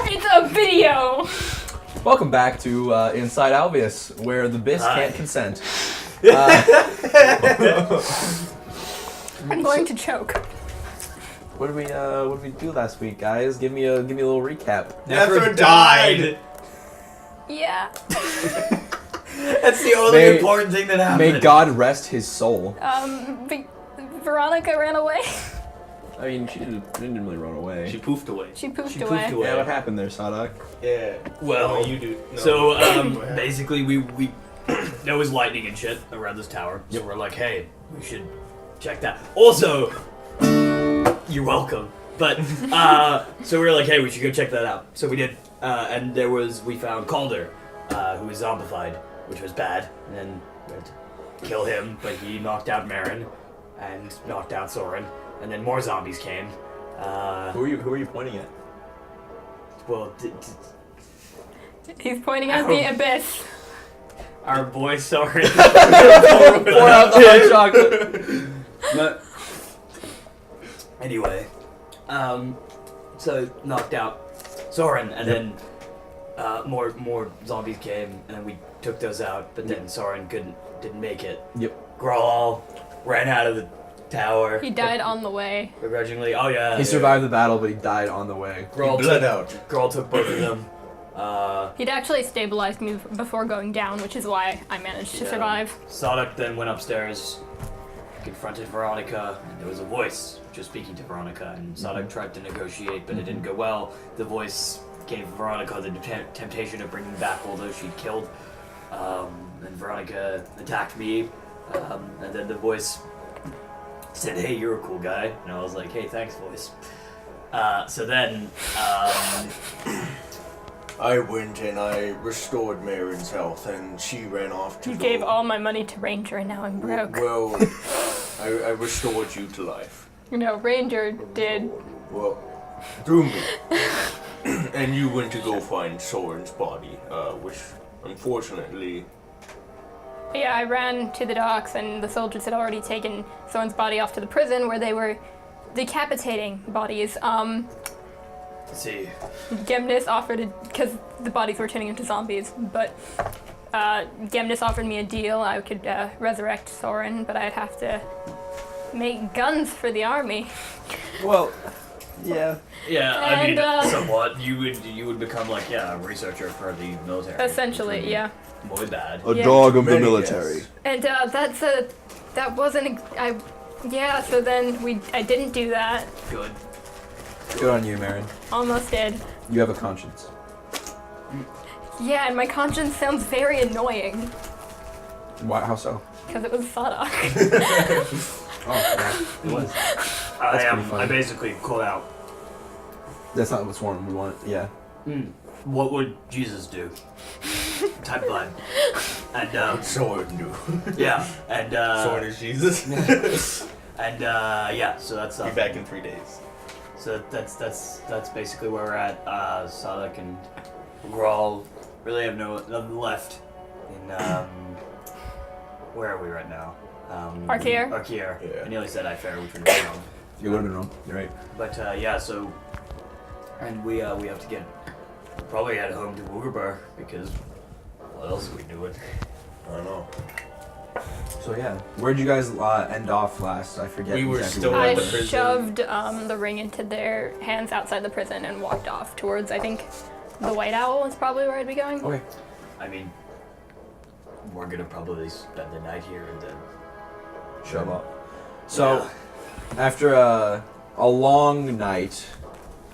It's a video! Welcome back to Inside Alveus, where the bis can't consent. I'm going to choke. What did we do last week, guys? Give me a little recap. Never died. Yeah. That's the only important thing that happened. May God rest his soul. Veronica ran away. I mean, she didn't really run away. She poofed away. She poofed away. Yeah, what happened there, Sadak? Yeah. Well, you do. No. So basically we there was lightning and shit around this tower. So we're like, hey, we should check that. Also, you're welcome. But so we were like, hey, we should go check that out. So we did, and we found Calder, who was zombified, which was bad. And then we had to kill him, but he knocked out Marin and knocked out Soren. And then more zombies came. Who are you pointing at? Well, He's pointing at the abyss. our boy Soren. Pour out the hot chocolate. But anyway, so knocked out Soren, and then more zombies came, and then we took those out. But then Soren didn't make it. Yep. Grawl ran out of the tower. He died on the way. Begrudgingly. Oh yeah. He survived the battle, but he died on the way. Grawl bled out. Grawl took both of them. He'd actually stabilized me before going down, which is why I managed to survive. Sadak then went upstairs, confronted Veronica, and there was a voice just speaking to Veronica, and Sadak tried to negotiate, but it didn't go well. The voice gave Veronica the temptation of bringing back all those she'd killed, and Veronica attacked me, and then the voice said, hey, you're a cool guy, and I was like, hey, thanks, voice. So then, I went and I restored Marin's health, and she ran off to You gave all my money to Ranger, and now I'm broke. Well, I restored you to life. No, Ranger did. Well, through me. And you went to go find Soren's body, which, unfortunately... Yeah, I ran to the docks, and the soldiers had already taken Soren's body off to the prison, where they were decapitating bodies. let's see. Gemnis offered because the bodies were turning into zombies, but Gemnis offered me a deal. I could resurrect Soren, but I'd have to make guns for the army. Well, yeah. Yeah, I mean, And, somewhat. You would become like, a researcher for the military. Essentially, yeah. Muy bad. A Yeah. dog of the Many military. yes. And that wasn't. Yeah. So then I didn't do that. Good. Good on you, Marin. Almost did. You have a conscience. Yeah, and my conscience sounds very annoying Why? How so? because it was Sadak. Oh, yeah, it was. That's pretty funny. I basically called out. That's not what's one we want. Yeah. What would Jesus do? Type blood. And Soren knew. yeah, and Soren is Jesus. and yeah. So that's Be back in 3 days. So that's basically where we're at. Sadak and Grawl really have nothing left. In where are we right now? Arkier? Arkier. Yeah. I nearly said Ifair, which would be wrong. You would have been wrong. You're right. But yeah, so and we have to probably head home to Woogerbar because what else are we doing? I don't know. So yeah, where'd you guys end off last? I forget. We were exactly still where I it at was. the prison. shoved the ring into their hands outside the prison and walked off towards, I think, the White Owl is probably where I'd be going. Okay. I mean, we're gonna probably spend the night here and then. Shove up. So, after a long night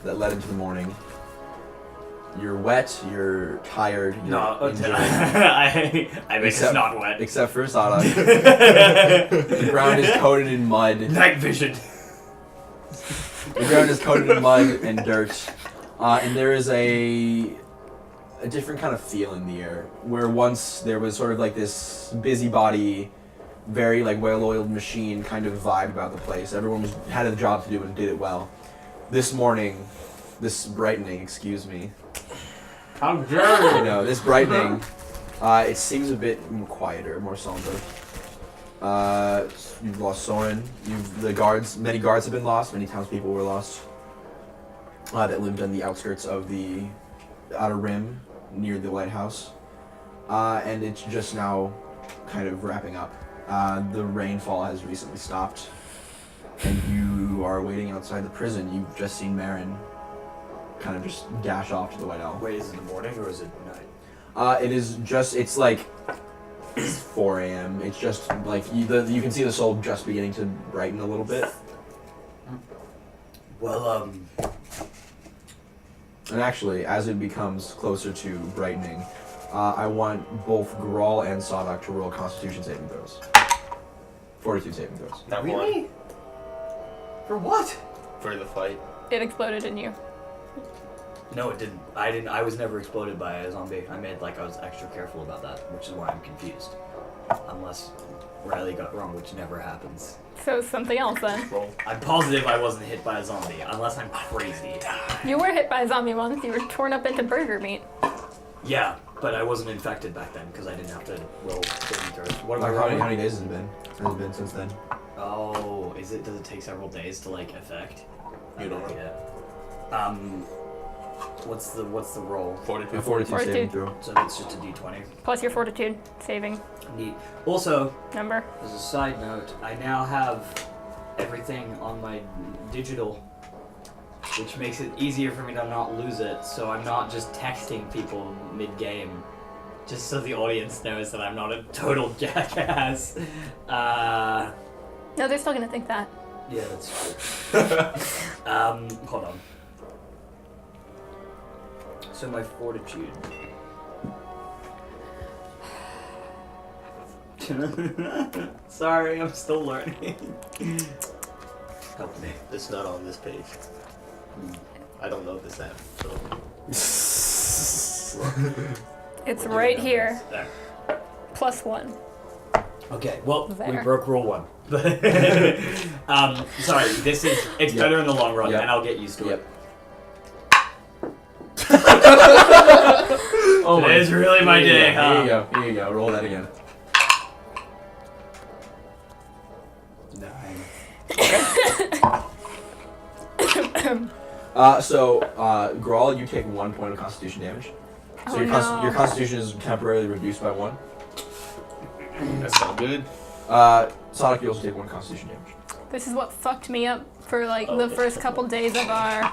that led into the morning, you're wet, you're tired, you're injured, I mean, it's Except- not wet. except for Sadak. The ground is coated in mud. Night vision. The ground is coated in mud and dirt, and there is a different kind of feel in the air. Where once there was sort of like this busybody, very like well-oiled machine kind of vibe about the place. Everyone had a job to do and did it well. This morning, this brightening, excuse me. How dare You know, this brightening, it seems a bit more quieter, more somber. You've lost Soren. Many guards have been lost. Many townspeople were lost. that lived on the outskirts of the outer rim near the lighthouse. And it's just now kind of wrapping up. The rainfall has recently stopped, and you are waiting outside the prison. You've just seen Marin kind of just dash off to the White Owl. Wait, is it the morning or is it night? It's like 4 a.m. It's just like you can see the soul just beginning to brighten a little bit. Well, And actually, as it becomes closer to brightening, I want both Grawl and Sodok to roll Constitution saving throws. Fortitude saving throws. Not really? For what? one for the fight. It exploded in you. No, it didn't. I was never exploded by a zombie. I made like I was extra careful about that, which is why I'm confused. Unless Riley got wrong, which never happens. So something else then. Roll. I'm positive I wasn't hit by a zombie, unless I'm crazy. You were hit by a zombie once. You were torn up into burger meat. Yeah, but I wasn't infected back then because I didn't have to roll saving throws. What am I How rolling? many days has it been? Has it been since then? Oh, is it? Does it take several days to like affect? You don't know. Yeah. What's the roll? A 42. fortitude saving Fortitude. throw. So that's just a d20. Plus your fortitude saving Neat. Also, number. as a side note, I now have everything on my digital, which makes it easier for me to not lose it. So I'm not just texting people mid-game, just so the audience knows that I'm not a total jackass. No, they're still gonna think that. Yeah, that's true. Hold on. So my fortitude. Sorry, I'm still learning. Help me. It's not on this page. I don't know this app. So. It's right here. There. +1. Okay, well, we There. broke rule 1. Sorry, it's Yep. better in the long run, Yep. and I'll get used to it. Oh It is really my day, huh? Here you go. Here you go. Roll that again. 9. Grawl, you take 1 point of Constitution damage. So Oh, your no. Constitution is temporarily reduced by 1. That's not good. Sonic, you also take 1 Constitution damage. This is what fucked me up for like the first couple days of our.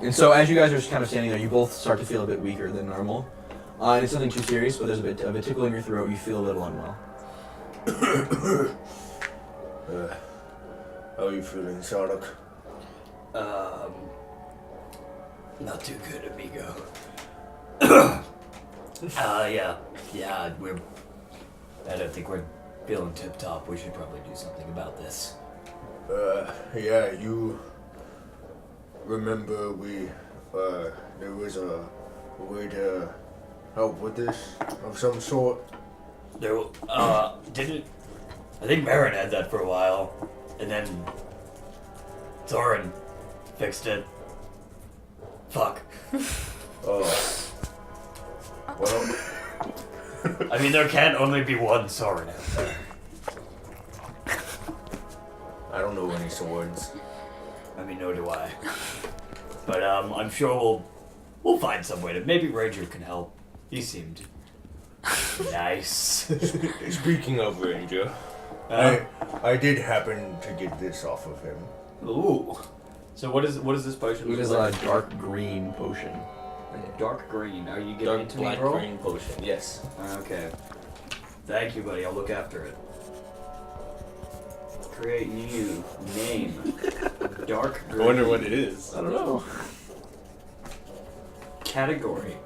And so as you guys are just kind of standing there, you both start to feel a bit weaker than normal. And it's nothing too serious, but there's a bit of a tickle in your throat. You feel a little unwell. How are you feeling, Sonic? Not too good, amigo. Yeah, I don't think we're feeling tip-top. We should probably do something about this. Yeah, you remember there was a way to help with this of some sort? There, didn't... I think Marin had that for a while, and then Thorin fixed it. Fuck. Oh. Well, I mean, there can only be one Thorin out there. I don't know any swords. I mean, nor do I. But, I'm sure we'll find some way to... Maybe Ranger can help. He seemed nice. Speaking of Ranger, I did happen to get this off of him. Ooh. So what is this potion? It is a dark green potion. Dark green. Are you giving Dark it to me, black bro? green potion. Yes. Okay. Thank you, buddy. I'll look after it. Create new name. Dark green. I wonder what it is. I don't know. Category.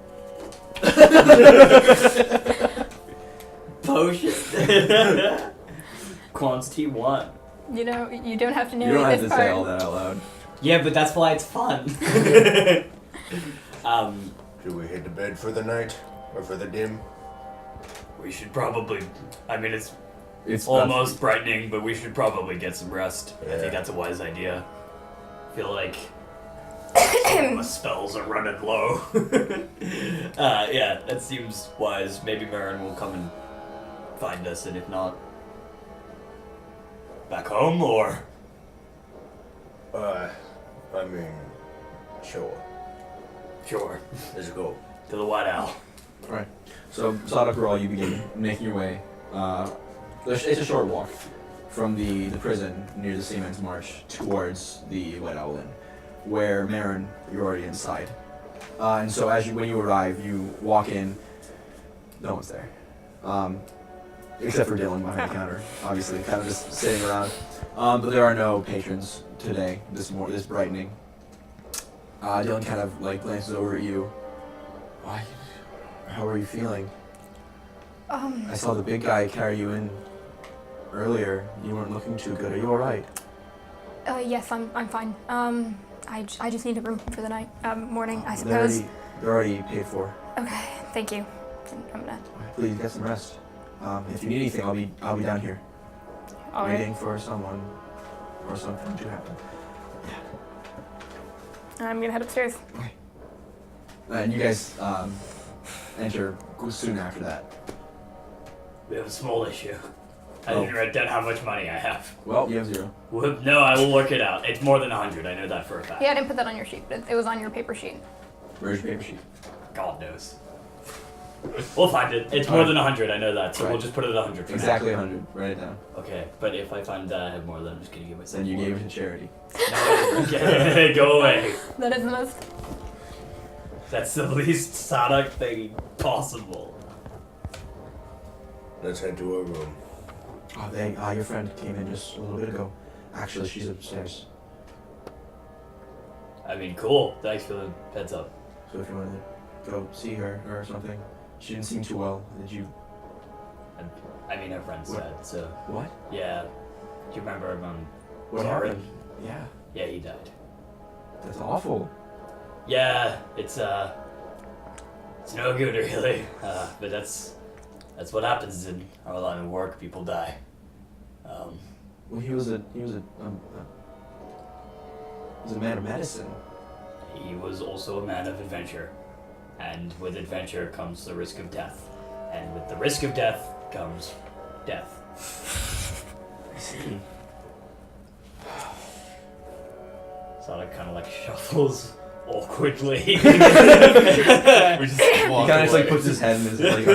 Potion. Quantity 1. You know, you don't have to You narrate don't have this to part. say all that out loud. Yeah, but that's why it's fun. Should we hit the bed for the night? Or for the dim? We should probably... I mean, it's It's almost brightening, but we should probably get some rest. I Yeah. think that's a wise idea. I feel like some of my spells are running low. Yeah, that seems wise. Maybe Marin will come and find us, and if not, back home, or... I mean, Sure. Sure. Let's go. To the White Owl. Alright. So, Sadok Rawl, you begin making your way. It's a short walk from the prison near the Seaman's March towards the White Owl Inn, where Marin, you're already inside. And so when you arrive, you walk in, no one's there. Except for Dylan behind the counter, obviously, kind of just sitting around. But there are no patrons today, this brightening. Dylan kind of like glances over at you. Why? How are you feeling? I saw the big guy carry you in earlier. You weren't looking too good. Are you alright? Yes, I'm fine. I just need a room for the night, morning, I suppose. They're already paid for. Okay, thank you. I'm gonna. Please get some rest. If you need anything, I'll be down here, waiting for someone or something to happen. I'm gonna head upstairs. Okay. And you guys enter soon after that. We have a small issue. I didn't write down how much money I have. Well, you have 0. Whoop, no, I will work it out. It's more than 100. I know that for a fact. Yeah, I didn't put that on your sheet. It was on your paper sheet. Where's your paper sheet? God knows. We'll find it. It's more than 100. I know that. So Right. we'll just put it at 100 for Exactly now. 100. Write it down. Okay, but if I find that I have more, then I'm just gonna give myself. Then you more. gave it to charity. No, okay, go away. That is the most. That's the least Sadok thing possible. Let's head to her room. Oh, your friend came in just a little bit ago. Actually, she's upstairs. I mean, cool. Thanks for the heads up. So if you want to go see her or something, she didn't seem too well. Did you? I mean, her friend's What? dead, so What? yeah. Do you remember What Sorry. happened? Yeah, Yeah, he died. that's awful. Yeah, it's no good really. But that's what happens in our line of work. People die. Well, he was a man of medicine. He was also a man of adventure, and with adventure comes the risk of death, and with the risk of death comes death. I see. Sonic kind of like shuffles awkwardly. We just He walk kind of just like away. puts his head in his like.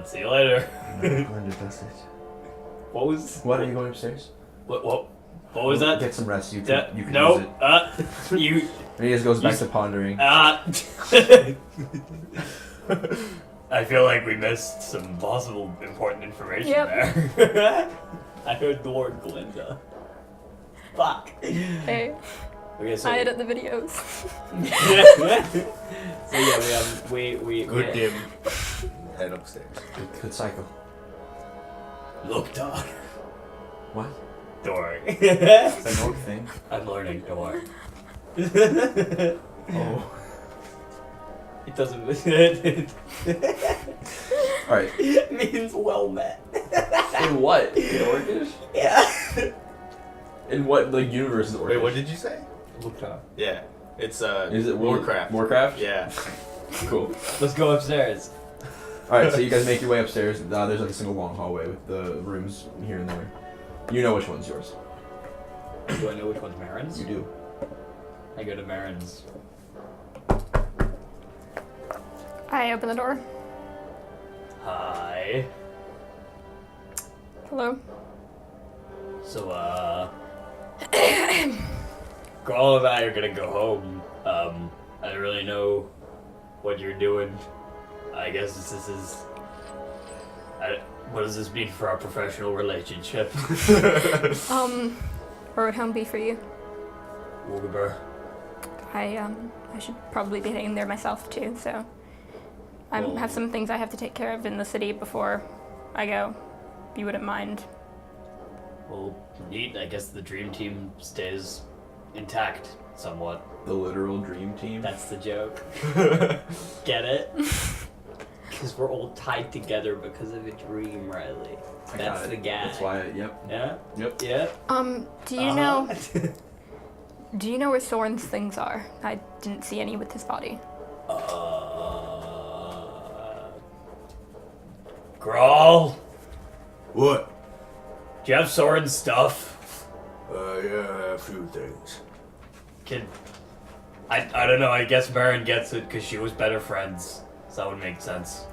See you later. That's it. What was? What, are you going upstairs? What was that? Get some rest. You can That- use no. it. You. And he just goes back to pondering. I feel like we missed some possible important information Yep. there. I heard the word Glinda. Fuck. Hey, Okay, so I edit the videos. so yeah, we Good dim. Head upstairs. Good cycle. Look, Todd. What? Don't worry. Is that an old thing? I'm learning. Don't worry. Oh. It doesn't. Alright. It means well met. In what? In Orcish? Yeah. In what like universe is Orcish? Wait, what did you say? Look up. Yeah. It's Is it Warcraft. Warcraft? Yeah. Cool. Let's go upstairs. Alright, so you guys make your way upstairs. There's like a single long hallway with the rooms here and there. You know which one's yours. Do I know which one's Marin's? You do. I go to Marin's. I open the door. Hi. Hello. So, Grawl and I are gonna go home. I don't really know what you're doing. I guess this is. What does this mean for our professional relationship? Where would home be for you? Woogaber. I should probably be heading there myself too, so I Well- have some things I have to take care of in the city before I go. If you wouldn't mind. Well, neat. I guess the dream team stays intact somewhat. The literal dream team. That's the joke. Get it? Because we're all tied together because of a dream, Riley. I That's got it. the guy. That's why. Yep. Yeah? Yep. Yeah? Do you know? Do you know where Soren's things are? I didn't see any with his body. Grawl? What? Do you have Soren's stuff? Yeah, a few things. I don't know, I guess Baron gets it because she was better friends. So that would make sense.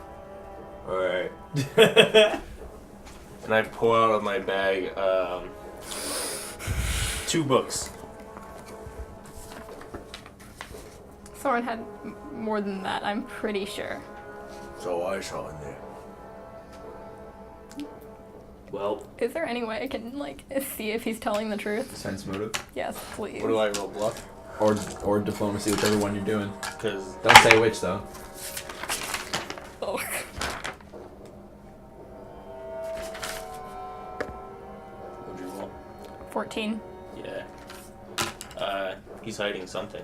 Alright. And I pull out of my bag 2 books. Soren had more than that, I'm pretty sure. So I saw in there. Well, Is there any way I can, like, see if he's telling the truth? Sense motive. Yes, please. What do I roll, bluff? Or diplomacy, whichever one you're doing. Because Don't say which, though. Oh. what'd you roll? 14. Yeah. He's hiding something.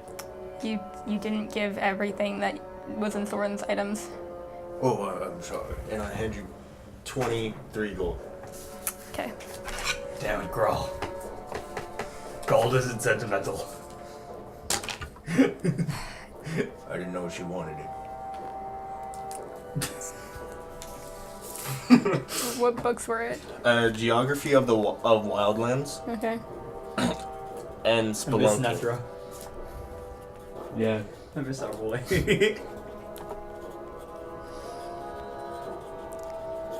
You didn't give everything that was in Soren's items. Oh, I'm sorry. And I hand you 23 gold. Okay. damn it, Grawl. Gold isn't sentimental. I didn't know she wanted it. What books were it? Geography of Wildlands Okay. and Miss Spelunky. Nethra. Yeah. I miss our boy.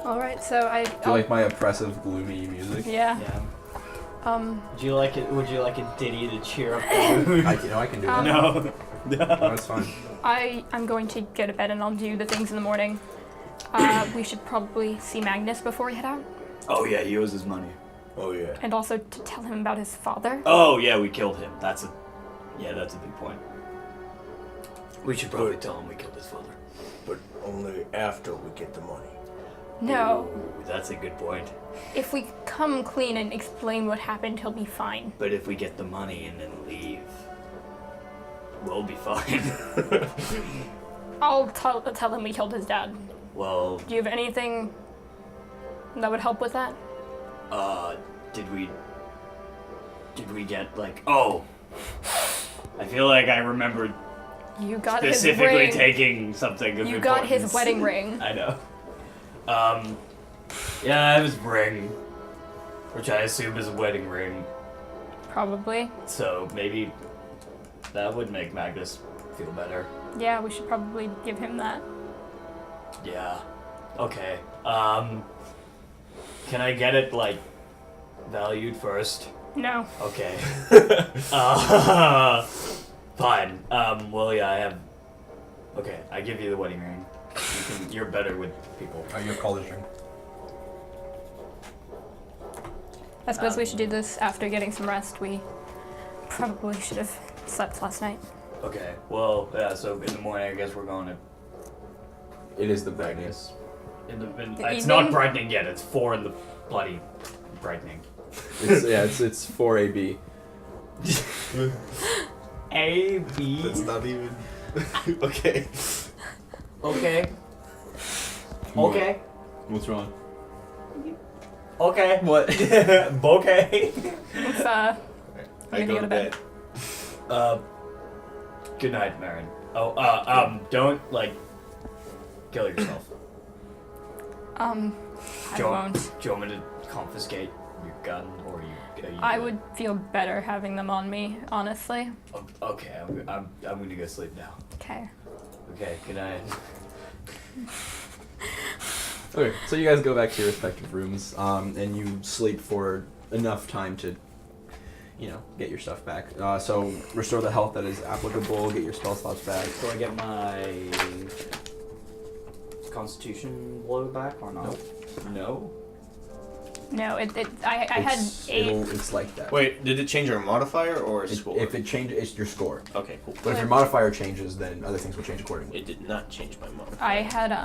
Alright, so I. Do you like my oppressive, gloomy music? Yeah. Yeah. Um. Would you like a ditty to cheer up the mood? I can do that. No. No, it's fine. I'm going to go to bed and I'll do the things in the morning. We should probably see Magnus before we head out, Oh yeah, he owes his money. Oh yeah. and also to tell him about his father. Oh yeah, we killed him. That's a big point. We should probably tell him we killed his father. But only after we get the money. No, Ooh, that's a good point. if we come clean and explain what happened, he'll be fine. But if we get the money and then leave, we'll be fine. I'll tell him we killed his dad. Well, Do you have anything that would help with that? did we get like? Oh, I feel like I remembered You got specifically his ring. taking something of You got his importance. wedding ring. I know. Yeah, it was ring, which I assume is a wedding ring. Probably. So maybe that would make Magnus feel better. Yeah, we should probably give him that. Yeah. Okay. Can I get it like valued first? No. Okay. Fine. Well, yeah, I have. Okay, I give you the wedding ring. You're better with people. Oh, you have college ring. I suppose we should do this after getting some rest. We probably should have slept last night. Okay. Well, yeah. So in the morning, I guess we're going to. It is the brightness. The It's not evening? brightening yet. It's 4 in the bloody brightening. It's 4 AB. A B. That's not even. Okay. Okay. Okay. What's wrong? Okay. What? Bouquet. Let's, I gonna go to bed. Good night, Marin. Oh, don't like kill yourself. I Joe- won't. Do you want me to confiscate your gun, or you? I would feel better having them on me, honestly. Okay, I'm gonna go sleep now. Okay. Okay, good night. Okay, so you guys go back to your respective rooms, and you sleep for enough time to, get your stuff back. So restore the health that is applicable, get your spell slots back. Do I get my Constitution blow back or not? Nope. No. No, I had 8. It's like that. Wait, did it change our modifier or score? If it changes, it's your score. Okay, cool. But if your modifier changes, then other things will change accordingly. It did not change my modifier. I had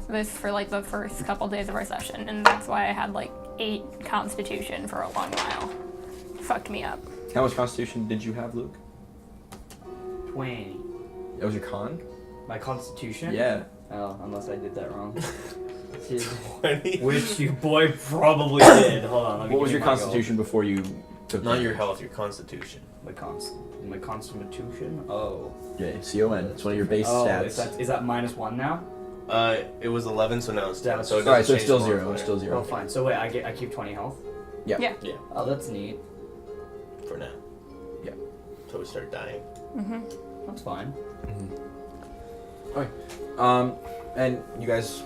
this for like the first couple days of our session, and that's why I had like 8 Constitution for a long while. Fucked me up. How much Constitution did you have, Luke? 20. That was your con? My Constitution? Yeah. Oh, unless I did that wrong. 20? Which you boy probably did. Hold on. Let me What was give your you my Constitution before you took Not your damage? health, your constitution. My Constitution? Oh. Yeah, CON. It's one of your base Oh, stats. is that -1 now? It was 11, so now it's 10. Yeah, So it Alright, doesn't so it's change still the 0. modifier It's still 0. Oh, fine. So wait, I keep 20 health? Yeah. Yeah. Yeah, Oh, that's neat. for now. Yeah. So until we start dying. That's fine. And you guys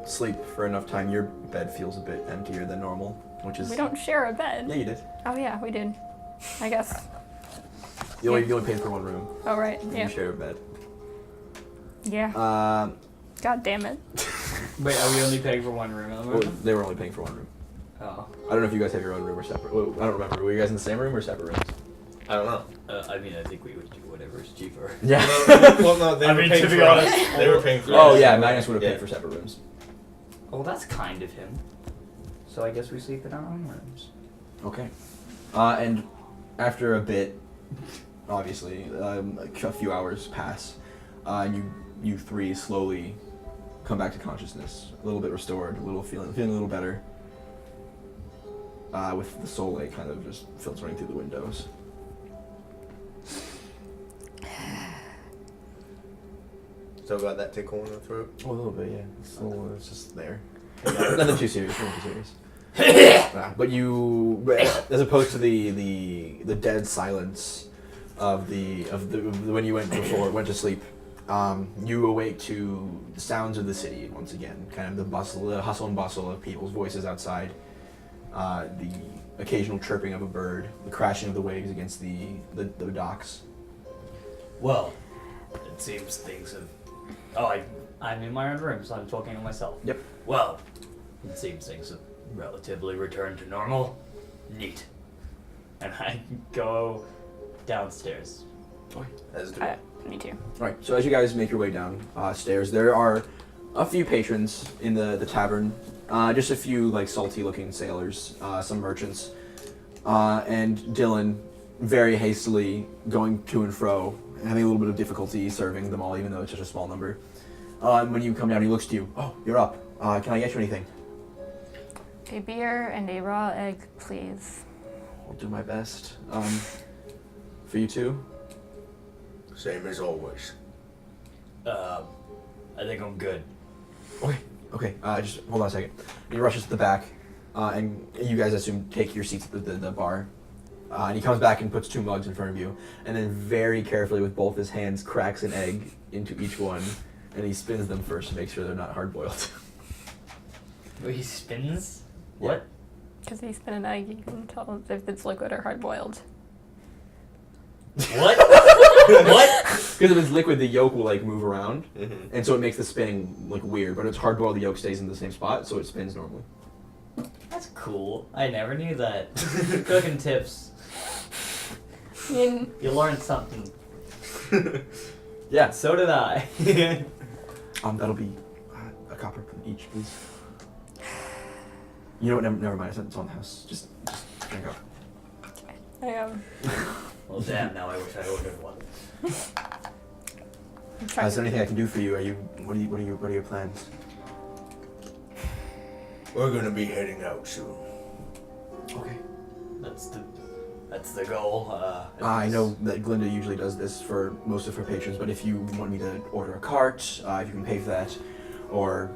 sleep for enough time. Your bed feels a bit emptier than normal, which is. We don't share a bed. Yeah, you did. Oh yeah, we did. I guess. You only paid for one room. Oh right. Yeah. You share a bed. Yeah. God damn it. Wait, are we only paying for one room at the Well, moment? they were only paying for one room. Oh. I don't know if you guys have your own room or separate. Well, I don't remember. Were you guys in the same room or separate rooms? I don't know. I mean, I think we would do whatever is cheaper. Yeah. Well, no, they I were mean, paying to be for us. honest- They were paying for us. Oh yeah, Magnus would have paid Yeah. for separate rooms. Well, that's kind of him. So I guess we sleep in our own rooms. Okay. And after a bit, obviously, a few hours pass, and you three slowly come back to consciousness, a little bit restored, feeling a little better, with the soul light kind of just filtering through the windows. Still got that tickle in the throat. Oh, a little bit, yeah. It's just there. Nothing too serious. Nothing too serious. But you, as opposed to the dead silence of the when you went to sleep, you awake to the sounds of the city once again. Kind of the hustle and bustle of people's voices outside, the occasional chirping of a bird, the crashing of the waves against the docks. Well, it seems things have. Oh, I'm in my own room, so I'm talking to myself. Yep. well, it seems things have relatively returned to normal. Neat. And I go downstairs. As do Me too. Right. So as you guys make your way down stairs, there are a few patrons in the tavern. Just a few like salty-looking sailors, some merchants, and Dylan, very hastily going to and fro, having a little bit of difficulty serving them all, even though it's such a small number. When you come down, he looks to you. Oh, you're up. Can I get you anything? A beer and a raw egg, please. I'll do my best. For you too. Same as always. I think I'm good. Okay. Just hold on a second. He rushes to the back, and you guys assume take your seats at the bar. And he comes back and puts 2 mugs in front of you, and then very carefully with both his hands cracks an egg into each one, and he spins them first to make sure they're not hard boiled. Wait, he spins? Yeah. What? Because you spin an egg, you can tell if it's liquid or hard boiled. What? What? Because if it's liquid, the yolk will like move around, Mm-hmm. and so it makes the spinning like weird. But if it's hard boiled, the yolk stays in the same spot, so it spins normally. That's cool. I never knew that. Cooking tips. I mean, You learned something. Yeah. So did I. That'll be a copper each, please. You know what? Never mind. It's on the house. Just drink up. Well, damn. Now I wish I ordered one. Is there anything I can do for you? What are your plans? We're gonna be heading out soon. Okay. That's the goal. I know that Glinda usually does this for most of her patrons, but if you want me to order a cart, if you can pay for that, or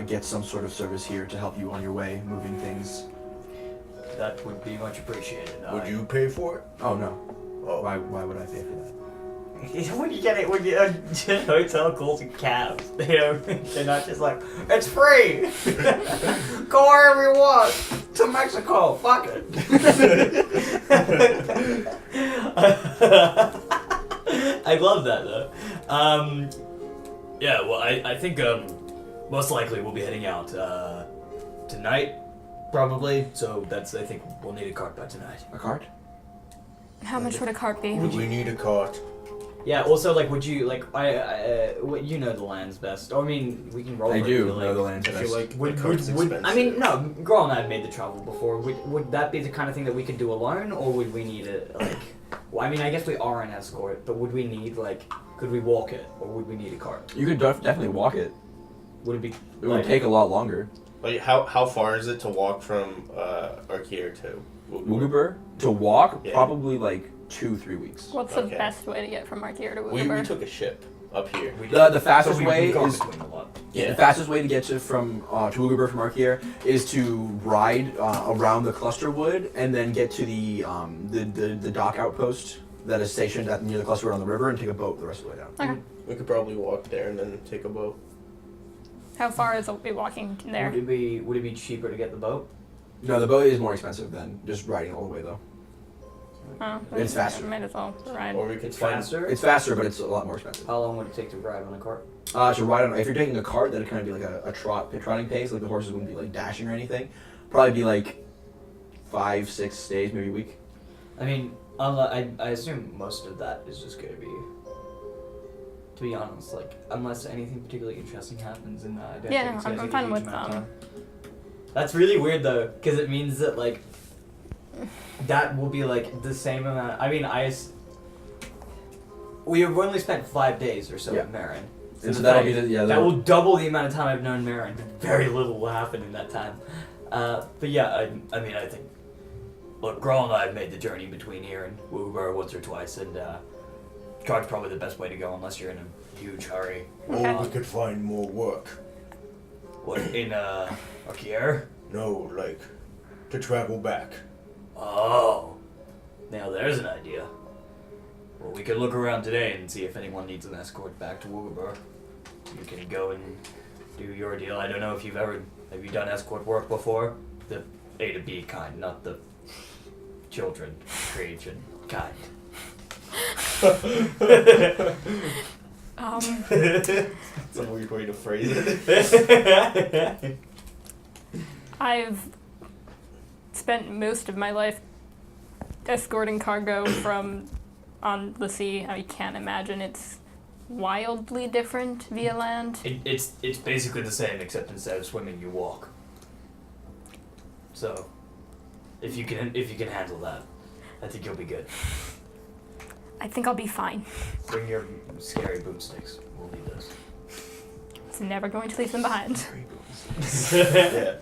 get some sort of service here to help you on your way, moving things. That would be much appreciated. Would you pay for it? Oh no. Oh. Why would I pay for that? When you get it, when you hotel calls and cabs, they're not just like, it's free! Go wherever you want! To Mexico! Fuck it! I love that though. Yeah, well, I think most likely we'll be heading out tonight, probably. So I think we'll need a cart by tonight. A cart? how much would a cart be? We need a cart. Yeah, also, like, would you, like, you know the lands best. I mean, we can roll I it, do but, like, know the lands I feel best. like, The cart's expensive. I mean, no, Girl and I have made the travel before. Would that be the kind of thing that we could do alone, or would we need it, like... Well, I mean, I guess we are an escort, but would we need, like... Could we walk it, or would we need a cart? You could definitely walk it. Would it be... It would take a lot longer. Like, how far is it to walk from Arkir to Wugubur to walk Yeah. probably like 2-3 weeks. What's the Okay. best way to get from Markier to We Woogaber? took a ship up here. The fastest So way we've gone is between a lot. the fastest way to get to Wugubur from Arkier is to ride around the cluster wood and then get to the dock outpost that is stationed near the cluster on the river and take a boat the rest of the way down. Okay. We could probably walk there and then take a boat. How far is it walking there? Would it be cheaper to get the boat? No, the boat is more expensive than just riding all the way though. Oh, It's faster. Might as well ride. Or we could It's find. faster. It's faster, but it's a lot more expensive. How long would it take to ride on a cart? To ride on, if you're taking a cart, then it'd kind of be like a trotting pace. Like the horses wouldn't be like dashing or anything. Probably be like 5, 6 days, maybe a week. I mean, I assume most of that is just going to be. To be honest, like unless anything particularly interesting happens, and I don't Yeah, think it's gonna I'm take a fine huge with amount of them. time. That's really weird though, because it means that like that will be like the same amount. I mean, we have only spent 5 days or so Yeah. at Marin. And so the that'll fact- be the, that will double the amount of time I've known Marin. Very little will happen in that time. But yeah, I mean, I think. Look, Grawl and I have made the journey between here and Woobar once or twice, and cart's probably the best way to go unless you're in a huge hurry. Okay. Or we could find more work. What, in Arkier? No, like, to travel back. Oh. Now there's an idea. Well, we could look around today and see if anyone needs an escort back to Woobar. You can go and do your deal. I don't know if have you done escort work before? The A to B kind, not the children creation kind. That's a weird way to phrase it. I've spent most of my life escorting cargo from on the sea. I can't imagine it's wildly different via land. It's basically the same, except instead of swimming, you walk. So, if you can handle that, I think you'll be good. I think I'll be fine. Bring your scary boomsticks. We'll need those. It's never going to leave them behind. Yeah.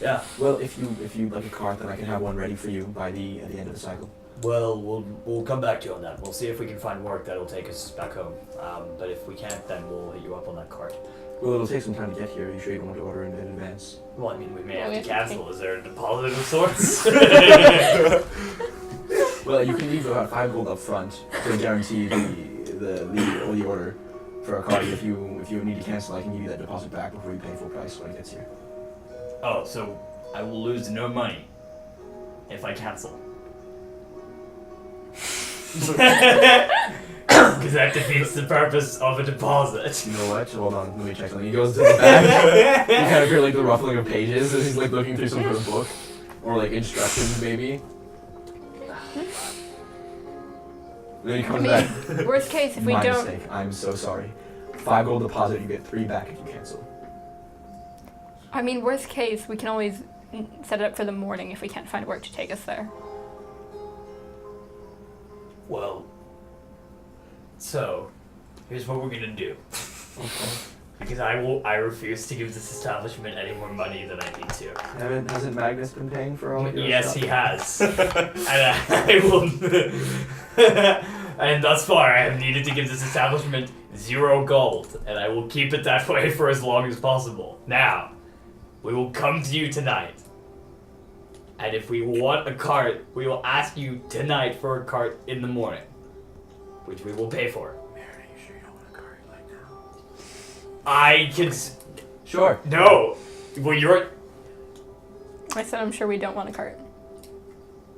Yeah. Well, if you'd like a cart, then I can have one ready for you by at the end of the cycle. Well, we'll come back to you on that. We'll see if we can find work that'll take us back home. But if we can't, then we'll hit you up on that cart. Well, it'll take some time to get here. You sure you don't want to order in advance? Well, I mean, we may Well, have to we have to cancel. Is there a deposit of sorts? Well, you can leave about 5 gold up front to guarantee the order for a cart. If you need to cancel, I can give you that deposit back before you pay full price when it gets here. Oh, so I will lose no money if I cancel. Because that defeats the purpose of a deposit. You know what? Hold on, let me check something. He goes to the back. You kind of hear like the ruffling of pages as he's like looking through some sort of book or like instructions maybe. Then he comes back. Worst case, if we My don't. mistake. I'm so sorry. 5 gold deposit, you get 3 back if you cancel. I mean, worst case, we can always set it up for the morning if we can't find work to take us there. Well, so here's what we're gonna do. Because I refuse to give this establishment any more money than I need to. Hasn't Magnus been paying for all of your Yes, stuff? he has. And I will. And thus far, I have needed to give this establishment 0 gold, and I will keep it that way for as long as possible. Now, we will come to you tonight. And if we want a cart, we will ask you tonight for a cart in the morning, which we will pay for. Mary, you sure you don't want a cart right now? I can. Sure. No! Well, you're. I said I'm sure we don't want a cart.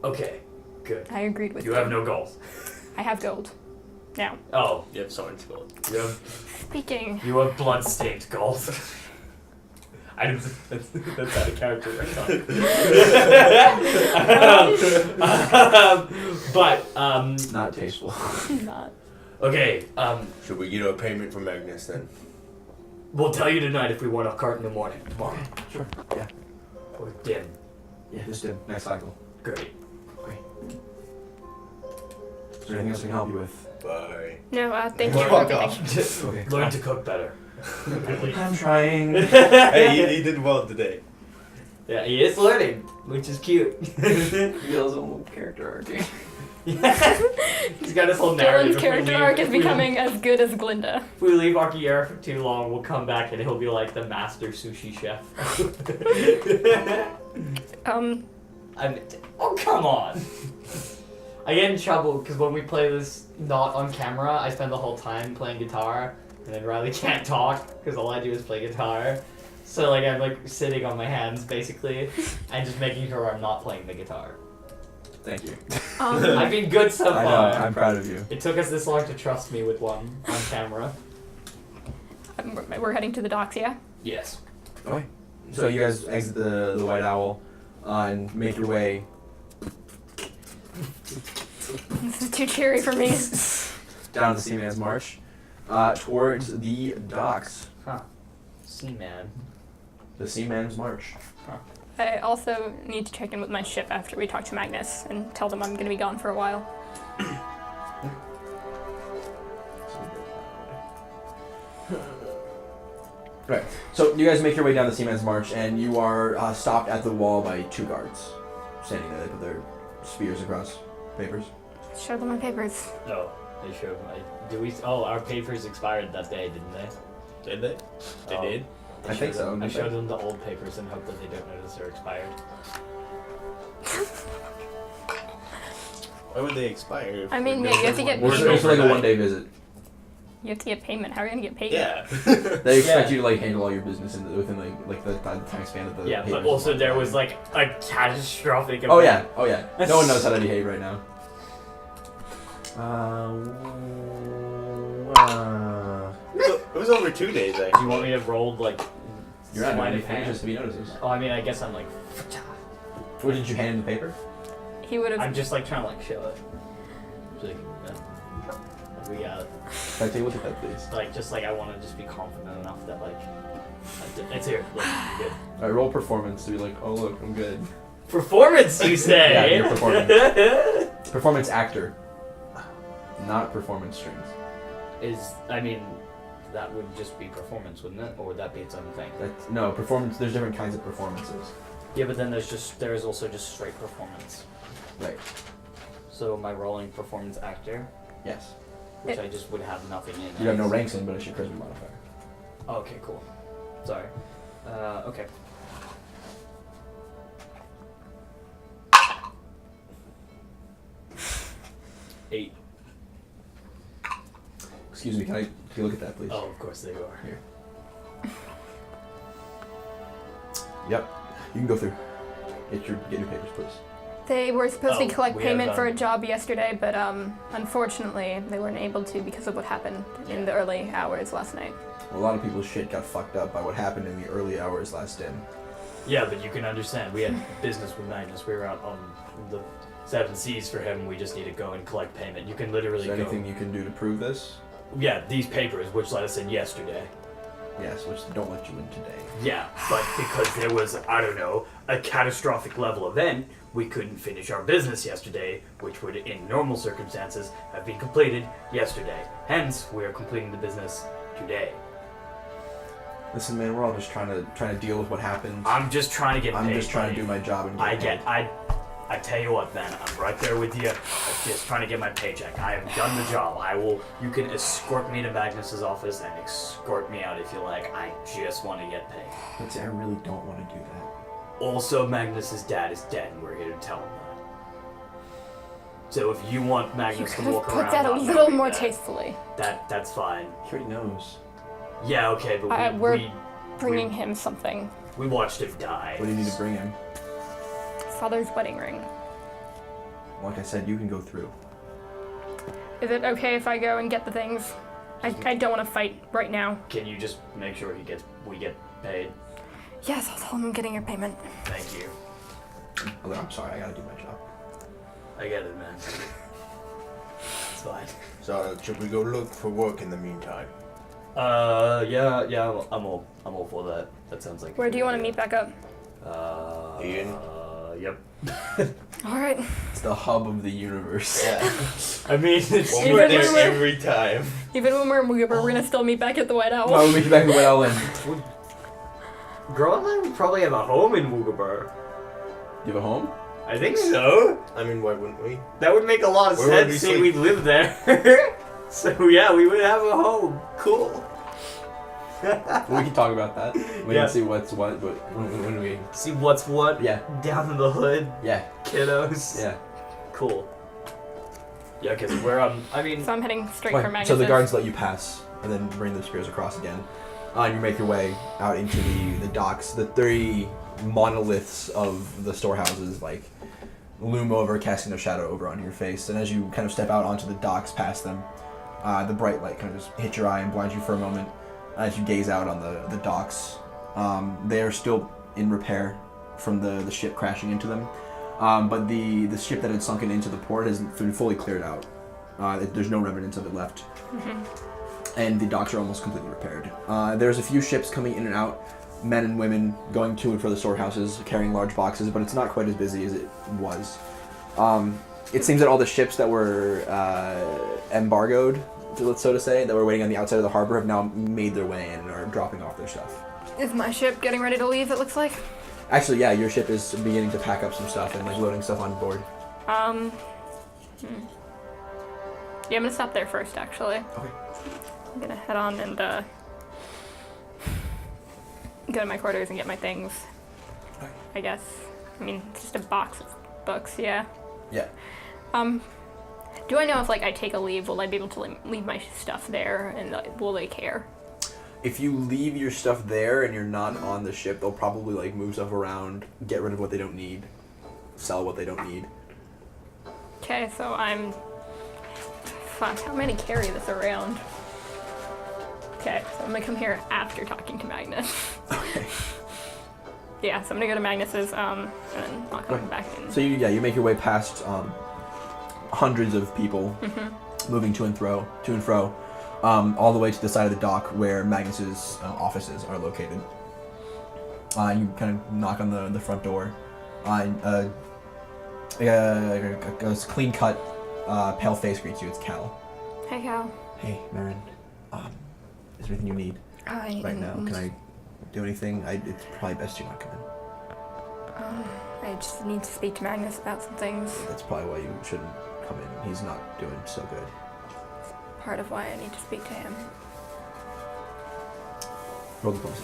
Okay, good. I agreed with You have no gold. I have gold. Now, Oh, You have someone's gold. you have. speaking. You have blood-stained gold. I didn't. That's out of character, right? But Not tasteful. Not. okay. Should we get a payment from Magnus then? We'll tell you tonight if we want a cart in the morning tomorrow. Sure. Yeah. Or dim. Yeah, this did. Next cycle. Great. Is there anything else I can help you with? Bye. No, thank you for Fuck everything. off. Just Okay. learn to cook better. I'm trying. Hey, he did well today. Yeah, he is learning, which is cute. Feels a little character arc. He's got his whole narrative. Dylan's If we character leave- arc is if we- becoming as good as Glinda. If we leave Arkier for too long, we'll come back and he'll be like the master sushi chef. Um, oh, come on. I get in trouble because when we play this not on camera, I spend the whole time playing guitar, and then Riley can't talk because all I do is play guitar. So like I'm like sitting on my hands basically, and just making sure I'm not playing the guitar. Thank you. I've been good so far. I know. I'm proud of you. It took us this long to trust me with one on camera. We're heading to the docks, yeah? Yes. Okay. So you guys exit the White Owl and make your way This is too cheery for me. down the Seaman's March towards the docks. Huh. Seaman. The Seaman's March. I also need to check in with my ship after we talk to Magnus and tell them I'm going to be gone for a while. Right. So you guys make your way down the Seaman's March, and you are stopped at the wall by 2 guards standing there with their spears across papers. Show them my papers. No, they showed my. Do we? Oh, our papers expired that day, didn't they? Did they? They Oh. did? I think so. I showed them the old papers and hope that they don't notice they're expired. Why would they expire? I mean, yeah, you have to get It's payment. like a 1-day visit. You have to get payment. How are you going to get paid? Yeah. They expect Yeah. you to like handle all your business within the time span of the. Yeah, but papers. also there was like a catastrophic event. Oh yeah. No one knows how to behave right now. It was over 2 days, Do you actually. want me to roll like You're not sleight doing of anything hand? just to be noticed. Oh, I mean, I guess I'm like. What did you hand him the paper? He would have. I'm just like trying to like show it. Just like, we got Can I take a look at that, please? like just like I want to just be confident enough that like it's here. Look, you're good. All right, roll performance to be like, oh look, I'm good. Performance, you say? Yeah, your performance. Performance actor, not performance strings. I mean, that would just be performance, wouldn't it? Or would that be its own thing? No, performance. There's different kinds of performances. Yeah, but then there is also just straight performance. Right. So am I rolling performance actor, Yes. which I just would have nothing in. You have no ranks in, but it's your charisma modifier. Okay, cool. Sorry. Okay. Eight. Excuse me, can you look at that, please? Oh, of course they are. Here. Yep. You can go through. Get your papers, please. They were supposed to Oh, collect we payment have, for a job yesterday, but unfortunately they weren't able to because of what happened in the early hours last night. A lot of people's shit got fucked up by what happened in the early hours last din. Yeah, but you can understand. We had business with Magnus. We were out on the 7 seas for him. We just need to go and collect payment. You can literally Is there go. anything you can do to prove this? Yeah, these papers, which let us in yesterday. Yes, which don't let you in today. Yeah, but because there was, I don't know, a catastrophic level event, we couldn't finish our business yesterday, which would, in normal circumstances, have been completed yesterday. Hence, we are completing the business today. Listen, man, we're all just trying to deal with what happened. I'm just trying to get paid. I'm just trying to buddy. do my job and get paid. I tell you what, man, I'm right there with you. I'm just trying to get my paycheck. I have done the job. You can escort me to Magnus's office and escort me out if you like. I just want to get paid. But see, I really don't want to do that. Also, Magnus's dad is dead, and we're here to tell him that. So if you want You Magnus could to have walk put around that a not little knowing more that, tastefully. that's fine. He already knows. Yeah, okay, but We're bringing him something. we watched him die. What do you need to bring him? Father's wedding ring. Like I said, you can go through. Is it okay if I go and get the things? I don't want to fight right now. Can you just make sure we get paid? Yes, I'll tell him I'm getting your payment. Thank you. I'm sorry, I gotta do my job. I get it, man. It's fine. So, should we go look for work in the meantime? Yeah, I'm all for that. That sounds like. Where do you want to meet back up? Ian? Yep. All right. It's the hub of the universe. Yeah. I mean, it's Well, Even we're when there we're- every time. Even when we're in Moogaber, we're gonna still meet back at the White Owl. Well, we'll meet you back in White Island. Girl and I would probably have a home in Woogabar. You have a home? I think so. I mean, why wouldn't we? That would make a lot of Where would sense we seeing sleep? we'd live there. So yeah, we would have a home. Cool. Well, we can talk about that. We Yeah. can see what's what, but when we... See what's what Yeah, down in the hood, yeah, kiddos. yeah. Cool. Yeah, because we're I mean, So I'm heading straight Right, for Magnus. so the guards let you pass, and then bring the spears across again. And you make your way out into the docks. The 3 monoliths of the storehouses, like, loom over, casting their shadow over on your face. And as you kind of step out onto the docks past them, the bright light kind of just hits your eye and blinds you for a moment. As you gaze out on the docks, they are still in repair from the ship crashing into them. But the ship that had sunken into the port has been fully cleared out. There's no remnants of it left. And the docks are almost completely repaired. There's a few ships coming in and out, men and women going to and fro the storehouses, carrying large boxes, but it's not quite as busy as it was. It seems that all the ships that were embargoed, so to say, that were waiting on the outside of the harbor have now made their way in and are dropping off their stuff. Is my ship getting ready to leave, it looks like? Actually, yeah, your ship is beginning to pack up some stuff and like loading stuff on board. Yeah, I'm gonna stop there first, actually. Okay. I'm gonna head on and go to my quarters and get my things. Okay. I guess. I mean, it's just a box of books, yeah. Yeah. Do I know if like I take a leave, will I be able to leave my stuff there, and will they care? If you leave your stuff there and you're not on the ship, they'll probably like move stuff around, get rid of what they don't need, sell what they don't need. Okay, so I'm. Fuck, how many carry this around? Okay, so I'm gonna come here after talking to Magnus. Okay. Yeah, so I'm gonna go to Magnus's, and then I'll come back in. So you make your way past hundreds of people moving to and fro, all the way to the side of the dock where Magnus's offices are located. You kind of knock on the front door. A clean-cut, pale face greets you. It's Cal. Hey, Cal. Hey, Marin. Is there anything you need right now? Can I do anything? It's probably best you not come in. I just need to speak to Magnus about some things. That's probably why you shouldn't come in. He's not doing so good. Part of why I need to speak to him. Roll diplomacy.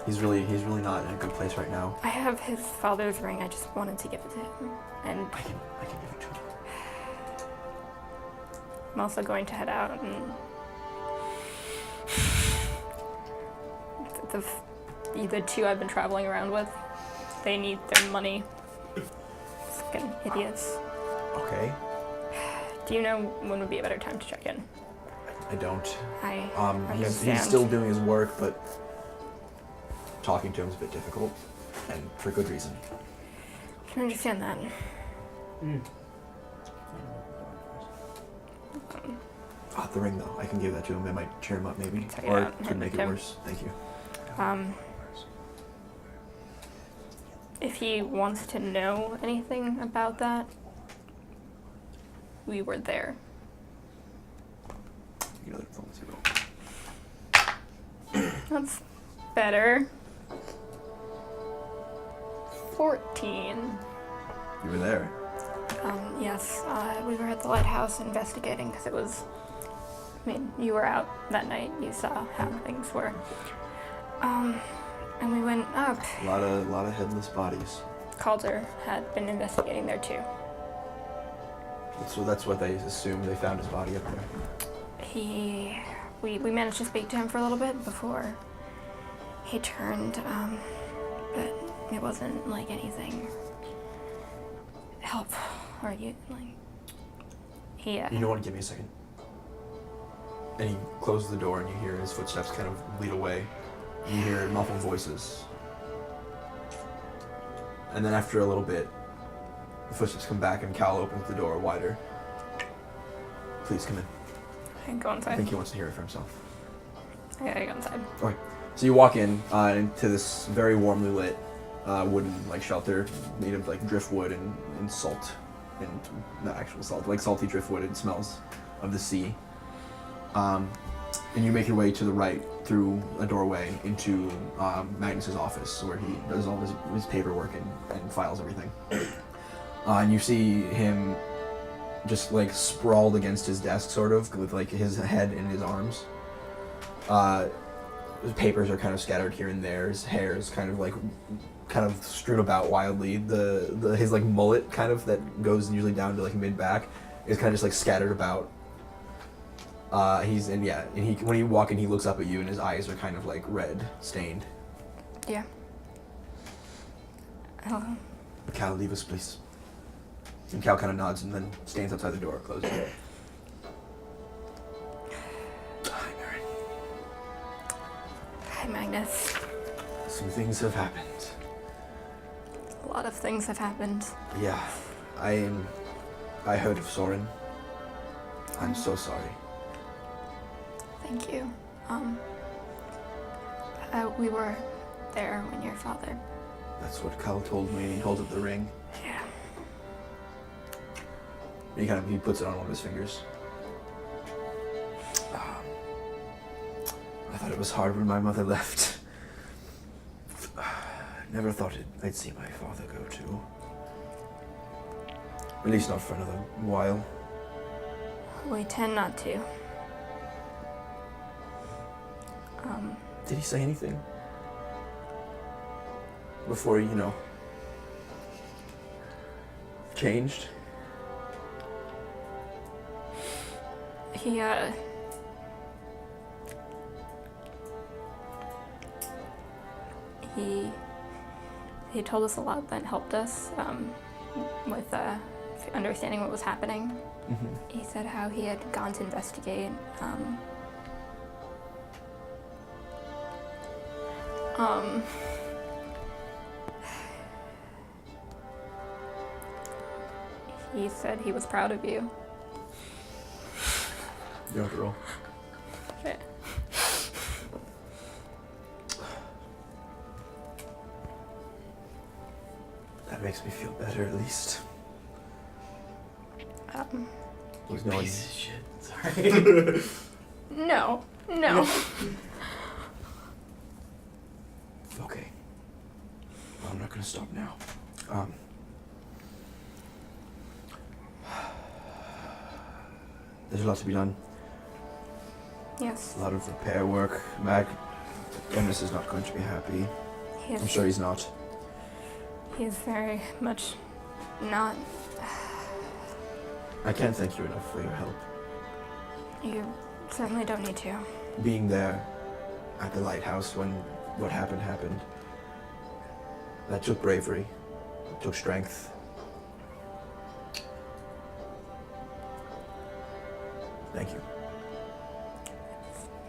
He's really not in a good place right now. I have his father's ring. I just wanted to give it to him. And I can give it to him. I'm also going to head out and the 2 I've been traveling around with, they need their money. Fucking idiots. Okay. Do you know when would be a better time to check in? I don't. I He's understand. still doing his work, but talking to him is a bit difficult, and for good reason. I can understand that. The ring, though. I can give that to him. It might cheer him up, maybe. Check it Or out. it could make it Him. worse. Thank you. If he wants to know anything about that, we were there. You know the diplomacy roll. That's better. 14. You were there. Yes, we were at the lighthouse investigating because it was. I mean, you were out that night. You saw how things were. And we went up. A lot of headless bodies. Calder had been investigating there too. So that's what they assumed. They found his body up there. We managed to speak to him for a little bit before he turned, but it wasn't like anything helpful or you like. He. You don't want to give me a second. And he closes the door, and you hear his footsteps kind of lead away. You hear muffled voices. And then after a little bit, the footsteps come back, and Cal opens the door wider. Please come in. I can go I inside. think he wants to hear it for himself. I gotta go inside. Okay. So you walk in into this very warmly lit wooden shelter made of driftwood and salt, and not actual salt, salty driftwood and smells of the sea. And you make your way to the right through a doorway into Magnus's office, where he does all his paperwork and files everything. And you see him just sprawled against his desk, sort of, with his head in his arms. His papers are kind of scattered here and there. His hair is kind of kind of strewn about wildly. His like mullet kind of that goes usually down to like mid back is kind of just like scattered about. And he when you walk in, he looks up at you and his eyes are kind of like red stained. Yeah. Hello. Cal, leave us, please. And Cal kind of nods and then stands outside the door, closes it. Hi, Marin. Hi, Magnus. Some things have happened. A lot of things have happened. Yeah, I heard of Soren. I'm so sorry. Thank you. We were there when your father... That's what Cal told me. He holds up the ring. Yeah. He puts it on one of his fingers. I thought it was hard when my mother left. Never thought I'd see my father go too. At least not for another while. We tend not to. Did he say anything? Before, changed? He told us a lot that helped us with understanding what was happening. Mm-hmm. He said how he had gone to investigate. He said he was proud of you. You have to roll. Okay. That makes me feel better, at least. You No, piece of shit. Sorry. No. Okay. Well, I'm not gonna stop now. There's a lot to be done. Yes. A lot of repair work. Magnus is not going to be happy. I'm sure he's not. He is very much not. I can't thank you enough for your help. You certainly don't need to. Being there at the lighthouse when what happened, that took bravery. It took strength. Thank you.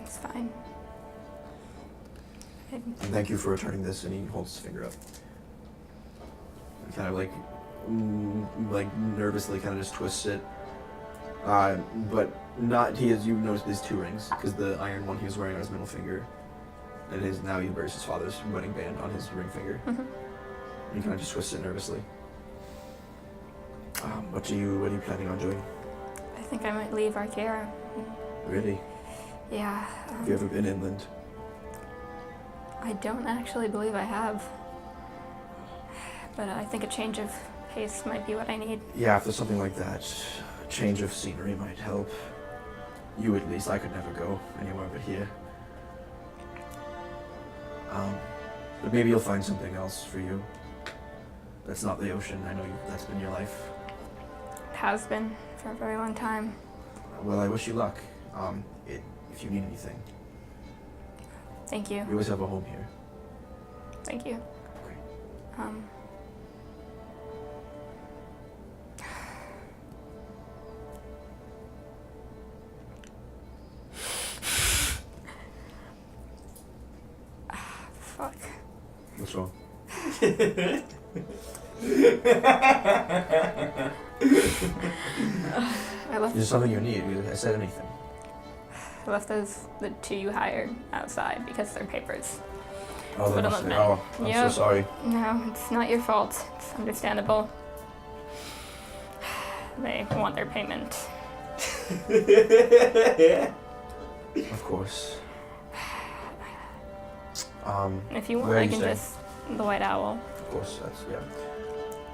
It's fine. And thank you for returning this, and he holds his finger up. And kind of like nervously kind of just twists it. But not, you've noticed these two rings, because the iron one he was wearing on his middle finger, and now he wears his father's wedding band on his ring finger. Mm-hmm. And he kind of just twists it nervously. What are you planning on doing? I think I might leave Arcaria. Really? Yeah. Have you ever been inland? I don't actually believe I have. But I think a change of pace might be what I need. Yeah, if there's something like that, a change of scenery might help. You at least. I could never go anywhere but here. But maybe you'll find something else for you. That's not the ocean. I know that's been your life. It has been for a very long time. Well, I wish you luck. If you need anything, Thank you. you always have a home here. Thank you. Okay. Fuck. What's wrong? Is there something you need? I said anything. I left the two you hired outside because they're papers. Oh, Put they 'em must in be. there. Oh, I'm so Yep. sorry. No, it's not your fault. It's understandable. They want their payment. Of course. If you want, Where are I you can staying? just the White Owl. Of course,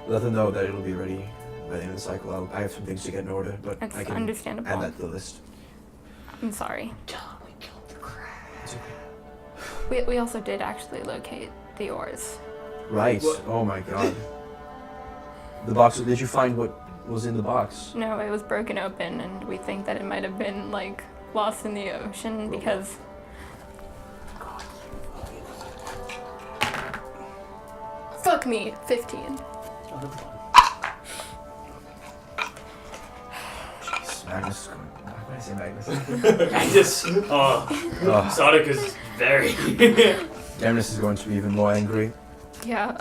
let them know that it'll be ready by the end of the cycle. I have some things to get in order, but It's I can understandable. add that to the list. I'm sorry. We killed the crab. It's okay. We also did actually locate the oars. Right. What? Oh my god. The box. Did you find what was in the box? No, it was broken open, and we think that it might have been like lost in the ocean because. Fuck me, 15. Oh, that's fine. Jeez, Magnus is going. Why did I say Magnus? Magnus. Ugh. Sonic is very. Magnus is going to be even more angry. Yeah,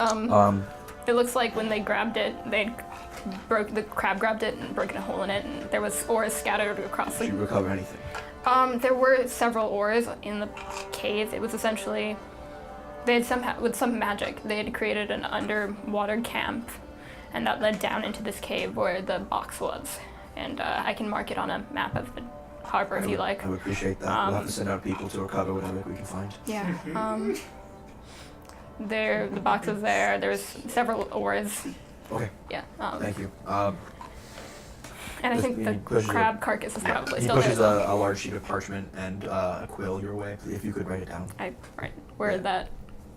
it looks like when they grabbed it, the crab grabbed it and broken a hole in it, and there was ores scattered across Did you the. recover anything? There were several ores in the cave. It was essentially, they had somehow, with some magic, they had created an underwater camp, and that led down into this cave where the box was. And I can mark it on a map of the harbor if you like. I would appreciate that. We'll have to send out people to recover whatever we can find. Yeah. The box was there. There's several ores. Okay. Yeah. Thank you. And I think He the pushes crab carcass is probably He still pushes there. a large sheet of parchment and a quill your way. If you could write it down. Right where Yeah.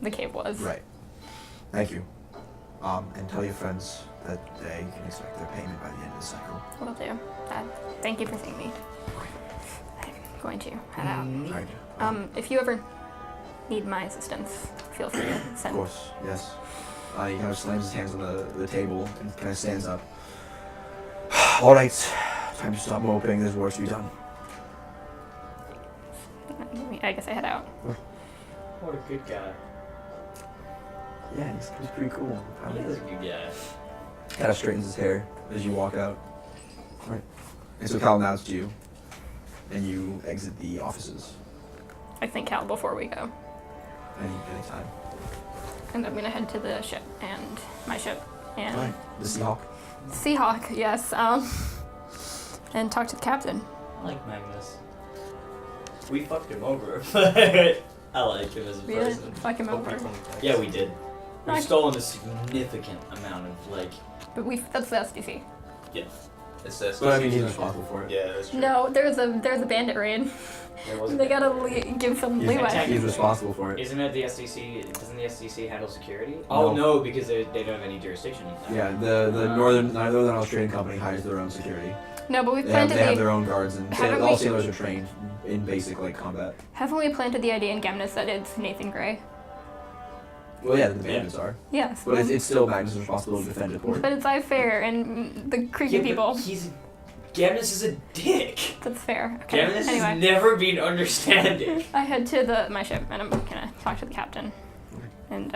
the cave was. Right. Thank you. And tell your friends that they can expect their payment by the end of the cycle. Will do. Thank you for seeing me. I'm going to head out. Alright. If you ever need my assistance, feel free to Of send. course, yes. He kind of slams his hands on the table and kind of stands up. Alright, time to stop moping. There's work to be done. I guess I head out. What a good guy. Yeah, he's pretty cool. He is a good guy. Kind of straightens his hair as you walk out. Alright. And so Cal nods to you, and you exit the offices I think Cal before we go. anytime. And I'm gonna head to the ship and my ship and Alright, the Seahawk. Seahawk, yes. And talk to the captain. I like Magnus. We fucked him over, but I like him as a We didn't person. fuck him over. Yeah, we did. We've Nice. stolen a significant amount of, like, But that's the SDC. It says. But I mean, he's responsible for it. Yeah, that's true. No, there's a bandit raid. there wasn't. They gotta give some He's, leeway. he's responsible for it. Isn't it the SDC? Doesn't the SDC handle security? Oh no, because they don't have any jurisdiction. Yeah, the Northern Australian company hires their own security. No, but we They have, planted they have the. their own guards, and Haven't all we- sailors are trained in basic like combat. Haven't we planted the idea in Gemnis that it's Nathan Gray? Well, yeah, the bandits are, Yes. but it's still Magnus' responsibility to defend the port. But it's fair and the creepy people. Gamnus is a dick. That's fair. Okay. Gamnus has Anyway, never been understanding. I head to my ship and I'm gonna talk to the captain and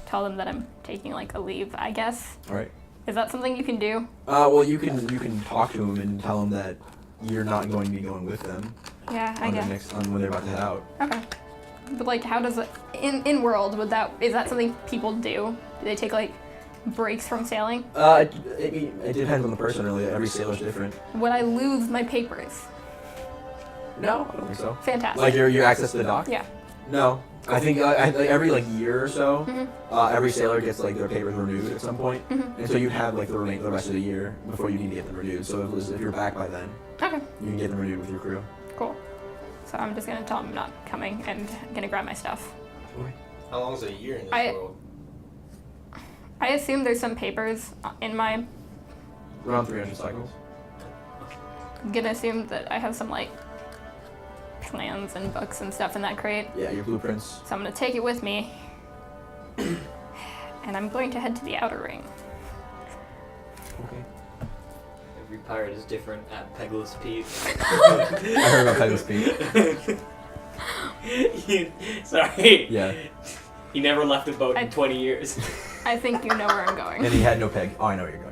tell them that I'm taking like a leave. I guess. All right. Is that something you can do? Well, you can talk to him and tell him that you're not going to be going with them Yeah, I guess. when they're about to head out. Okay. But like, how does it in world is that something people do? Do they take like breaks from sailing? It depends on the person. Really, every sailor's different. Would I lose my papers? No, I don't think so. Fantastic. Like your access to the dock. Yeah. No, I think every year or so, Mhm. every sailor gets their papers renewed at some point, Mhm. and so you have the rest of the year before you need to get them renewed. So if you're back by then, Okay. you can get them renewed with your crew. Cool. So I'm just gonna tell them I'm not coming and gonna grab my stuff. How long is a year in this I- world? I assume there's some papers in my. Around 300 cycles. I'm gonna assume that I have some plans and books and stuff in that crate. Yeah, your blueprints. So I'm gonna take it with me. And I'm going to head to the outer ring. Okay. Every pirate is different at Pegless Pete. I heard about Pegasus Pete. Sorry. Yeah, He never left a boat I- in 20 years. I think you know where I'm going. and he had no peg. Oh, I know where you're going.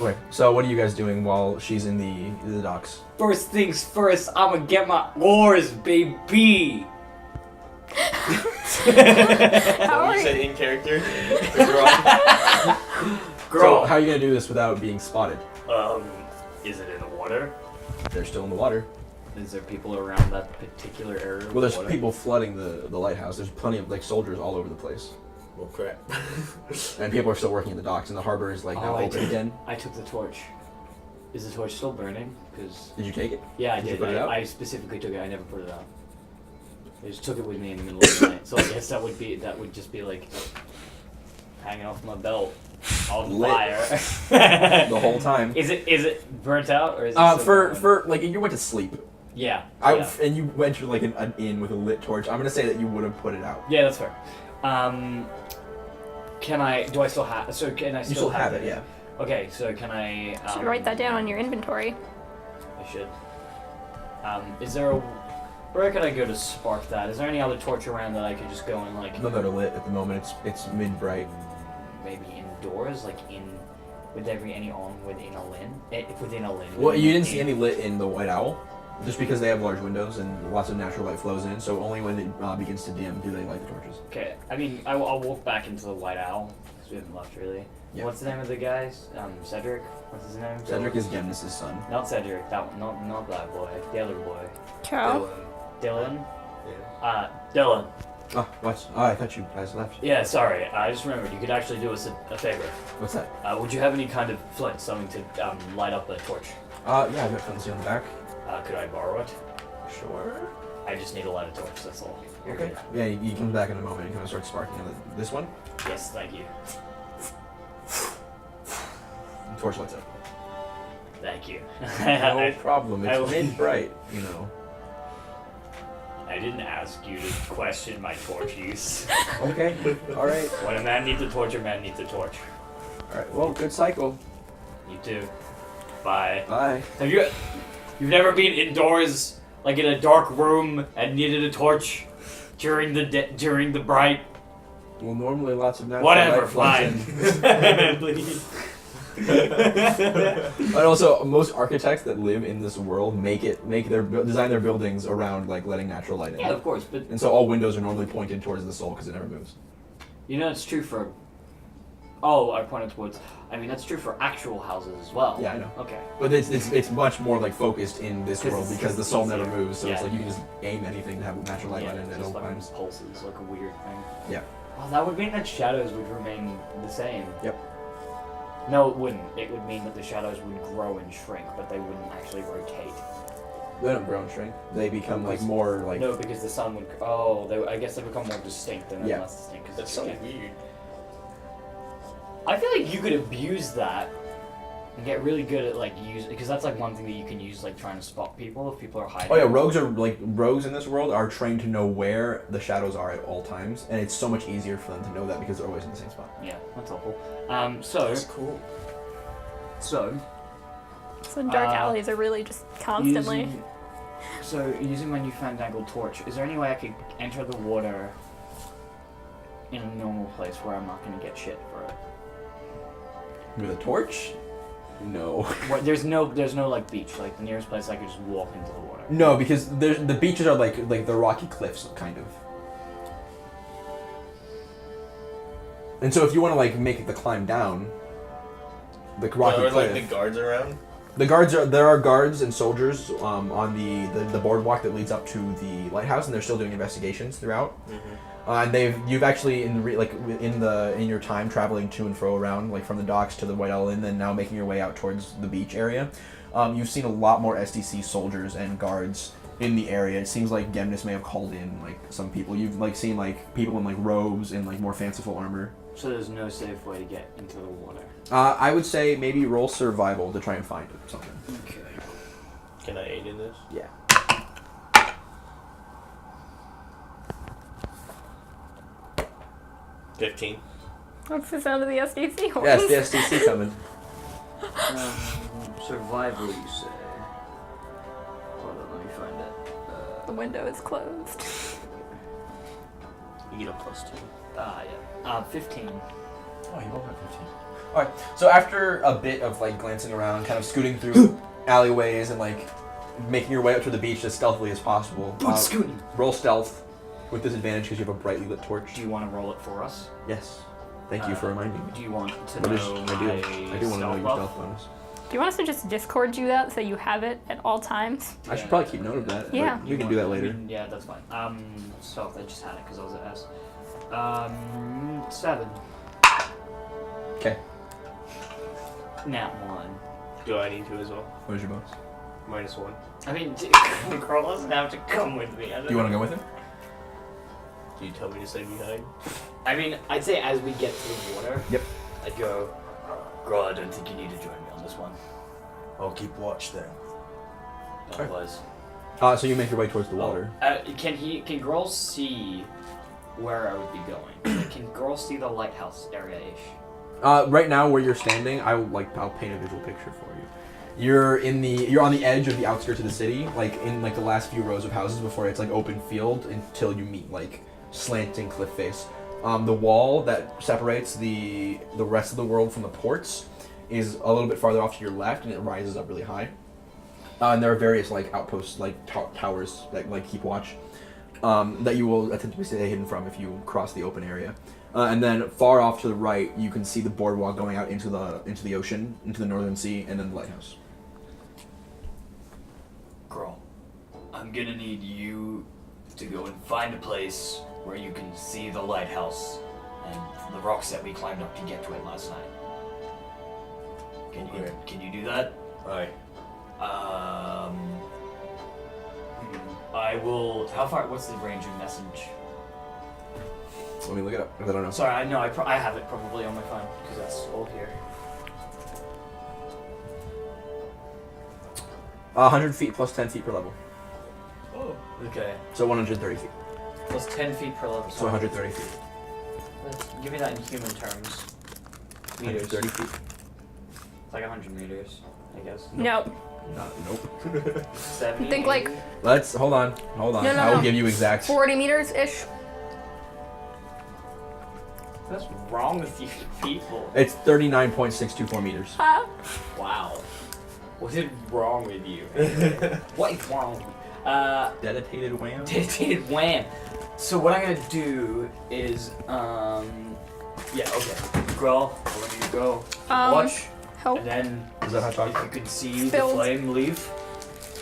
Okay, so what are you guys doing while she's in the docks? First things first, I'ma get my oars, baby. How are You you? said in character. So Girl. how are you gonna do this without being spotted? Is it in the water? They're still in the water. Is there people around that particular area? of Well, there's water? people flooding the lighthouse. There's plenty of soldiers all over the place, Well, crap. and people are still working in the docks, and the harbor is now I open did. again. I took the torch. Is the torch still burning? Because Did you take it? yeah, I Did you did. put it out? I specifically took it. I never put it out. I just took it with me in the middle of the night. So I guess that would just be like hanging off my belt on Lit. fire. The whole time. Is it burnt out or is it For like you went to sleep. Yeah. And you went to like an inn with a lit torch. I'm gonna say that you would have put it out. Yeah, that's fair. Can I? Do I still have? So can I You still still have it, yeah. Okay, so can I? You should write that down on your inventory. I should. Is there a? Where can I go to spark that? Is there any other torch around that I could just go and like? None that are lit at the moment. It's mid bright. Maybe indoors, like in. Would there be any on within a lin? Within a lin. Well, you didn't see any lit in the White Owl, just because they have large windows and lots of natural light flows in. So only when it begins to dim do they light the torches. Okay, I mean, I'll walk back into the White Owl because we haven't left really. Yeah. What's the name of the guys? Cedric. What's his name? Cedric is Gemnis' son. Not Cedric. That one. Not that boy. The other boy. Carol. Dylan. Yeah. Dylan. Oh, what? Oh, I thought you guys left. Yeah, sorry. I just remembered you could actually do us a favor. What's that? Would you have any kind of flint, something to light up a torch? Yeah, I've got fancy on the back. Could I borrow it? Sure. I just need to light a torch. That's all. You're Okay. good. Yeah, you come back in a moment and kind of start sparking it. This one, Yes, thank you. the torch lights up. Thank you. No problem. I- It's mid bright, you know. I didn't ask you to question my torch use. Okay. All right. When a man needs a torch, a man needs a torch. All right. Well, good cycle. You too. Bye. Bye. You've never been indoors, like in a dark room, and needed a torch during the bright. Well, normally lots of natural Whatever, light flows fine. Please. And also, most architects that live in this world design their buildings around like letting natural light in. Yeah, of course, but And so all windows are normally pointed towards the soul because it never moves. you know it's true for. Oh, I pointed towards. I mean, that's true for actual houses as well. Yeah, I know. Okay. But it's much more like focused in this 'Cause world it's because the just soul never easier. moves. So it's Yeah. like you can just aim anything to have natural light Yeah, in it at just all like times. pulses, like a weird thing. Yeah. Oh, that would mean that shadows would remain the same. Yep. No, it wouldn't. It would mean that the shadows would grow and shrink, but they wouldn't actually rotate. They don't grow and shrink. They become like more like. No, because the sun would. Oh, I guess they become more distinct and then Yeah. less distinct. Cause That's it's so okay. weird. I feel like you could abuse that and get really good at like use because that's like one thing that you can use like trying to spot people if people are hiding. Oh yeah, rogues in this world are trained to know where the shadows are at all times, and it's so much easier for them to know that because they're always in the same spot. Yeah, that's helpful. That's cool. So So dark alleys are really just constantly. Using my new fandangled torch, is there any way I could enter the water in a normal place where I'm not going to get shit for it? With a torch? No. There's no like beach. Like the nearest place I could just walk into the water. No, because the beaches are like the rocky cliffs, kind of. And so if you want to like make the climb down, the rocky Are cliff. like the guards around? There are guards and soldiers on the boardwalk that leads up to the lighthouse, and they're still doing investigations throughout. And you've actually in your time traveling to and fro around like from the docks to the White Owl Inn, and now making your way out towards the beach area. You've seen a lot more SDC soldiers and guards in the area. It seems like Gemnis may have called in like some people. You've like seen like people in like robes and like more fanciful armor. So there's no safe way to get into the water. I would say maybe roll survival to try and find something. Okay. Can I aid in this? Yeah. 15. What's the sound of the SDC horns? Yes, the SDC coming. Survival, you say? Hold on, let me find it. The window is closed. You get a +2. Yeah. 15. Oh, you both have 15. Alright, so after a bit of like glancing around, kind of scooting through alleyways and like making your way up to the beach as stealthily as possible, Scooting. roll stealth with disadvantage because you have a brightly lit torch. Do you want to roll it for us? Yes. Thank you for reminding me. Do you want to What is, know I do want to know your stealth bonus. Do you want us to just Discord you that so you have it at all times? I should probably keep note of that. Yeah. But we can do that later. Yeah, that's fine. Stealth, I just had it because I was at S. 7. Okay. Nat 1. Do I need to as well? What is your bonus? -1. I mean, Carl doesn't have to come with me. Do you want to go with him? Do you tell me to stay behind? I mean, I'd say as we get to the water, Yep. I'd go, Girl, I don't think you need to join me on this one. I'll keep watch then. Otherwise. So you make your way towards the water. Can Girl see where I would be going? Like, can Girl see the lighthouse area-ish? Right now, where you're standing, I'll paint a visual picture for you. You're on the edge of the outskirts of the city, like in like the last few rows of houses before it's like open field until you meet like slanting cliff face. The wall that separates the rest of the world from the ports is a little bit farther off to your left, and it rises up really high. And there are various like outposts, like towers that like keep watch, that you will attempt to stay hidden from if you cross the open area. And then far off to the right, you can see the boardwalk going out into the ocean, into the northern sea, and then the lighthouse. Girl, I'm gonna need you to go and find a place where you can see the lighthouse and the rocks that we climbed up to get to it last night. Can you do that? Aye. I will. How far? What's the range of message? Let me look it up, because I don't know. Sorry, I know. I have it probably on my phone because that's old here. 100 feet plus 10 feet per level. Oh. Okay. So 130 feet. Plus 10 feet per level. So 130 feet. Give me that in human terms. Meters. 130 feet. It's like 100 meters, I guess. No. Nope. 70. Think like Let's hold on. No, no, I will no. give you exact. 40 meters ish. What's wrong with you people? It's 39.624 meters. Huh? Wow. What is wrong with you? What is wrong with you? Dedicated wham. Dedicated wham. So what I'm gonna do is, yeah, okay. Growl, I'll let you go. Watch, Help. and then Is that how if talk? you can see Spilled. the flame leave,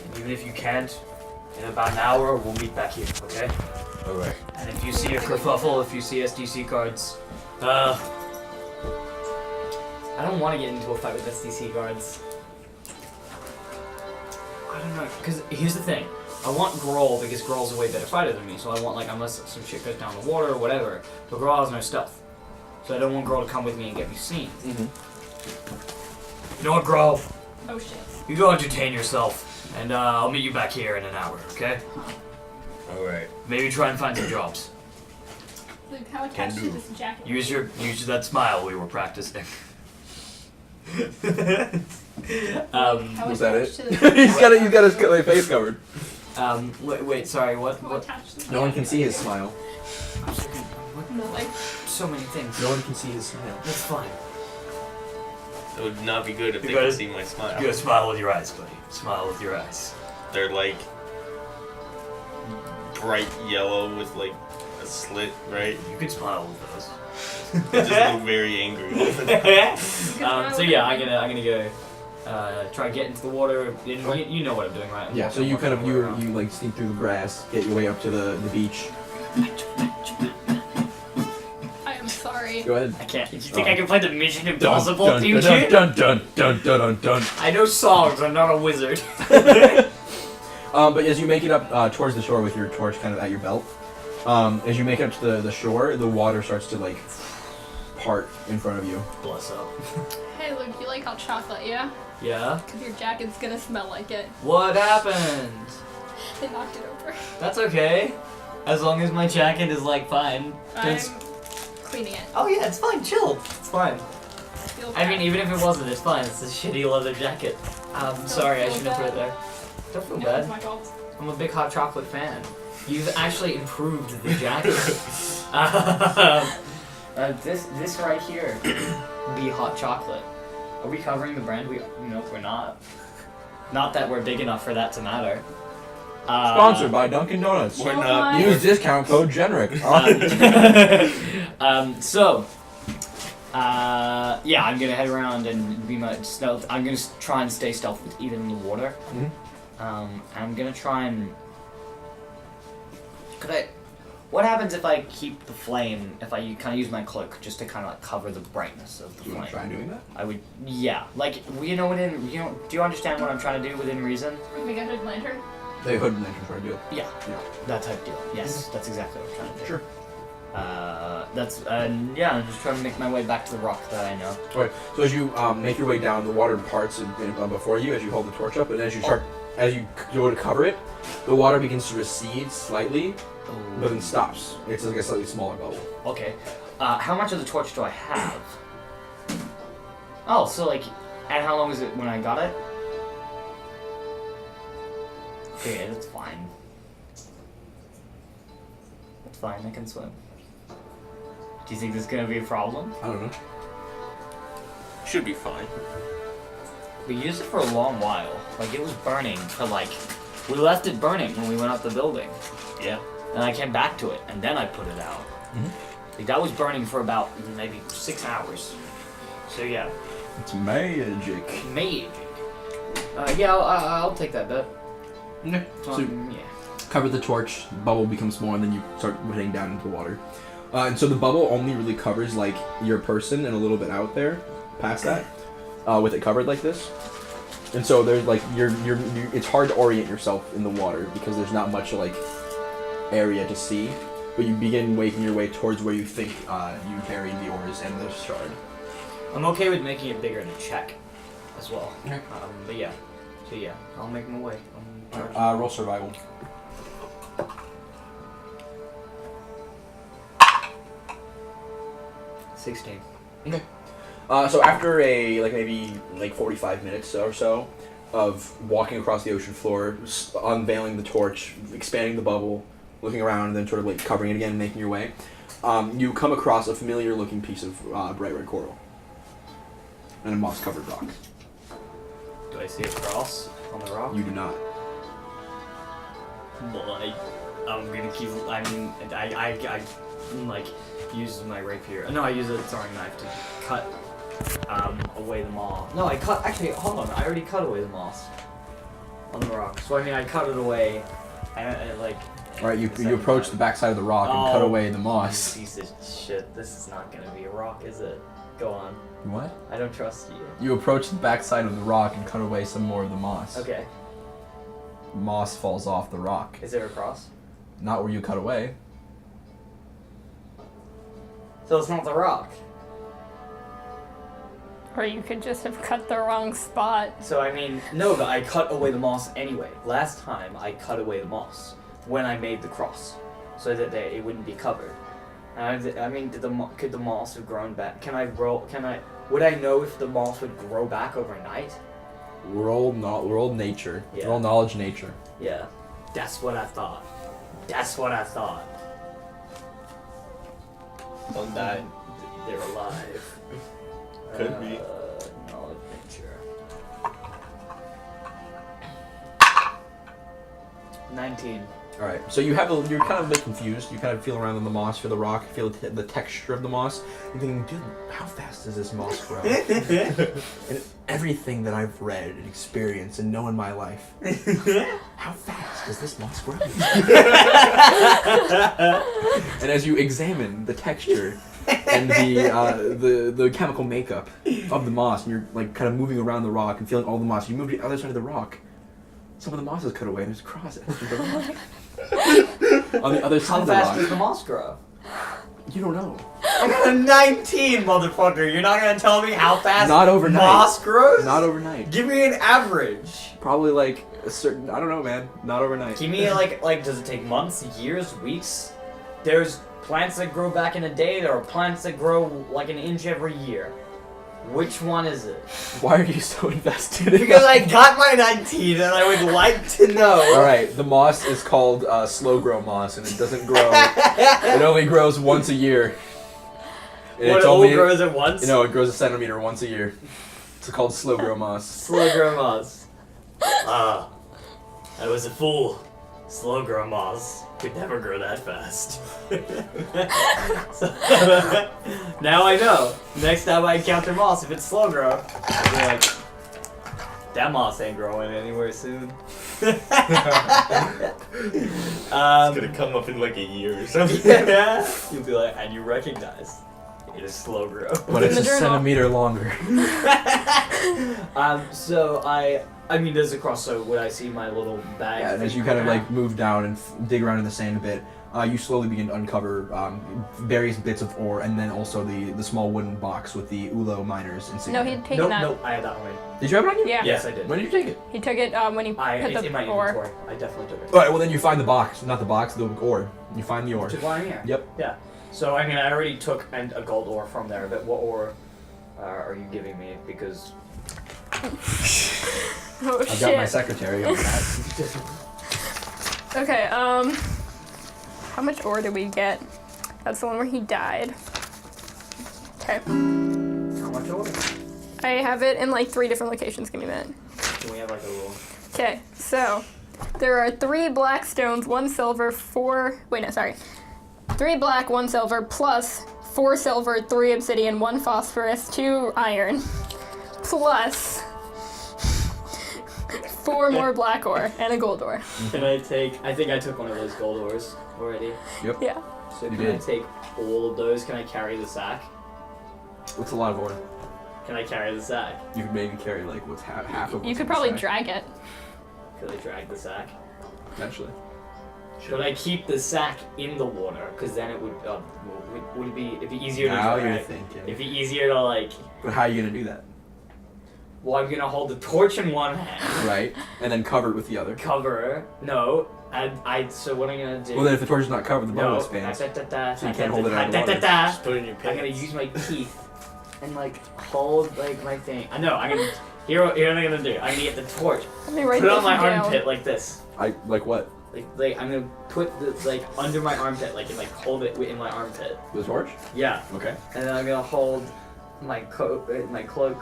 and even if you can't, in about an hour we'll meet back here, okay? Alright. And if you see a kerfuffle, if you see SDC cards, I don't want to get into a fight with SDC guards. I don't know, because here's the thing. I want Grohl because Grohl's a way better fighter than me, so I want, like, unless some shit goes down the water or whatever, but Grohl has no stealth. So I don't want Grohl to come with me and get me seen. You know what, Grohl? Oh shit. You go entertain yourself, and I'll meet you back here in an hour, okay? Alright. Maybe try and find some jobs. Luke, how Can attached do. to this jacket? Use that smile we were practicing. How Was that attached it? to this he's got his face covered. Wait, sorry, what? How What? attached to this No one can jacket? see his smile. No, like, So many things. No one can see his smile. That's fine. It would not be good if You they gotta- could see my smile. You gotta smile with your eyes, buddy. Smile with your eyes. They're like bright yellow with like a slit, right? You can smile with those. They just look very angry. So yeah, I'm gonna go try to get into the water. You know what I'm doing, right? I'm Yeah. So you kind of walking around. you like sneak through the grass, get your way up to the beach. I am sorry. Go ahead. I can't. You think I can play the Mission Dun, Impossible dun, theme dun, tune? dun, dun, dun, dun, dun, dun. I know songs. I'm not a wizard. But as you make it up towards the shore with your torch kind of at your belt, as you make it up to the shore, the water starts to like part in front of you. Bless up. Hey, Luke, you like hot chocolate, yeah? Yeah. Because your jacket's gonna smell like it. What happened? They knocked it over. That's okay. As long as my jacket is like fine. I'm It's- cleaning it. Oh yeah, it's fine. Chill. It's fine. Feel I mean, bad. even if it wasn't, it's fine. It's a shitty leather jacket. Sorry, I feel shouldn't have put it bad. there. Don't feel No, bad. it's my fault. I'm a big hot chocolate fan. You've actually improved the jacket. This right here, be hot chocolate. Are we covering the brand? No, we're not. Not that we're big enough for that to matter. Sponsored by Dunkin' Donuts. We're Oh not. my- Use discount code GENRIC. Yeah, I'm gonna head around and be my stealth. I'm gonna try and stay stealth with even in the water. I'm gonna try and. What happens if I keep the flame? If I kind of use my cloak just to kind of like cover the brightness of the You want to try flame? doing that? I would. Yeah, like do you understand what I'm trying to do within reason? We got a lantern. The hood and lantern try to do it. Yeah, Yeah. that type deal. Yes, that's exactly what I'm trying to do. Sure. Yeah, I'm just trying to make my way back to the rock that I know. Alright, so as you make your way down, the water parts before you as you hold the torch up, and as you go to cover it, the water begins to recede slightly, but then stops. It's like a slightly smaller bubble. Okay. How much of the torch do I have? Oh, so like, and how long was it when I got it? Okay, that's fine. That's fine, I can swim. Do you think this is gonna be a problem? I don't know. Should be fine. We used it for a long while. Like, it was burning for like... We left it burning when we went up the building. Yeah. And I came back to it, and then I put it out. Mm-hmm. Like, that was burning for about maybe 6 hours. So yeah. It's magic. Magic. Yeah, I'll take that bet. Okay. So Yeah. cover the torch, the bubble becomes smaller, and then you start heading down into the water. And so the bubble only really covers like your person and a little bit out there, past that, with it covered like this. And so there's like it's hard to orient yourself in the water because there's not much like area to see. But you begin making your way towards where you think you buried the oars and the shard. I'm okay with making it bigger to check as well. Okay. But yeah. So yeah, I'll make my way. Roll survival. 16. Okay. So after maybe 45 minutes or so of walking across the ocean floor, unveiling the torch, expanding the bubble, looking around, and then sort of like covering it again, and making your way, you come across a familiar-looking piece of bright red coral and a moss-covered rock. Do I see a cross on the rock? You do not. Well, I'm gonna keep. I like use my rapier. No, I use a throwing knife to cut away the moss. No, actually, hold on. I already cut away the moss on the rock. So I mean, I cut it away, and like. All right, you approach the backside of the rock and cut away the moss. Piece of shit. This is not gonna be a rock, is it? Go on. What? I don't trust you. You approach the backside of the rock and cut away some more of the moss. Okay. Moss falls off the rock. Is there a cross? Not where you cut away. So it's not the rock. Or you could just have cut the wrong spot. So I mean, no, but I cut away the moss anyway. Last time I cut away the moss when I made the cross, so that it wouldn't be covered. And I mean, could the moss have grown back? Would I know if the moss would grow back overnight? Roll nature. Yeah. Roll knowledge nature. Yeah, that's what I thought. Don't die. They're alive. Could be. Knowledge nature. 19. All right. So you're kind of a bit confused. You kind of feel around in the moss, feel the rock, feel the texture of the moss. You're thinking, dude, how fast does this moss grow? And everything that I've read and experienced and know in my life, how fast does this moss grow? And as you examine the texture and the chemical makeup of the moss, and you're like kind of moving around the rock and feeling all the moss, you move to the other side of the rock. Some of the moss is cut away and there's a cross on the other side How of the fast rock. does the moss grow? You don't know. I got a 19, motherfucker. You're not gonna tell me how fast Not overnight. moss grows? Not overnight. Give me an average. Probably like a certain. I don't know, man. Not overnight. Give me like does it take months, years, weeks? There's plants that grow back in a day. There are plants that grow like an inch every year. Which one is it? Why are you so invested in Because that? I got my 19 and I would like to know. All right, the moss is called slow grow moss, and it doesn't grow. It only grows once a year. And What, it's it all only, grows at once? No, it grows a centimeter once a year. It's called slow grow moss. Slow grow moss. I was a fool. Slow grow moss could never grow that fast. So, now I know. Next time I encounter moss, if it's slow grow, I'll be like, that moss ain't growing anywhere soon. It's gonna come up in like a year or something. Yeah. You'll be like, and you recognize it is slow grow. But it's In a the journal. centimeter longer. So I mean, there's a cross. So would I see my little bag? Yeah, and as you kind of like move down and dig around in the sand a bit, you slowly begin to uncover various bits of ore, and then also the small wooden box with the Ulo miners insignia. No, he'd taken that. Nope, I had that one. Did you have it on you? Yeah. Yes, I did. When did you take it? He took it when he put It's in my the ore. inventory. I definitely took it. All right. Well, then you find the box, not the box, the ore. You find the ore. Took one in here. Yep. Yeah. So I mean, I already took a gold ore from there, but what ore are you giving me? Because Oh I've got my shit. secretary on that. Okay, how much ore did we get? That's the one where he died. Okay. how much ore? I have it in like 3 different locations. Give me a minute. Can we have like a little? Okay, so there are 3 black stones, 1 silver, 4. Wait, no, sorry. 3 black, 1 silver, plus 4 silver, 3 obsidian, 1 phosphorus, 2 iron, plus 4 more black ore and a gold ore. Can I take? I think I took one of those gold ores already. Yeah. So You can I did. take all of those? Can I carry the sack? What's a lot of ore? Can I carry the sack? You could maybe carry like what's half of. You what's could in the probably sack, drag it. Could I drag the sack? Potentially. Should I keep the sack in the water? Because then it would it'd be easier to Now drag. you're thinking. It'd be easier to like. But how are you gonna do that? Well, I'm gonna hold the torch in one hand, Right. And then cover it with the other. cover. No, so what I'm gonna do? Well, then if the torch is not covered, the bow no, expands. so you can't hold it out of the water. Just put it in your I'm pants. gonna use my teeth and like hold like my thing. I know. I'm gonna. Here what I'm gonna do. I'm gonna get the torch. Let me write Put it this on my down. armpit like this. Like what? Like I'm gonna put the like under my armpit, like and like hold it in my armpit. The torch? Yeah. Okay. And then I'm gonna hold my cloak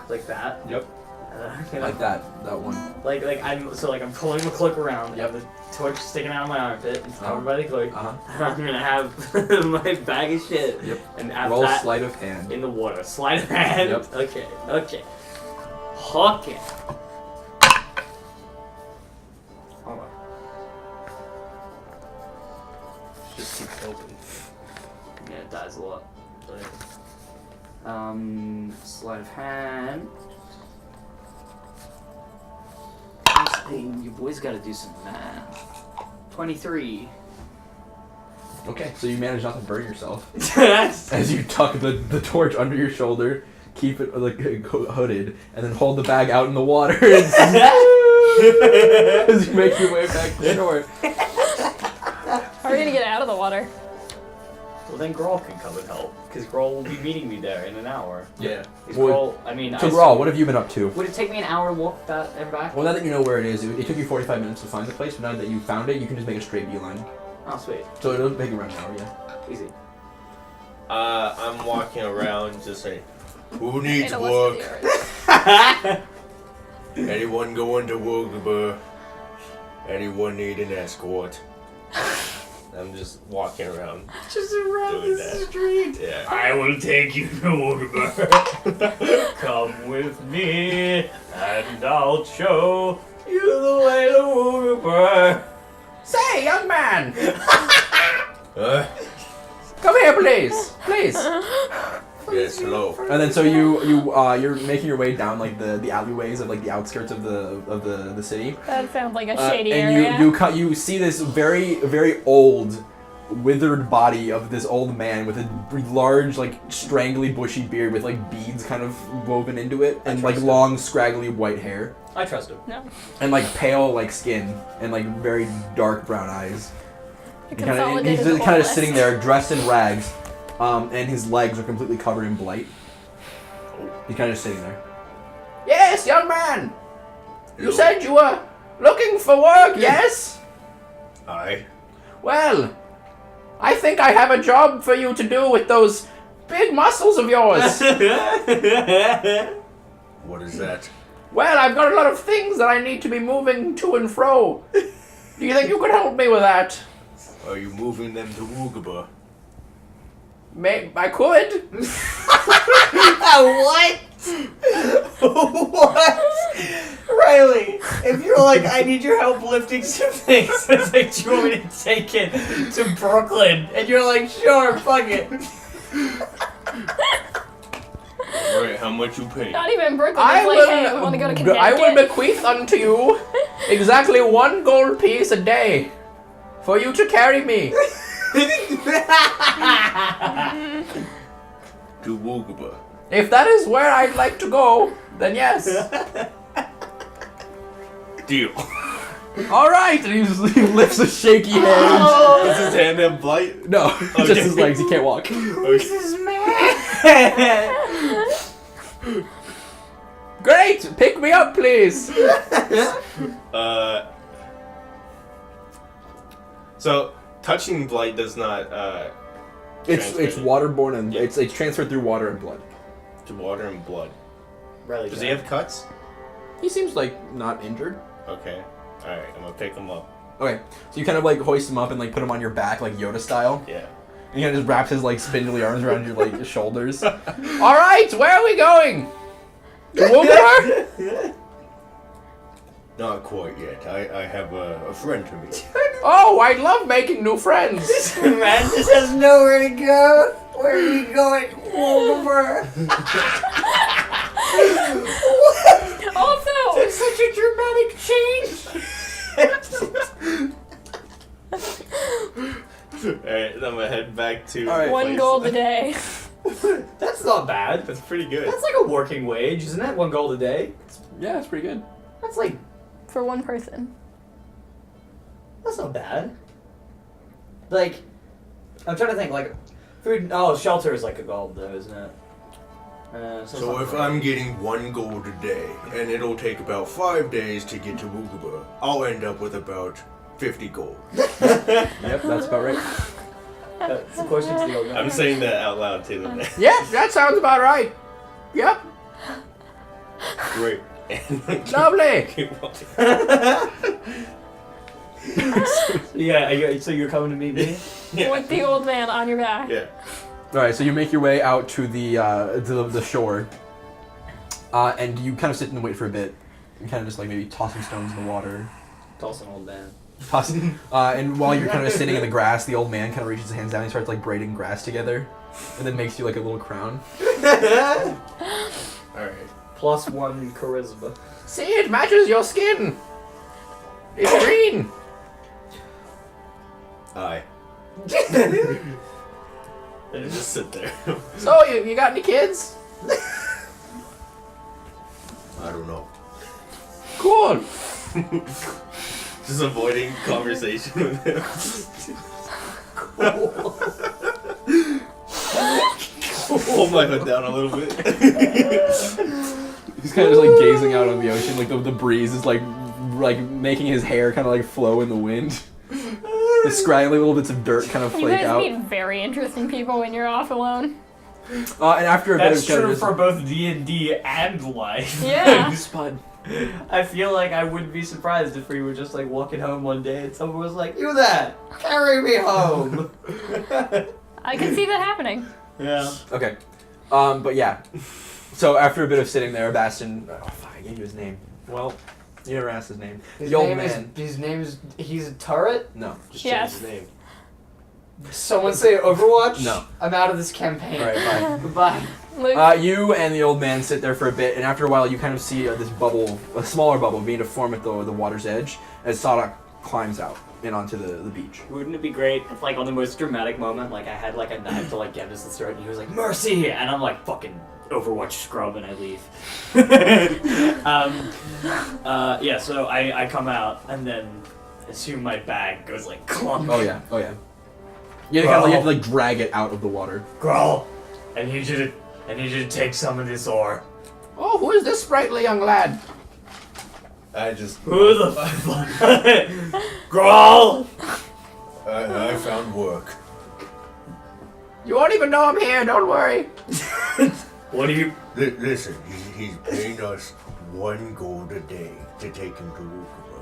like that. Yep. And then I'm gonna, Like that one. Like I'm pulling the cloak around. Yep. And the torch sticking out of my armpit. It's covered Uh-huh. by the cloak. Uh-huh. And I'm gonna have my bag of shit. Yep. And have Roll that sleight of hand. in the water. Slide of hand. Yep. Okay. Okay. Okay. Hold on. Just keep open. Yeah, it dies a lot. Sleight of hand. Hey, you boys gotta do some math. 23. Okay, so you manage not to burn yourself Yes. as you tuck the torch under your shoulder, keep it like hooded, and then hold the bag out in the water as you make your way back to shore. How are we gonna get out of the water? Well, then Grawl can come and help, because Grawl will be meeting me there in an hour. Yeah. Is Well, Grawl, I mean, So Grawl, what have you been up to? would it take me an hour to walk that and back? Well, now that you know where it is, it took you 45 minutes to find the place, but now that you found it, you can just make a straight beeline. Oh, sweet. So it'll take around an hour, yeah. Easy. I'm walking around just saying, who needs Hey, to work? listen to yours. Anyone going to work? Anyone need an escort? I'm just walking around. Just around Doing the that. street. Yeah. I will take you to Waterbury. Come with me, and I'll show you the way to Waterbury. Say, young man! Huh? Come here, please! Please! Yes, hello. And then so you're making your way down like the alleyways of like the outskirts of the city. That sounds like a shady and area. you see this very very old withered body of this old man with a large like strangly bushy beard with like beads kind of woven into it and like long scraggly white hair I trust him. No. and like pale like skin and like very dark brown eyes. The He's consolidated kind of list. sitting there dressed in rags, and his legs are completely covered in blight. He's kind of just sitting there. Yes, young man. You Hello. said you were looking for work, yes? Aye. Well, I think I have a job for you to do with those big muscles of yours. What is that? Well, I've got a lot of things that I need to be moving to and fro. Do you think you could help me with that? Are you moving them to Woogaba? I could. What? What? Riley, if you're like, I need your help lifting some things, it's like, do you want me to take it to Brooklyn? And you're like, sure, fuck it. Alright, how much you pay? Not even Brooklyn. I It's like, will, hey, we want to go to I Connecticut. will bequeath unto you exactly 1 gold piece a day for you to carry me. To Wooguba. If that is where I'd like to go, then yes. Deal. All right. And he lifts a shaky hand. Does his hand have blight? No, just his legs. He can't walk. Great. Pick me up, please. So touching blight does not It's transmit waterborne and Yeah. it's transferred through water and blood. to water and blood. Really Does he have cuts? He seems like not injured. Okay. Alright, I'm gonna pick him up. Okay, so you kind of like hoist him up and like put him on your back like Yoda style. Yeah. And he kind of just wraps his like spindly arms around your like shoulders. All right, where are we going? To Wooguba? Not quite yet. I have a friend to meet. Oh, I love making new friends. Man just has nowhere to go. Where are you going? Over. Also, It's such a dramatic change. Alright, then I'm gonna head back to All right. the one place. gold a day. That's not bad. That's pretty good. That's like a working wage, isn't it? 1 gold a day. Yeah, it's pretty good. That's like For one person. that's not bad. Like, I'm trying to think. Like, food. Oh, shelter is like a gold though, isn't it? So if I'm getting 1 gold a day, and it'll take about 5 days to get to Wooguba, I'll end up with about 50 gold. Yep, that's about right. That's the question to the old man. I'm saying that out loud to them. Yeah, that sounds about right. Yep, Great. And lovely. keep walking. Yeah, so you're coming to meet me? Yeah. With the old man on your back. Yeah. All right, so you make your way out to the shore, and you kind of sit and wait for a bit. You kind of just like maybe tossing stones in the water. Toss an old man. And while you're kind of sitting in the grass, the old man kind of reaches his hands down and starts like braiding grass together, and then makes you like a little crown. Alright. +1 charisma. See, it matches your skin. It's green. Aye. And just sit there. So, you got any kids? I don't know. Cool. Just avoiding conversation with him. Hold my hood down a little bit. He's kind of just like gazing out on the ocean, like the breeze is like making his hair kind of like flow in the wind. The scraggly little bits of dirt kind of You flake guys out. meet very interesting people when you're off alone. And after a That's bit of true for both D&D and life. Yeah. Spud. I feel like I wouldn't be surprised if we were just like walking home one day and someone was like, "You that? Carry me home." I can see that happening. Yeah. Okay. But yeah. So after a bit of sitting there, Bastion. Oh fuck! I gave you his name. Well, you never asked his name. His the old name man. he's a turret? No. Just Yes. change his name. Someone say Overwatch? No. I'm out of this campaign. All right. Fine. Goodbye. Luke, You and the old man sit there for a bit, and after a while, you kind of see this bubble, a smaller bubble, beginning to form at the water's edge as Sadak climbs out and onto the beach. Wouldn't it be great if, like, on the most dramatic moment, like, I had, like, a knife to, like, get his throat, and he was like, "Mercy!" And I'm like, fucking Overwatch scrub, and I leave. Yeah, so I come out, and then assume my bag goes, like, clunk. Oh yeah. You have to like drag it out of the water. Growl, I need you to take some of this ore. Oh, who is this sprightly young lad? I just. Who the fuck? Growl! I found work. You won't even know I'm here. Don't worry. What do you... Listen, he's paying us 1 gold a day to take him to Wooguba.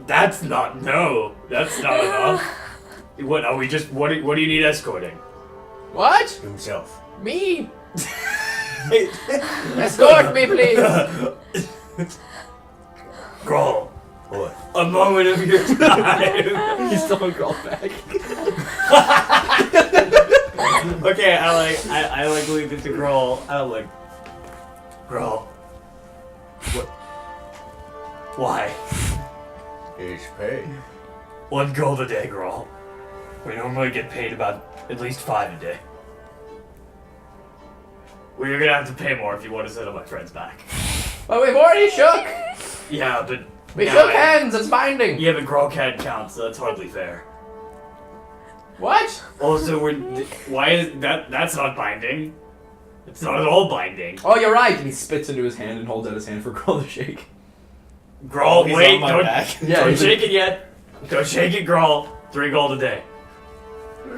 That's not enough. What are we just... What do you need escorting? What? Himself. Me? Escort me, please. Growl, What? a moment of your time. He's still on crawl back. Okay, I leave it to Growl. I'm like, Growl. What? Why? It's pay. 1 gold a day, Growl. We normally get paid about at least 5 a day. Well, you're gonna have to pay more if you want to settle my friend's back. Well, we've already shook. Yeah, but... We yeah, shook hands. It's binding. Yeah, but Grog can't count, so that's hardly fair. What? Also, why is that's not binding. It's not at all binding. Oh, you're right. And he spits into his hand and holds out his hand for Growl to shake. Grawl, He's wait, on my don't, back. Yeah, don't he's shake it yet. Don't shake it, Grawl. 3 gold a day.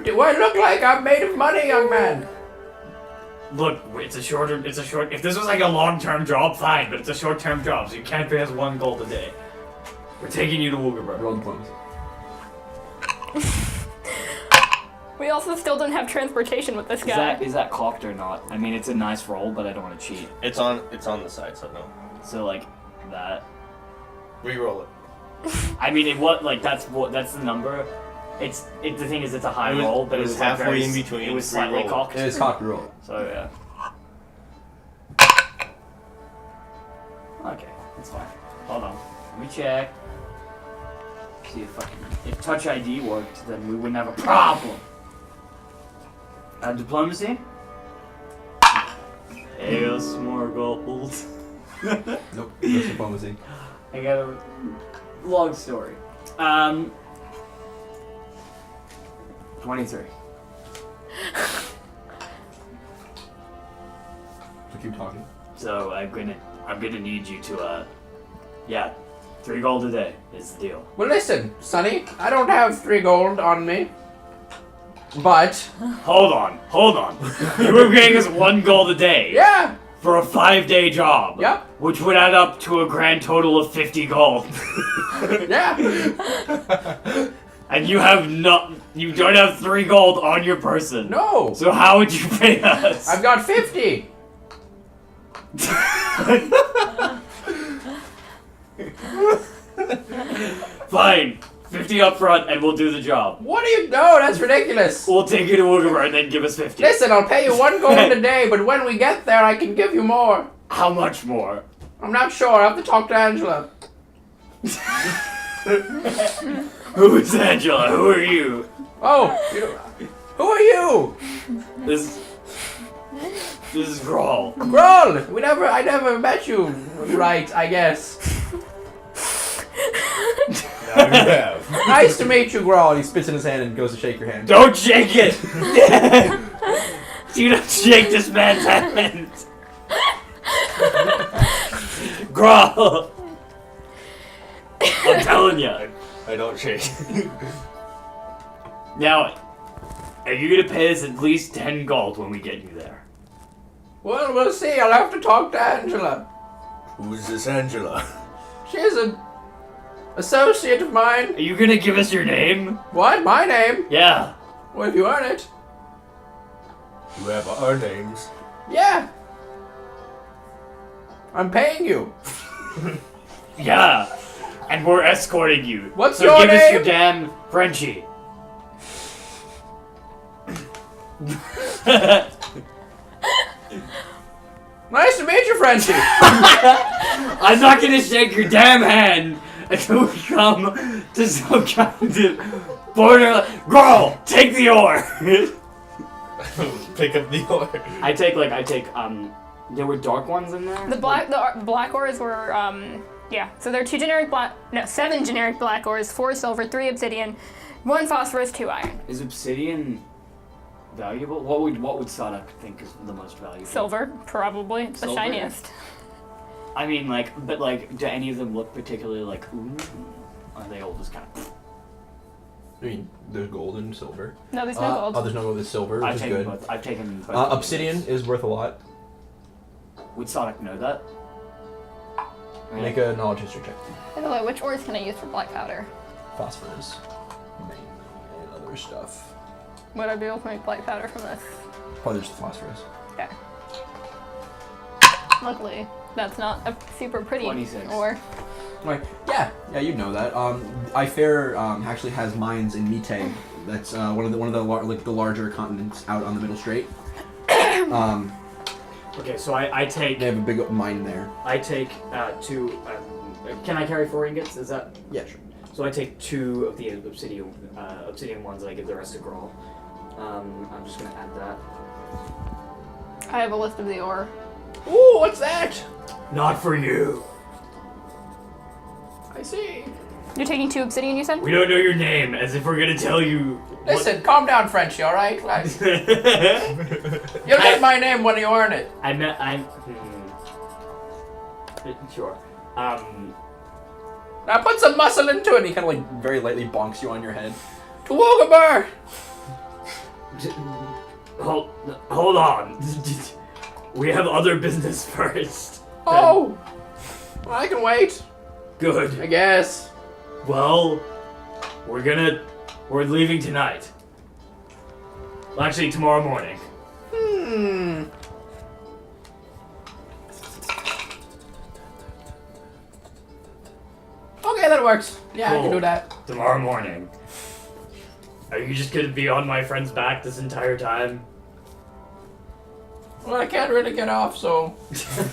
Do I look like I'm made of money, young man? Look, it's a short, if this was like a long-term job, fine, but it's a short-term job, so you can't pay us 1 gold a day. We're taking you to Woogerberg. Roll diplomacy. We also still don't have transportation with this guy. Is that cocked or not? I mean, it's a nice roll, but I don't want to cheat. It's on the side, so no. So like that. Reroll it. I mean, that's the number. The thing is, it's a high It was- roll, but it it was was like halfway very, in between It was three slightly rolls. cocked. It is cocked roll. So yeah. Okay, that's fine. Hold on. Let me check. See if Touch ID worked, then we wouldn't have a problem. Diplomacy. Hey, some more gold. Nope. That's diplomacy. I got a long story. 23. So keep talking. So I'm gonna need you to 3 gold a day is the deal. Well, listen, Sonny. I don't have 3 gold on me. But Hold on. You were paying us 1 gold a day yeah, for a 5-day job. Yep. Which would add up to a grand total of 50 gold. yeah. And you don't have 3 gold on your person. No, So how would you pay us? I've got 50. Fine. 50 up front and we'll do the job. What do you know? That's ridiculous. We'll take you to Woogerberg and then give us 50. Listen, I'll pay you 1 gold a day, but when we get there, I can give you more. How much more? I'm not sure. I'll have to talk to Angela. Who is Angela? Who are you? Oh, who are you? This is Grawl. Groll. I never met you. Right, I guess. Now you have. Nice to meet you, Groll. He spits in his hand and goes to shake your hand. Don't shake it! Do not shake this man's hand! Grawl! I'm telling you. I don't shake. Now, are you gonna pay us at least 10 gold when we get you there? Well, we'll see. I'll have to talk to Angela. Who's this Angela? She's an associate of mine. Are you gonna give us your name? What? My name? Yeah. Well, if you earn it. You have our names. Yeah. I'm paying you. Yeah. And we're escorting you. What's so your give us name? your damn Frenchie. Nice to meet you, Frenchie. I'm not gonna shake your damn hand until we come to some kind of border. Girl, take the oar. Pick up the oar. I take there were dark ones in there? The black ores were, so there are 7 generic black ores, 4 silver, 3 obsidian, 1 phosphorus, 2 iron. Is obsidian valuable? What would Sadak think is the most valuable? Silver, probably. It's the Silver? shiniest. I mean, do any of them look particularly like, ooh? Are they all just kind of... I mean, there's gold and silver. No, there's no gold. Oh, there's no gold. There's silver, which I've is taken good. both. I've taken both. Obsidian is worth a lot. Would Sadak know that? Make a knowledge history check. By the way, which ores can I use for black powder? Phosphorus, mainly, and other stuff. Would I be able to make black powder from this? Probably just the phosphorus. Okay. Luckily, that's not a super pretty 26. ore. Right. Yeah, you'd know that. Ifair actually has mines in Mite. That's one of the larger continents out on the Middle Strait. Okay, so I take... They have a big mine there. I take 2... can I carry 4 ingots? Is that... Yeah, sure. So I take 2 of the obsidian ones and I give the rest to Grawl. I'm just gonna add that. I have a list of the ore. Ooh, what's that? Not for you. I see. You're taking 2 obsidian, you said? We don't know your name, as if we're gonna tell you. Listen, calm down, Frenchie, alright? Like, you'll get my name when you earn it. Sure. Now put some muscle into it. He kind of like very lightly bonks you on your head. To Woogaber! Hold on. We have other business first. Oh! Well, I can wait, Good. I guess. Well, we're leaving tonight. Well, actually, tomorrow morning. Okay, that works. Yeah, I can Cool. do that. Tomorrow morning. Are you just gonna be on my friend's back this entire time? Well, I can't really get off, so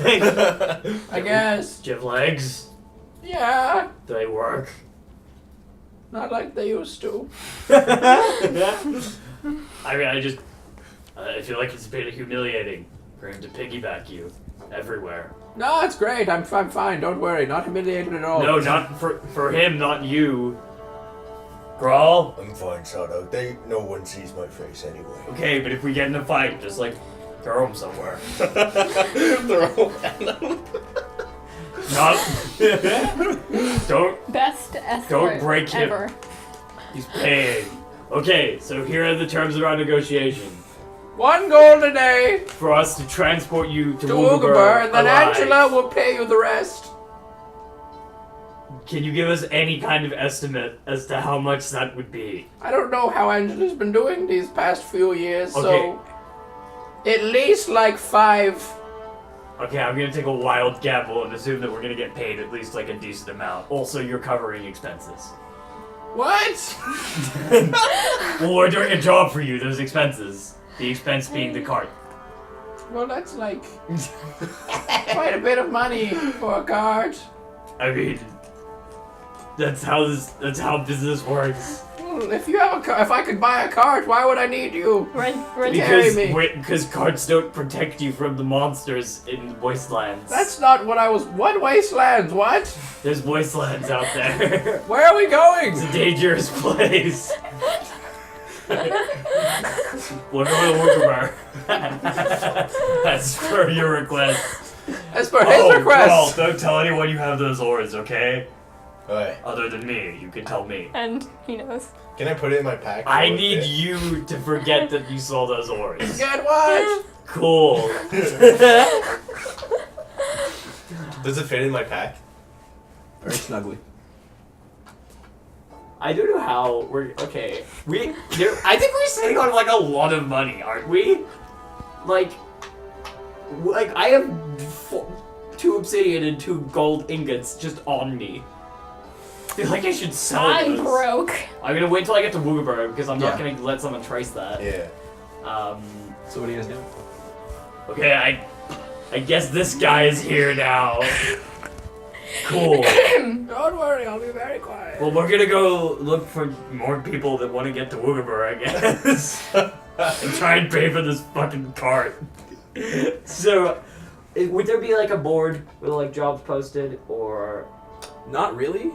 I guess. Do you have legs? Yeah, Do they work? not like they used to. I mean, I feel like it's a bit humiliating for him to piggyback you everywhere. No, it's great. I'm fine. Don't worry. Not humiliated at all. No, not for him, not you. Grawl? I'm fine, Sato. No one sees my face anyway. Okay, but if we get in a fight, just like throw him somewhere. Throw at them. Not. Don't. Best escort break him. ever. He's paying. Okay, so here are the terms of our negotiation. 1 gold a day For us to transport you to to Woogaber Woogaber, and then alive. Angela will pay you the rest. Can you give us any kind of estimate as to how much that would be? I don't know how Angela's been doing these past few years, Okay. so at least like 5. Okay, I'm gonna take a wild gamble and assume that we're gonna get paid at least like a decent amount. Also, you're covering expenses. What? Well, we're doing a job for you, those expenses. The expense being the cart. Well, that's like quite a bit of money for a cart. I mean, that's how business works. Well, if you have if I could buy a cart, why would I need you? Rent Carry me. Because carts don't protect you from the monsters in wastelands. That's not what I was. What wastelands? What? There's wastelands out there. Where are we going? It's a dangerous place. We'll go to Woogaber. That's for your request. As per his request. Well, don't tell anyone you have those ores, okay? Alright. Other than me, you can tell me. And he knows. Can I put it in my pack? I Or need it? you to forget that you saw those ores. Get what? Cool. Does it fit in my pack? Very snugly. I don't know how we're okay. I think we're sitting on like a lot of money, aren't we? Like I have 2 obsidian and 2 gold ingots just on me. I feel like I should sell I'm those. broke. I'm gonna wait till I get to Woogaber because I'm not Yeah. gonna let someone trace that. Yeah. So what do you guys do? Okay, I guess this guy is here now. Cool. Don't worry, I'll be very quiet. Well, we're gonna go look for more people that want to get to Woogaber, I guess. And try and pay for this fucking cart. So, would there be like a board with like jobs posted or? Not really.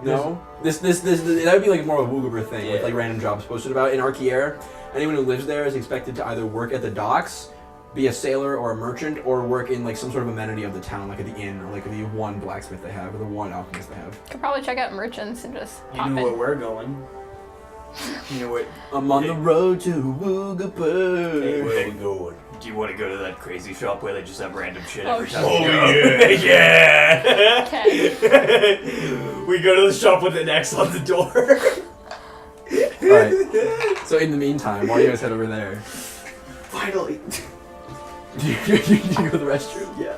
No. This that would be like more of a Woogaber thing with Yeah. like random jobs posted about. In Arkier, anyone who lives there is expected to either work at the docks, be a sailor or a merchant, or work in like some sort of amenity of the town, like at the inn, or like the one blacksmith they have, or the one alchemist they have. Could probably check out merchants and just You pop know where in. we're going. You know what? I'm on the road to Woogaber. Hey, where are we going? Do you want to go to that crazy shop where they just have random shit Oh, every time shit. you Oh, go? yeah. Yeah! Okay. We go to the shop with an X on the door. Alright. So in the meantime, while you guys head over there, Finally. do you go to the restroom? Yeah.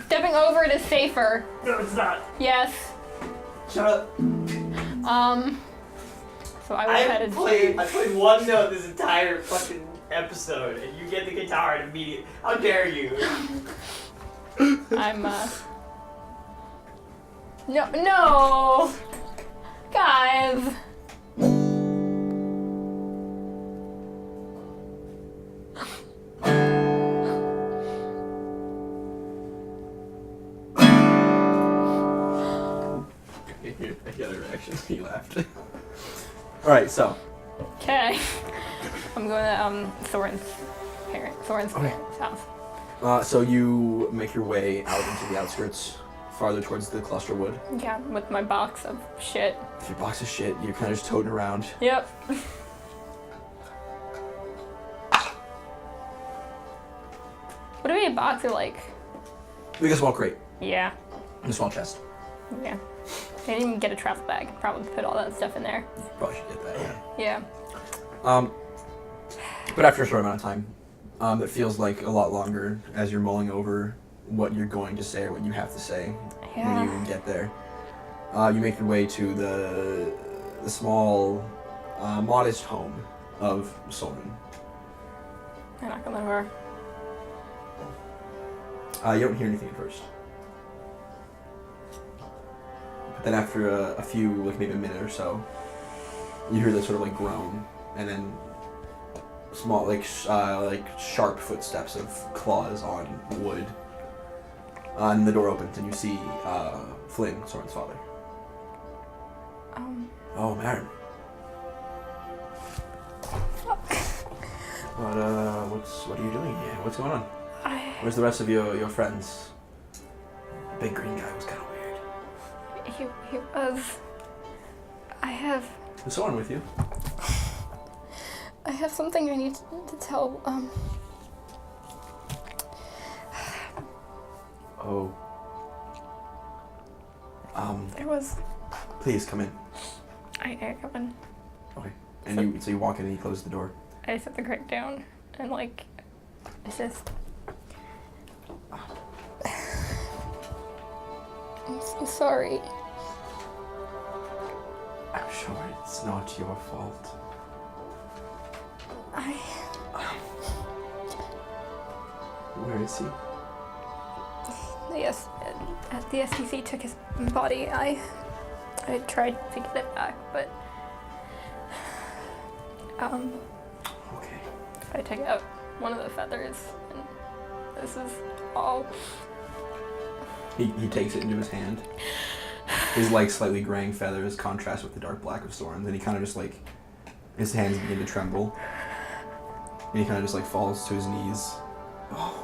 Stepping over it is safer. No, it's not. Yes. Shut up. So I was headed to. I played one note this entire fucking episode, and you get the guitar and immediately. How dare you? I'm No! Guys! I get a reaction. He laughed. Alright, so. Okay. I'm going to Thorin's parents' house. So you make your way out into the outskirts, farther towards the cluster wood. Yeah, with my box of shit. With your box of shit, you're kind of just toting around. Yep. Would it be a box or like? Like a small crate, Yeah. and a small chest. Yeah. I didn't even get a travel bag. Probably put all that stuff in there. You probably should get that, yeah. Yeah. But after a short amount of time, it feels like a lot longer as you're mulling over what you're going to say or what you have to say when you get there. You make your way to the small, modest home of Soren. I knock on the door. You don't hear anything at first. But then after a few, like maybe a minute or so, you hear this sort of like groan, and then small, like sharp footsteps of claws on wood. And the door opens, and you see Flynn, Soren's father. Oh, Marin. What are you doing here? What's going on? Where's the rest of your friends? The big green guy was kind of weird. He was. I have. Is Soren with you? I have something I need to tell. Oh. There was. Please come in. I come in. Okay. And so you walk in and you close the door. I set the crate down and like, it's just. I'm so sorry. I'm sure it's not your fault. Where is he? Yes, the STC took his body. I tried to get it back, but Okay. I took out one of the feathers, and this is all. He takes it into his hand. His like slightly graying feathers contrast with the dark black of Soren. Then he kind of just like, his hands begin to tremble, and he kind of just like falls to his knees. Oh.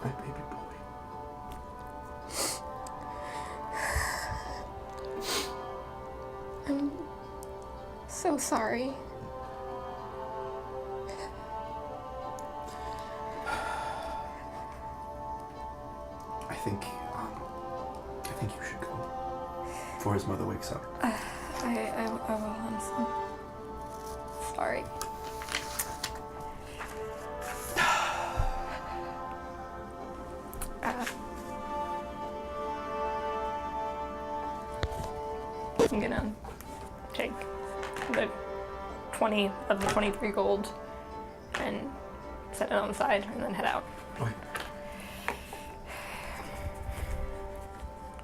My baby boy. I'm so sorry. I think you should go before his mother wakes up. I will. I'm so sorry. I'm gonna take the 20 of the 23 gold and set it on the side and then head out. Okay.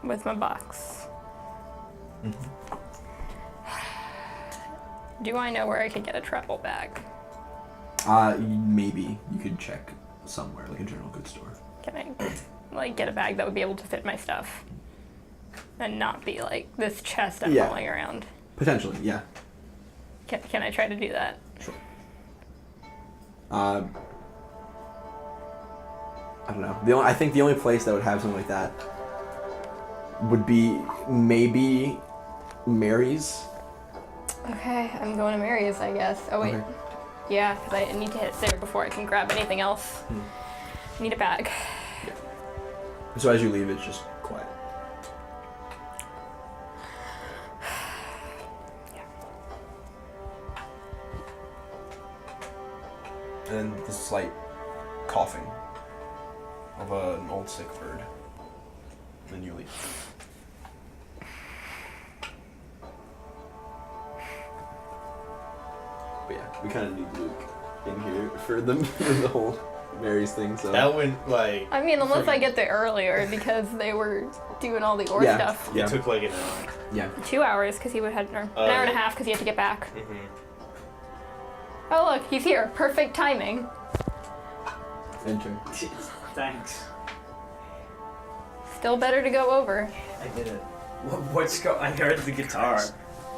With my box. Mm-hmm. Do I know where I could get a travel bag? Maybe you could check somewhere, like a general goods store. Can I like get a bag that would be able to fit my stuff and not be like this chest I'm rolling around? Potentially, yeah. Can I try to do that? Sure. I don't know. I think the only place that would have something like that would be maybe Mary's. Okay, I'm going to Mary's, I guess. Oh wait, Okay. yeah, because I need to hit there before I can grab anything else. I need a bag. So as you leave, it's just quiet. And the slight coughing of an old sick bird. And then you leave. But yeah, we kind of need Luke in here for the whole Mary's thing. So That went like. I mean, unless I get there earlier because they were doing all the ore Yeah. stuff. It took like an hour. yeah. 2 hours because he would have an hour and a half because he had to get back. Oh look, he's here. Perfect timing. Enter. Thanks. Still better to go over. I did it. I heard the guitar.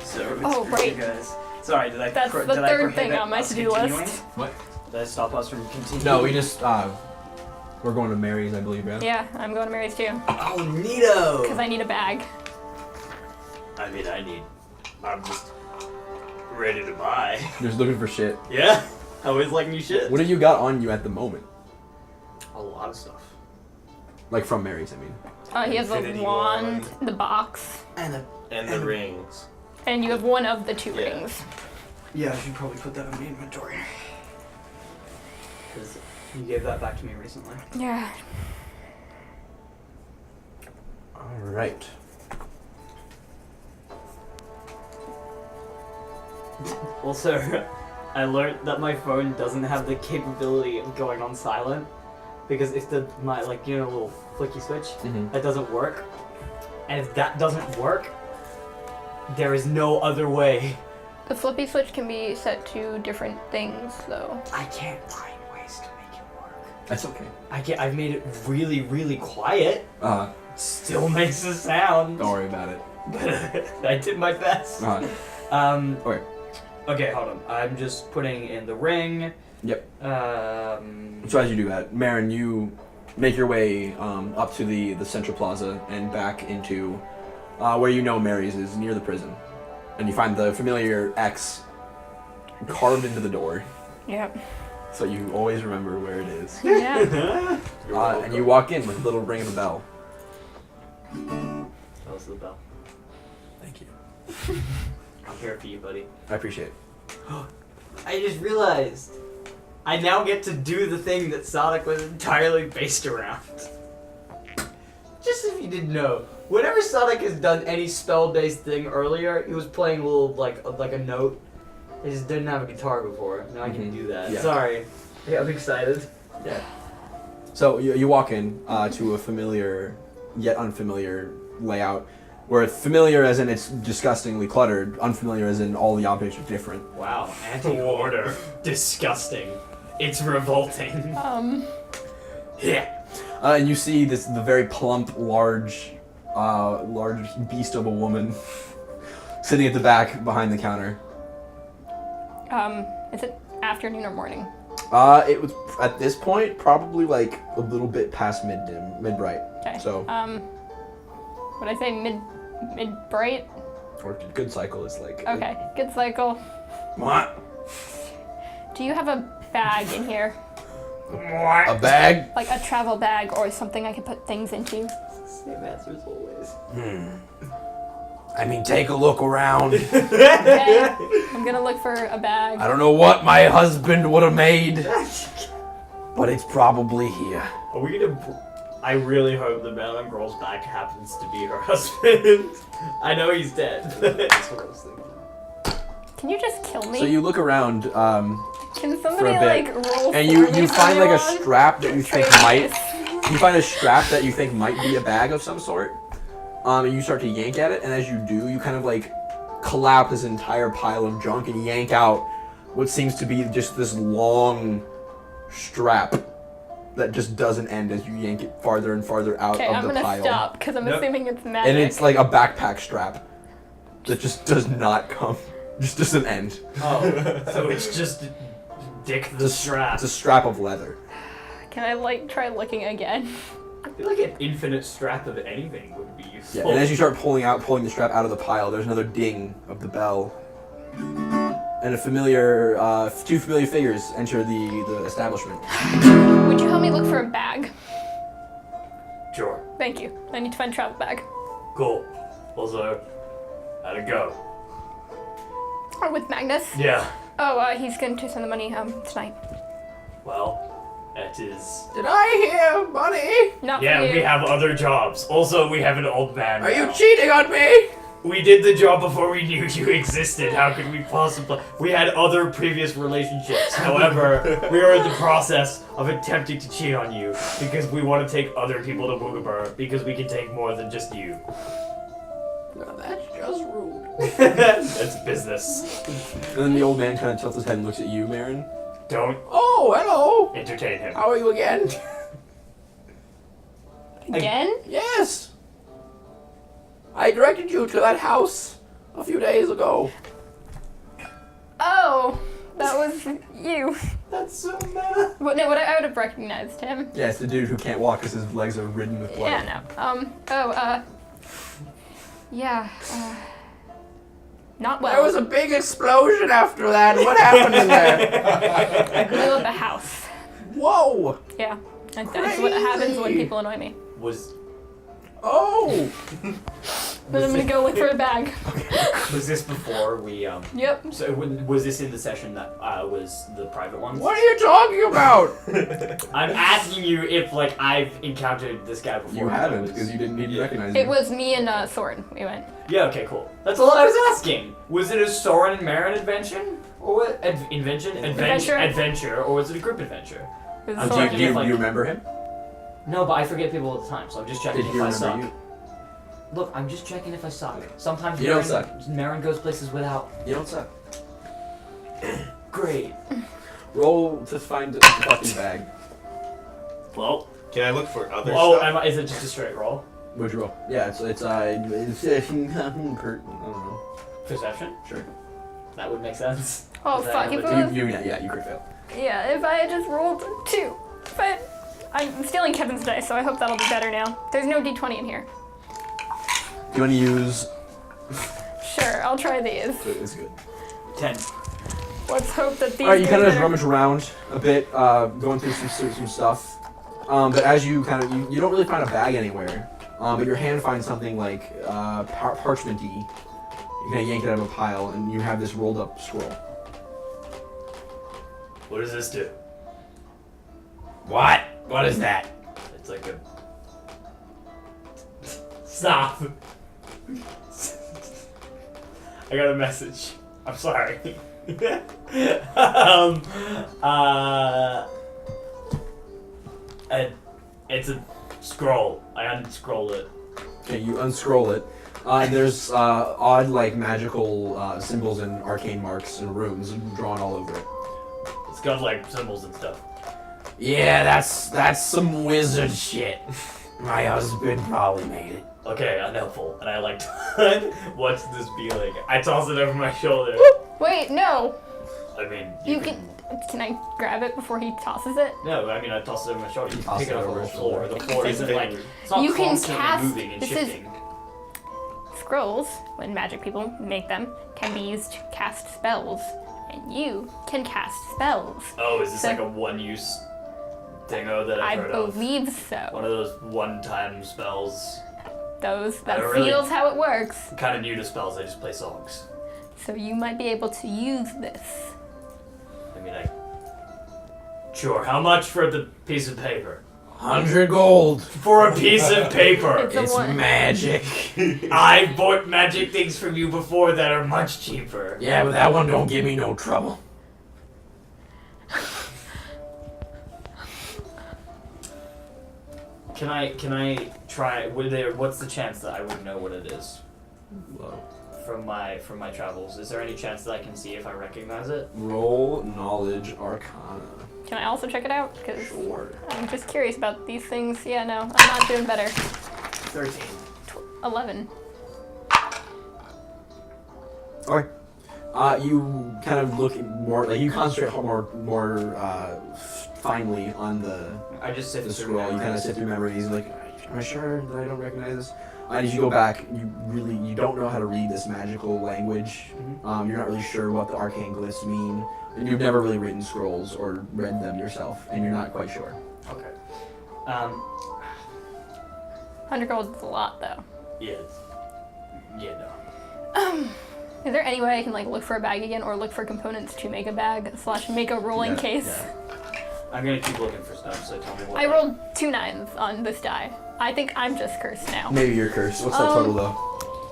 So it's Oh, for right. you guys. Sorry, did I? That's the did I third thing prohibit on my us to-do continuing? list. What? Did I stop us from continuing? No, we just we're going to Mary's, I believe, right? Yeah, I'm going to Mary's too. Oh, neato! Because I need a bag. I mean, I'm just ready to buy. Just looking for shit. Yeah, I always like new shit. What have you got on you at the moment? A lot of stuff. Like from Mary's, I mean. He has a Infinity wand, wand. the box, And And the rings. and you have one of the 2 Yeah. rings. yeah, I should probably put that in the inventory. Because you gave that back to me recently. Yeah. All right. Also, I learned that my phone doesn't have the capability of going on silent because if my little flicky switch Mm-hmm. that doesn't work, and if that doesn't work, there is no other way. The flippy switch can be set to different things, though. I can't find ways to make it work. That's okay. I've made it really, really quiet. Still makes a sound. Don't worry about it. But I did my best. Okay. Okay, hold on. I'm just putting in the ring. Yep. So as you do that, Marin, you make your way up to the central plaza and back into where you know Mary's is, near the prison. And you find the familiar X carved into the door, Yep. so you always remember where it is. Yeah. And you walk in with a little ring of the bell. That was the bell. Thank you. I'm here for you, buddy. I appreciate it. I just realized I now get to do the thing that Sonic was entirely based around. Just if you didn't know, whenever Sonic has done any spell-based thing earlier, he was playing a little like a note. He just didn't have a guitar before. Now I can do that. Yeah. Sorry. Yeah, I'm excited. Yeah. So you walk in to a familiar yet unfamiliar layout, where familiar as in it's disgustingly cluttered, unfamiliar as in all the objects are different. Wow. Order. Disgusting. It's revolting. Yeah. And you see the very plump, large beast of a woman sitting at the back behind the counter. Is it afternoon or morning? It was at this point probably like a little bit past mid-bright. Okay. So, Would I say mid-bright? or good cycle is like. Okay, good cycle. What? Do you have a bag in here? A bag? Like a travel bag or something I can put things into? Same answer as always. I mean, take a look around. Okay. I'm gonna look for a bag. I don't know what my husband would have made, but it's probably here. Are we gonna? I really hope the man on girl's back happens to be her husband. I know he's dead. That's what I was thinking. Can you just kill me? So you look around, Can for somebody a bit, like roll and for you me find like a anyone? strap that you think Trade might. this. You find a strap that you think might be a bag of some sort. And you start to yank at it, and as you do, you kind of like collapse this entire pile of junk and yank out what seems to be just this long strap that just doesn't end as you yank it farther and farther out Okay, of I'm the gonna pile. stop because I'm Nope. assuming it's magic. And it's like a backpack strap that just does not come, just doesn't end. Oh, so it's just Dick the strap. It's a strap of leather. Can I like try looking again? I feel like an infinite strap of anything would be useful. Yeah, and as you start pulling the strap out of the pile, there's another ding of the bell. And two familiar figures enter the establishment. Would you help me look for a bag? Sure. Thank you. I need to find a travel bag. Cool. Also, how'd it go? Or with Magnus? Yeah. Oh, he's going to send the money tonight. Well, that is. Did I hear money? Not Yeah, for you. we have other jobs. Also, we have an old man. Are you now. cheating on me? We did the job before we knew you existed. How could we possibly? We had other previous relationships. However, we are in the process of attempting to cheat on you because we want to take other people to Boogabur because we can take more than just you. Well, that's just rude. That's business. And then the old man kind of tilts his head and looks at you, Marin. Don't Oh, hello. entertain him. How are you again? Again? Yes. I directed you to that house a few days ago. Oh, that was you. That's so meta. What? No, I would have recognized him. Yeah, it's the dude who can't walk because his legs are ridden with blood. Yeah, no. Yeah. Not well. There was a big explosion after that. What happened in there? I blew up a house. Whoa. Yeah. That's what happens when people annoy me. Was Oh. But I'm gonna go look for a bag. was this before we Yep. So was this in the session that was the private one? What are you talking about? I'm asking you if like I've encountered this guy before. You haven't Was- because you didn't need to recognize It him. was me and Soren. We went. Yeah. Okay. Cool. That's all I was asking. Was it a Soren and Marin invention, or what? Adventure, or was it a group adventure? It was I'm Do Soren. checking you if, like- remember him? No, but I forget people all the time, so I'm just checking Did if he I remember suck. you? Look, I'm just checking if I suck. Sometimes You don't suck. Marin goes places without. You don't suck. Great. Roll to find the fucking bag. Well, Can I look for other oh, stuff? is it just a straight roll? What'd you roll? Yeah, it's Kurt. I don't know. Perception? Sure. That would make sense. Oh Is that fuck! If how it it was, You crit fail. yeah, if I had just rolled 2, but I'm stealing Kevin's dice, so I hope that'll be better now. There's no d20 in here. Do you want to use? Sure, I'll try these. It's good. 10. Let's hope that these. All right, you do kind of just better. rummage around a bit, going through some stuff. But as you kind of you don't really find a bag anywhere. But your hand finds something like parchment-y. You kind of yank it out of a pile, and you have this rolled up scroll. What does this do? What? What is that? It's like a. Stop! I got a message. I'm sorry. It's a scroll. I unscroll it. Okay, you unscroll it. And there's odd, like, magical symbols and arcane marks and runes drawn all over it. It's got like symbols and stuff. Yeah, that's some wizard shit. My husband probably made it. Okay, unhelpful. And I like, what's this be like? I toss it over my shoulder. Wait, no. I mean, You can. Can I grab it before he tosses it? No, I mean I toss it over my shoulder. You can Toss pick it it up over on the his floor. shoulder. The floor isn't like it's not You can constantly cast- moving and this is- shifting. Scrolls, when magic people make them, can be used to cast spells, and you can cast spells. Oh, is this So- like a one-use thingo that I've I heard of? believe One so. of those one-time spells. That don't really- feels how it works. I'm kind of new to spells. I just play songs. So you might be able to use this. I mean, sure. How much for the piece of paper? 100 gold. For a piece of paper. It's a It's one. magic. I bought magic things from you before that are much cheaper. Yeah, but that one don't give me no trouble. Can I try? What's the chance that I would know what it is Whoa. from my travels? Is there any chance that I can see if I recognize it? Roll knowledge arcana. Can I also check it out? Because Sure. I'm just curious about these things. Yeah, no, I'm not doing better. 13. 11. Okay. You kind of look more, like you concentrate more finely on the I just sift the through scroll. You kind of sift through memories, like, am I sure that I don't recognize this? And as you go back, you don't know how to read this magical language. You're not really sure what the arcane glyphs mean, and you've never really written scrolls or read them yourself, and you're not quite sure. Okay. 100 gold is a lot, though. Yeah. Yeah. No. Is there any way I can like look for a bag again, or look for components to make a bag / make a rolling Yeah, case? yeah. I'm gonna keep looking for stuff. So tell me what. I rolled 2 9s on this die. I think I'm just cursed now. Maybe you're cursed. What's that total though?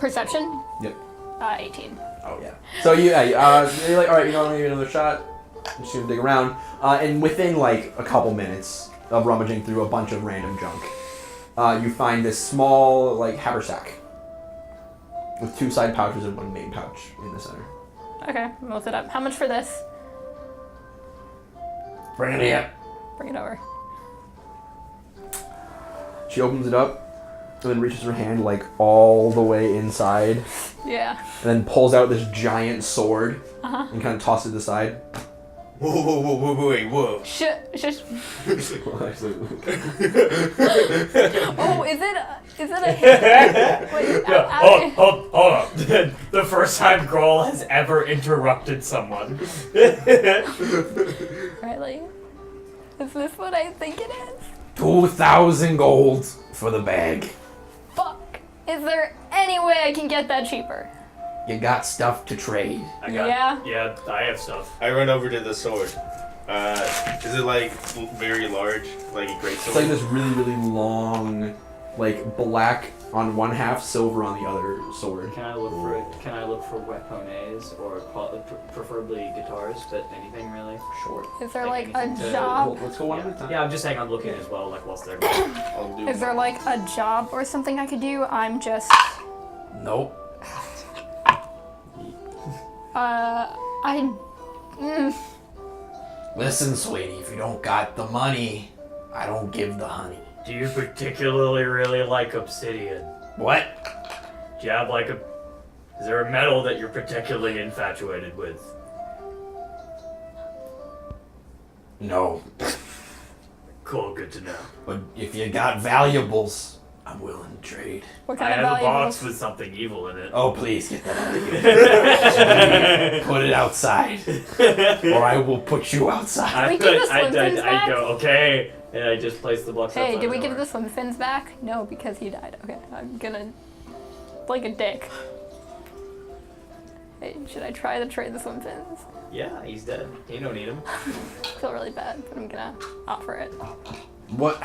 Perception? Yep. 18. Oh yeah. So you're like, all right, you know, I'm gonna give it another shot. I'm just gonna dig around, and within like a couple minutes of rummaging through a bunch of random junk, you find this small like haversack with 2 side pouches and 1 main pouch in the center. Okay, I'll lift it up. How much for this? Bring it here. Bring it over. She opens it up and then reaches her hand like all the way inside, Yeah. and then pulls out this giant sword Uh-huh. and kind of tosses it aside. Whoa, wait, whoa. Shush. Well, actually, Oh, is it a Wait, Hold up. The first time Grohl has ever interrupted someone. Riley? Is this what I think it is? 2,000 gold for the bag. Fuck. Is there any way I can get that cheaper? You got stuff to trade. Yeah, I have stuff. I run over to the sword. Is it like very large, like a great it's sword? like this really, really long, like black on one half, silver on the other sword. Can I look for weapones or preferably guitars, but anything really? Sure. Is there Like like a anything to- job? Let's go one at a time. Yeah, I'm just saying I'm looking as well, like whilst they're going. I'll do Is there like a job or something I could do? I'm just Nope. Listen, sweetie, if you don't got the money, I don't give the honey. Do you particularly really like obsidian? What? Do you have like a... Is there a metal that you're particularly infatuated with? No. Cool, good to know. But if you got valuables, I'm willing to trade. What I kind have of a box valuables? with something evil in it. Oh, please get that out of here. Put it outside, or I will put you outside. we give the swim fins I back? go, okay, and I just place the box Hey, outside did we the give door. the swim fins back? No, because he died. Okay, I'm gonna like a dick. Hey, should I try to trade the swim fins? Yeah, he's dead. You don't need him. I feel really bad, but I'm gonna offer it. What?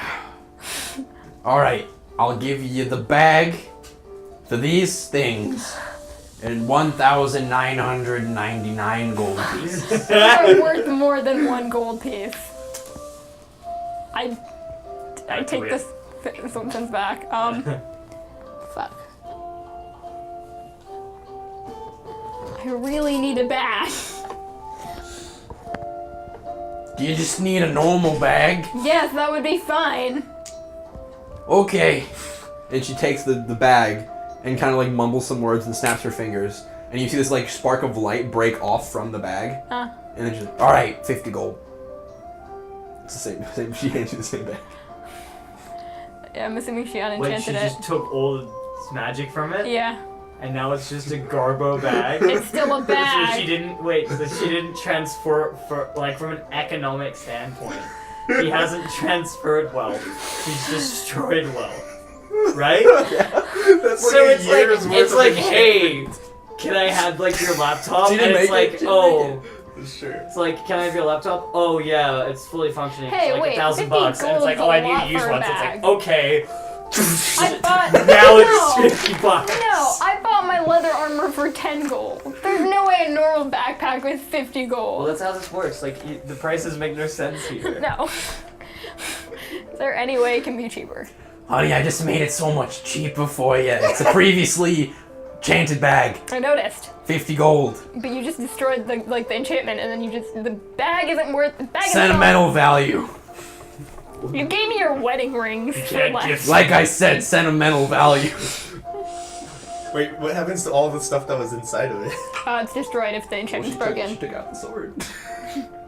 All right, I'll give you the bag for these things and 1,999 gold pieces. These are worth more than 1 gold piece. I take weird. the swim fins back. Fuck. I really need a bag. Do you just need a normal bag? Yes, that would be fine. Okay. And she takes the bag and kind of like mumbles some words and snaps her fingers. And you see this like spark of light break off from the bag. Huh. And then she's like, All right, 50 gold. it's the same. She hands you the same bag. Yeah, I'm assuming she Wait, unenchanted she it. just took all the magic from it? Yeah, And now it's just a Garbo bag? it's still a So bag. she didn't transfer from an economic standpoint. She hasn't transferred wealth. She's destroyed wealth. Right? That's So like it's a year's like, worth it's of like, enchantment. hey, can I have like your laptop? She And didn't it's make it. like, She didn't oh, Sure. it's like, can I have your laptop? Oh yeah, it's fully functioning. Hey, it's like wait, $1,000 50 bucks. And it's like, gold's oh, I a need lot to use for a one. So it's bag. like, okay. I bought Now no, it's 50 bucks. No, I bought my leather armor for 10 gold. There's no way a normal backpack with 50 Well, gold. that's how this works. Like the prices make no sense here. No. Is there any way it can be cheaper? Honey, I just made it so much cheaper for you. It's a previously enchanted bag. I noticed. 50 gold. But you just destroyed the enchantment, and then the bag isn't worth the bag. Sentimental value. You gave me your wedding rings for can't less. give- Like I said, sentimental value. Wait, what happens to all the stuff that was inside of it? It's destroyed if the enchantment's She broken. took out the sword.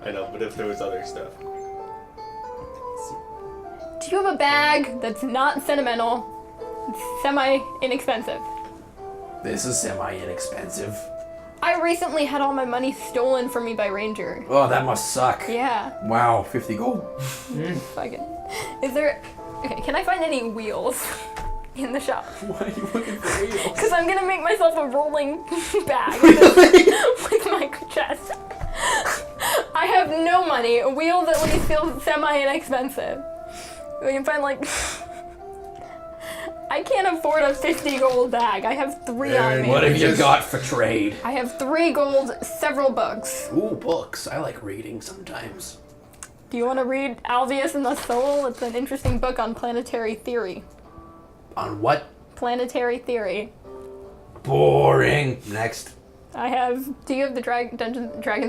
I know, but if there was other stuff. Do you have a bag that's not sentimental, it's semi-inexpensive? This is semi-inexpensive. I recently had all my money stolen from me by Ranger. Oh, that must suck. Yeah, Wow, 50 gold. fucking. Is there... Okay, can I find any wheels in the shop? Why are you looking for wheels? Because I'm gonna make myself a rolling bag with my chest. I have no money. Wheels at least feel semi-inexpensive. We can find like... I can't afford a 50 gold bag. I have 3 on And me. What have you Just- got for trade? I have 3 gold, several books. Ooh, books. I like reading sometimes. Do you want to read Alveus and the Soul? It's an interesting book on planetary theory. On what? Planetary theory. Boring. Next. I have. Do you have the Dragons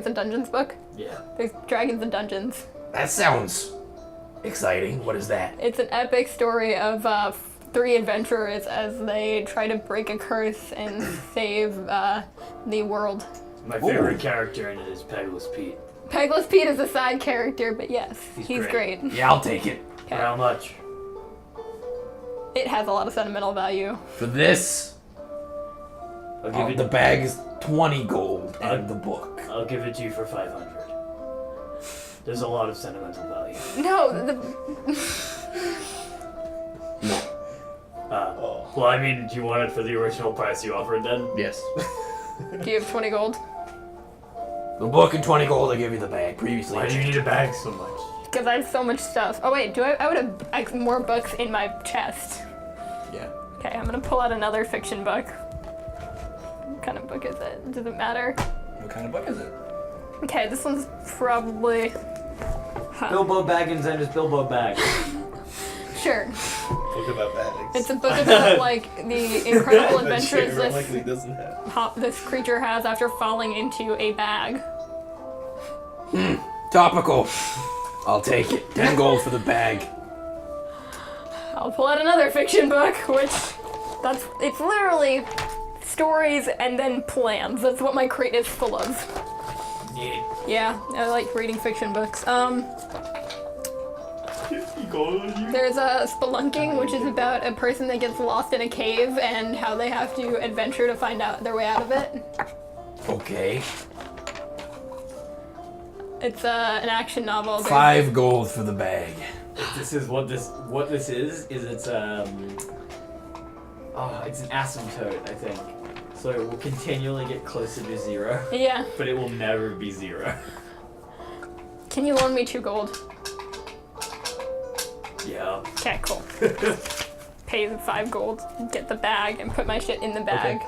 and Dungeons book? Yeah. There's Dragons and Dungeons. That sounds exciting. What is that? It's an epic story of 3 adventurers as they try to break a curse and save the world. My favorite character in it is Pegless Pete. Pegless Pete is a side character, but yes, he's great. Yeah, I'll take it. For how much? It has a lot of sentimental value. For this, I'll give it the bag is 20 gold and the book. I'll give it to you for 500. There's a lot of sentimental value. No, Well, I mean, do you want it for the original price you offered then? Yes. do you have 20 gold? The book and 20 gold, I give you the bag. Previously. Why do you need a bag so much? Because I have so much stuff. Oh wait, I would have more books in my chest. Yeah. Okay, I'm gonna pull out another fiction book. What kind of book is it? Does it matter? What kind of book is it? Okay, this one's probably... Bilbo Baggins and his Bilbo bag. Sure. Book about bags. It's a book about, like, the incredible adventures likely doesn't have. this creature has after falling into a bag. Topical. I'll take it. 10 gold for the bag. I'll pull out another fiction book, which... it's literally stories and then plans. That's what my crate is full of. Yeah, I like reading fiction books. There's a Spelunking, which is about a person that gets lost in a cave and how they have to adventure to find out their way out of it. Okay. It's an action novel. 5 gold for the bag. This is what this is it's it's an asymptote, I think. So it will continually get closer to 0, Yeah. but it will never be 0. Can you loan me 2 gold? Yeah. Okay, cool. Pay the 5 gold, get the bag, and put my shit in the bag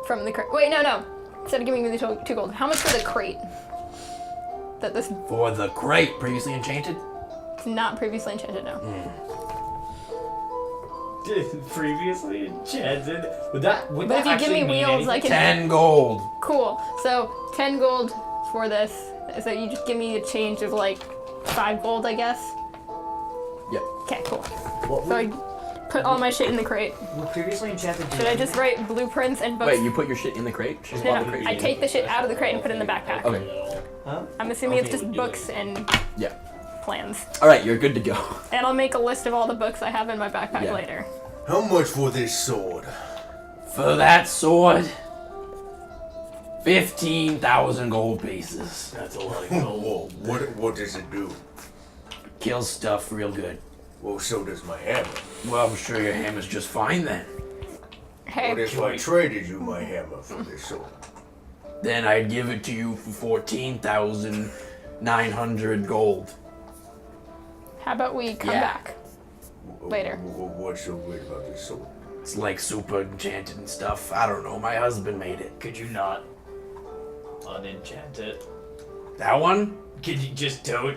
from the crate. Wait, no. Instead of giving me the 2 gold, how much for the crate? That this For the crate, previously enchanted? is not previously enchanted, no. Previously enchanted. Would that But if you give me actually mean wheels, I anything? can... 10 gold. Cool. So, 10 gold for this. So you just give me a change of, like, 5 gold, I guess? Yep. Okay, cool. So I put all my shit in the crate. Would previously enchanted do Should I just write blueprints and books? Wait, you put your shit in the crate? She's No, bought the crate. I take the shit out of the crate and put it in the backpack. Okay. Huh? I'm assuming it's just books and Yeah. plans. All right, you're good to go. And I'll make a list of all the books I have in my backpack Yeah. later. How much for this sword? For that sword, 15,000 gold pieces. That's a lot of Whoa, gold. what does it do? Kills stuff real good. Well, so does my hammer. Well, I'm sure your hammer's just fine then. What Hey, if I traded you my hammer for this sword? Then I'd give it to you for 14,900 gold. how about we come Yeah. back? Later. What's so weird about this sword? It's like super enchanted and stuff. I don't know. My husband made it. Could you not unenchant it? That one? Could you just don't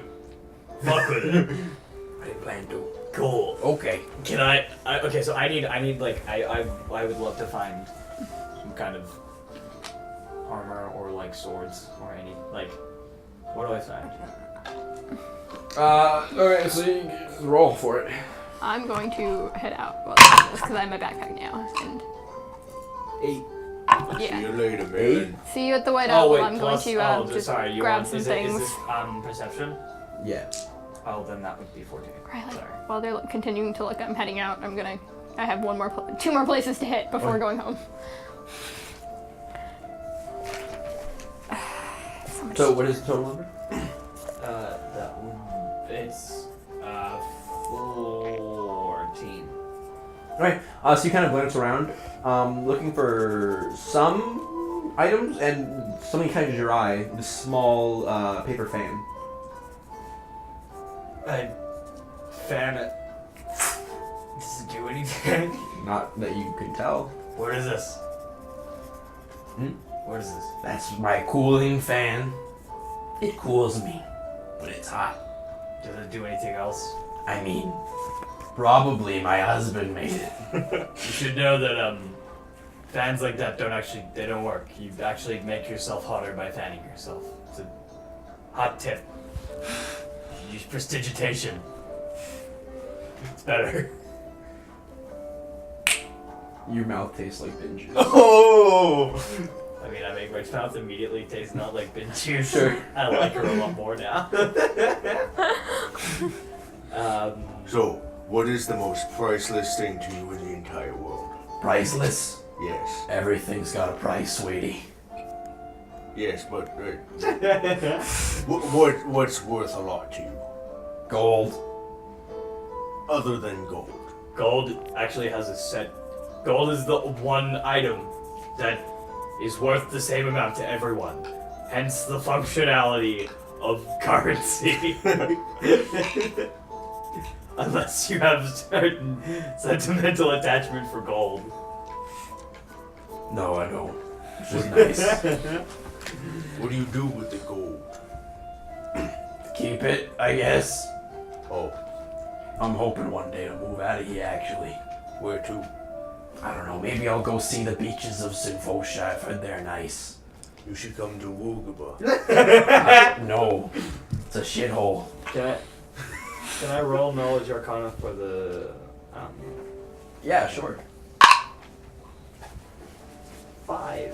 fuck with it? I didn't plan to. Cool. Okay. Can I okay, so I need like I would love to find some kind of armor or like swords or any like what do I find? Alright, so you roll for it. I'm going to head out. Well, because I have my backpack now. And 8. See yeah. you later, man. See you at the White Oh Owl. wait, I'm plus, going to just sorry, you grab want, some is things. Is this perception? Yeah. Oh, then that would be 14. Right, Sorry. while they're continuing to look, I'm heading out. I have 2 more places to hit before going home. So what is the total number? That one. It's 14. Alright, so you kind of glance around, looking for some items, and something catches your eye, this small paper fan. I fan it. Does it do anything? Not that you can tell. What is this? Hmm? What is this? That's my cooling fan. It cools me, but it's hot. Does it do anything else? I mean, probably my husband made it. You should know that fans like that they don't work. You actually make yourself hotter by fanning yourself. It's a hot tip. Use prestidigitation. It's better. Your mouth tastes like bin juice. Oh! I mean, I make my mouth immediately taste not like bin juice. Sure. I like her a lot more now. So, what is the most priceless thing to you in the entire world? Priceless. Yes. Everything's got a price, sweetie. Yes, but what's worth a lot to you, Gold. other than gold? Gold actually has a set. Gold is the one item that is worth the same amount to everyone. Hence the functionality of currency. Unless you have a certain sentimental attachment for gold. No, I don't. It's just nice. What do you do with the gold? Keep it, I guess. Oh, I'm hoping one day to move out of here, actually. where to? I don't know, maybe I'll go see the beaches of Sinfosha. I've heard they're nice. You should come to Woogaba. No, it's a shithole. Can I roll Knowledge Arcana for the Yeah, sure. 5?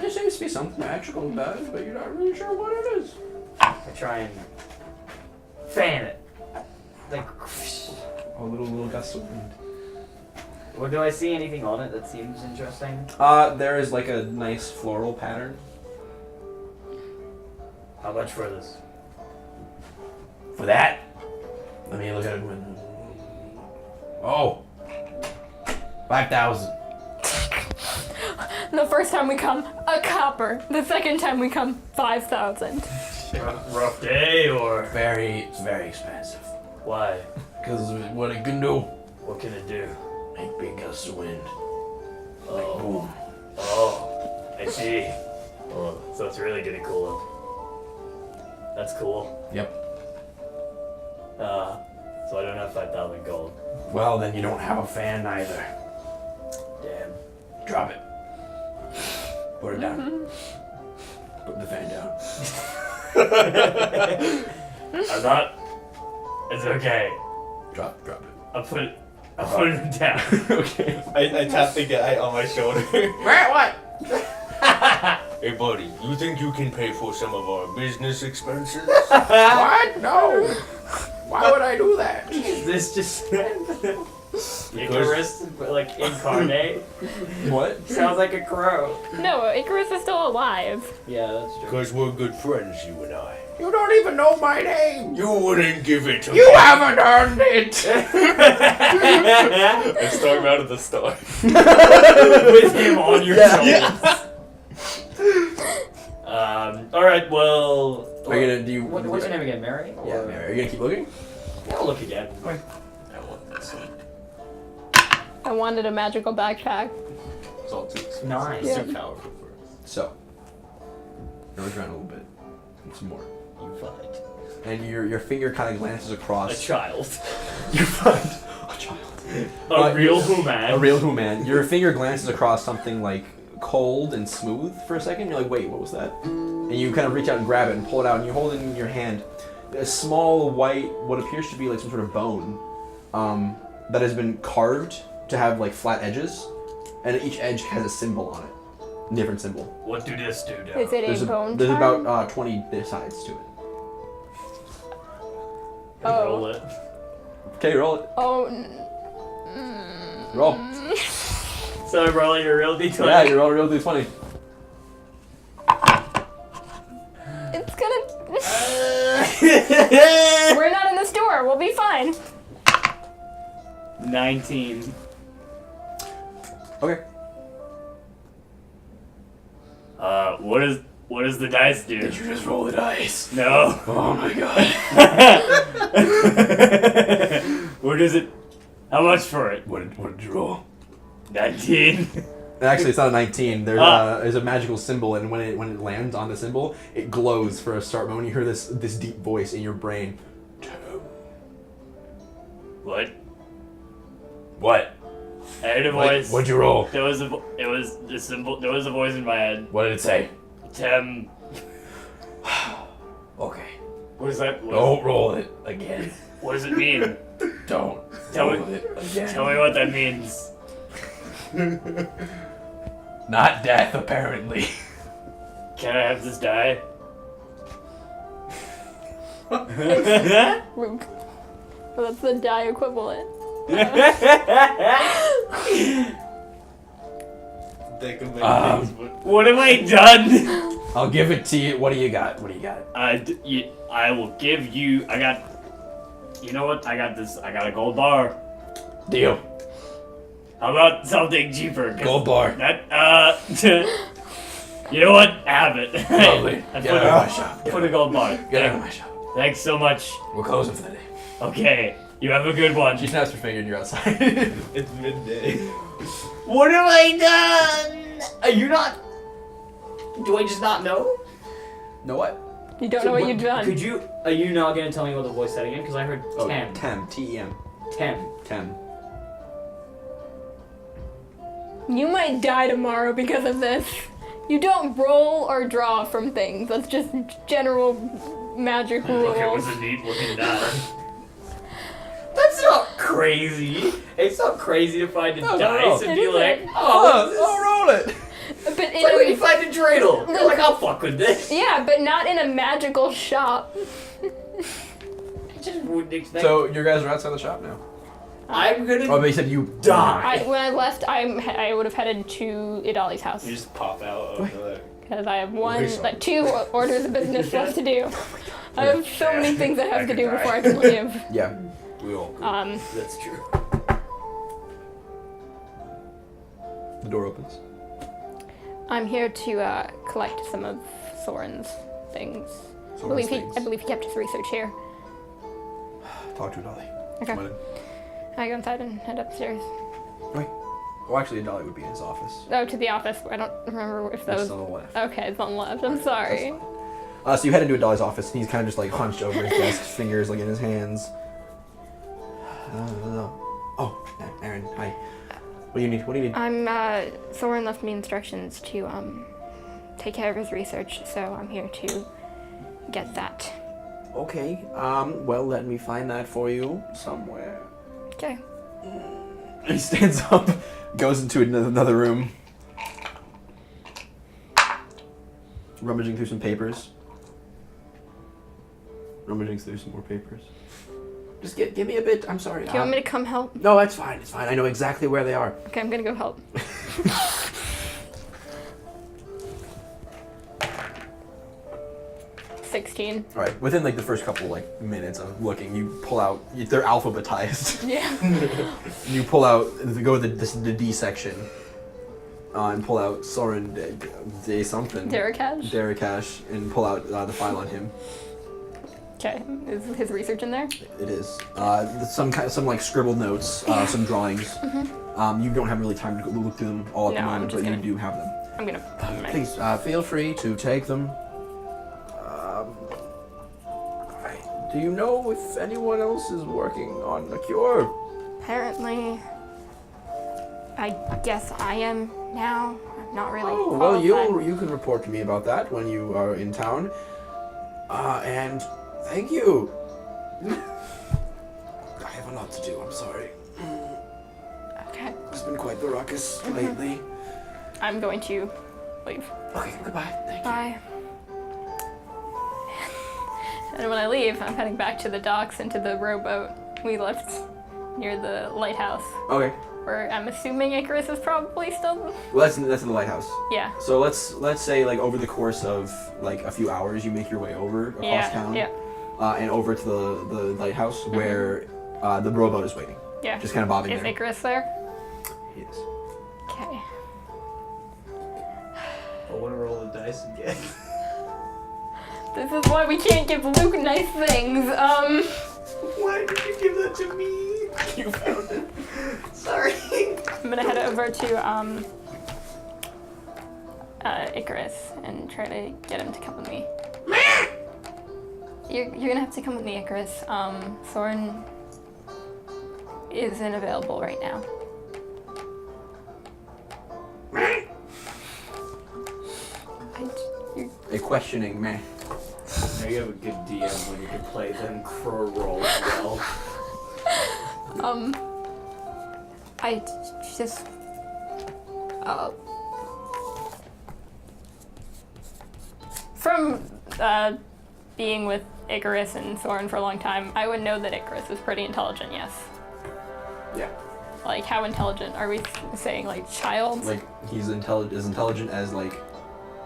There seems to be something magical about it, but you're not really sure what it is. I try and fan it. Like, A little gust of wind. well, do I see anything on it that seems interesting? There is like a nice floral pattern. How much for this? For that, let me look at it. Oh, 5,000. The first time we come, a copper. The second time we come, 5,000. Rough day or It's very expensive. why? Cause what it can do, What can it do? make big gusts of wind. Oh, Boom. oh, I see. Oh, so it's really gonna cool it. That's cool. Yep. So I don't have 5,000 gold. Well, then you don't have a fan either. Damn. Drop it. Put it down. Put the fan down. I'm not. It's okay. Drop it. I'll put it down. Okay. I tap the guy on my shoulder. What? Hey, buddy, you think you can pay for some of our business expenses? What? No. Why would I do that? Is this just Icarus, but like incarnate? What? Sounds like a crow. No, Icarus is still alive. Yeah, that's true. Because we're good friends, you and I. You don't even know my name. You wouldn't give it to me. You haven't earned it. Let's talk about it at the start. With him on your shoulders. All right. Well. Are you gonna do? What's your name again, Mary? Yeah, Or- Mary. Are you gonna keep looking? I'll look again. I wanted a magical backpack. It's all too Nice. It's too powerful for us. So, nose around a little bit. And some more. You find And your finger kind of glances A across. child. You find a child. A real human. A real human. Your finger glances across something like cold and smooth for a second. You're like, wait, what was that? And you kind of reach out and grab it and pull it out, and you hold it in your hand. A small white, what appears to be like some sort of bone, that has been carved to have like flat edges, and each edge has a symbol on it, different symbol. What do this do now? Is it There's a bone there's charm? about 20 sides to it. Roll it. Okay, roll it. Oh, Roll. So I'm rolling a real d20. Yeah, you roll a real d20. it's gonna. We're not in the store. We'll be fine. 19. Okay. What does the dice do? Did you just roll the dice? No. Oh my god. What is it? How much for it? What did you roll? 19. Actually, it's not a 19. There's a magical symbol, and when it lands on the symbol, it glows for a start moment. You hear this deep voice in your brain. What? What? I heard a voice. What'd you roll? There was a symbol. There was a voice in my head. What did it say? Tem. Okay. What is that? Don't roll it again. What does it mean? Don't Tell roll me. it again. Tell me what that means. Not death, apparently. Can I have this die? Rook. Well, that's the die equivalent. Think of What have I done? I'll give it to you. What do you got? What do you got? I will give you. I got. You know what? I got this. I got a gold bar. Deal. How about something cheaper? 'Cause Gold bar. That you know what? Have it. Lovely. I Get out of my shop. put a gold bar. Get out of my shop. Thanks so much. We're closing for the day. Okay. You have a good one. She snaps her finger and you're outside. It's midday. What have I done? Are you not? Do I just not know? know what? You don't know what you've done. Could you? Are you not gonna tell me what the voice said again? Because I heard Oh, Tem. Tem. T-E-M. Tem. Tem. You might die tomorrow because of this. You don't roll or draw from things. That's just general magic Look, it was rules. a neat looking die. That's not crazy. It's not crazy to find a No, dice no. and It be like, isn't. oh, roll it! But it's like when you in find a dreidel. You're like, I'll fuck with this. a, yeah, but not in a magical shop. I just wouldn't expect. So, you guys are outside the shop now? I'm gonna Oh, but you said you die. When I left, I would have headed to Idali's house You just pop out of the. because I have Wait. like 2 orders of business left to do. I have so many things I have I to could do die. before I can leave. Yeah. We all. That's true. The door opens. I'm here to collect some of Soren's things. I believe he kept his research here. Talk to Dolly. Okay. I go inside and head upstairs. Well, actually, Dolly would be in his office. Oh, to the office. I don't remember if that It's was. on the left. Okay, it's on the left. I'm sorry. So you head into Dolly's office, and he's kind of just like hunched over his desk, fingers like in his hands. Oh, Aaron, hi. What do you need? What do you need? Soren left me instructions to take care of his research, so I'm here to get that. Okay. Well, let me find that for you somewhere. Okay. He stands up, goes into another room, rummaging through some papers. Rummaging through some more papers. Just give me a bit. I'm sorry. Do you want me to come help? No, it's fine. It's fine. I know exactly where they are. Okay, I'm gonna go help. 16. All right. Within like the first couple like minutes of looking, you pull out. They're alphabetized. Yeah. You pull out. Go to the D section. And pull out Soren de something. Derekash? Derekash, and pull out the file on him. Okay. Is his research in there? It is. Some like scribbled notes, some drawings. You don't have really time to go look through them all at the No, I'm moment, just but you gonna- do have them. I'm gonna put them in my... Please feel free to take them. Do you know if anyone else is working on a cure? Apparently, I guess I am now. I'm not really Oh, well, qualified. you can report to me about that when you are in town. And thank you. I have a lot to do. I'm sorry. Okay. It's been quite the ruckus lately. I'm going to leave. Okay, goodbye. Thank you. Bye. And when I leave, I'm heading back to the docks and to the rowboat we left near the lighthouse, Okay. where I'm assuming Icarus is probably still. Well, that's in the lighthouse. Yeah. So let's say like over the course of like a few hours, you make your way over across Yeah. town, Yeah. And over to the lighthouse where the rowboat is waiting, Yeah. just kind of bobbing Is there. Icarus there? Yes. Okay. I want to roll the dice again. This is why we can't give Luke nice things. Why did you give that to me? You found it. Sorry. I'm gonna head over to Icarus and try to get him to come with me. You're gonna have to come with me, Icarus. Soren isn't available right now. A questioning man. Now you have a good DM when you can play them crow roll well. I just from being with Icarus and Soren for a long time, I would know that Icarus is pretty intelligent, yes. Yeah. Like, how intelligent? Are we saying, like, child? Like, he's as intelligent as, like,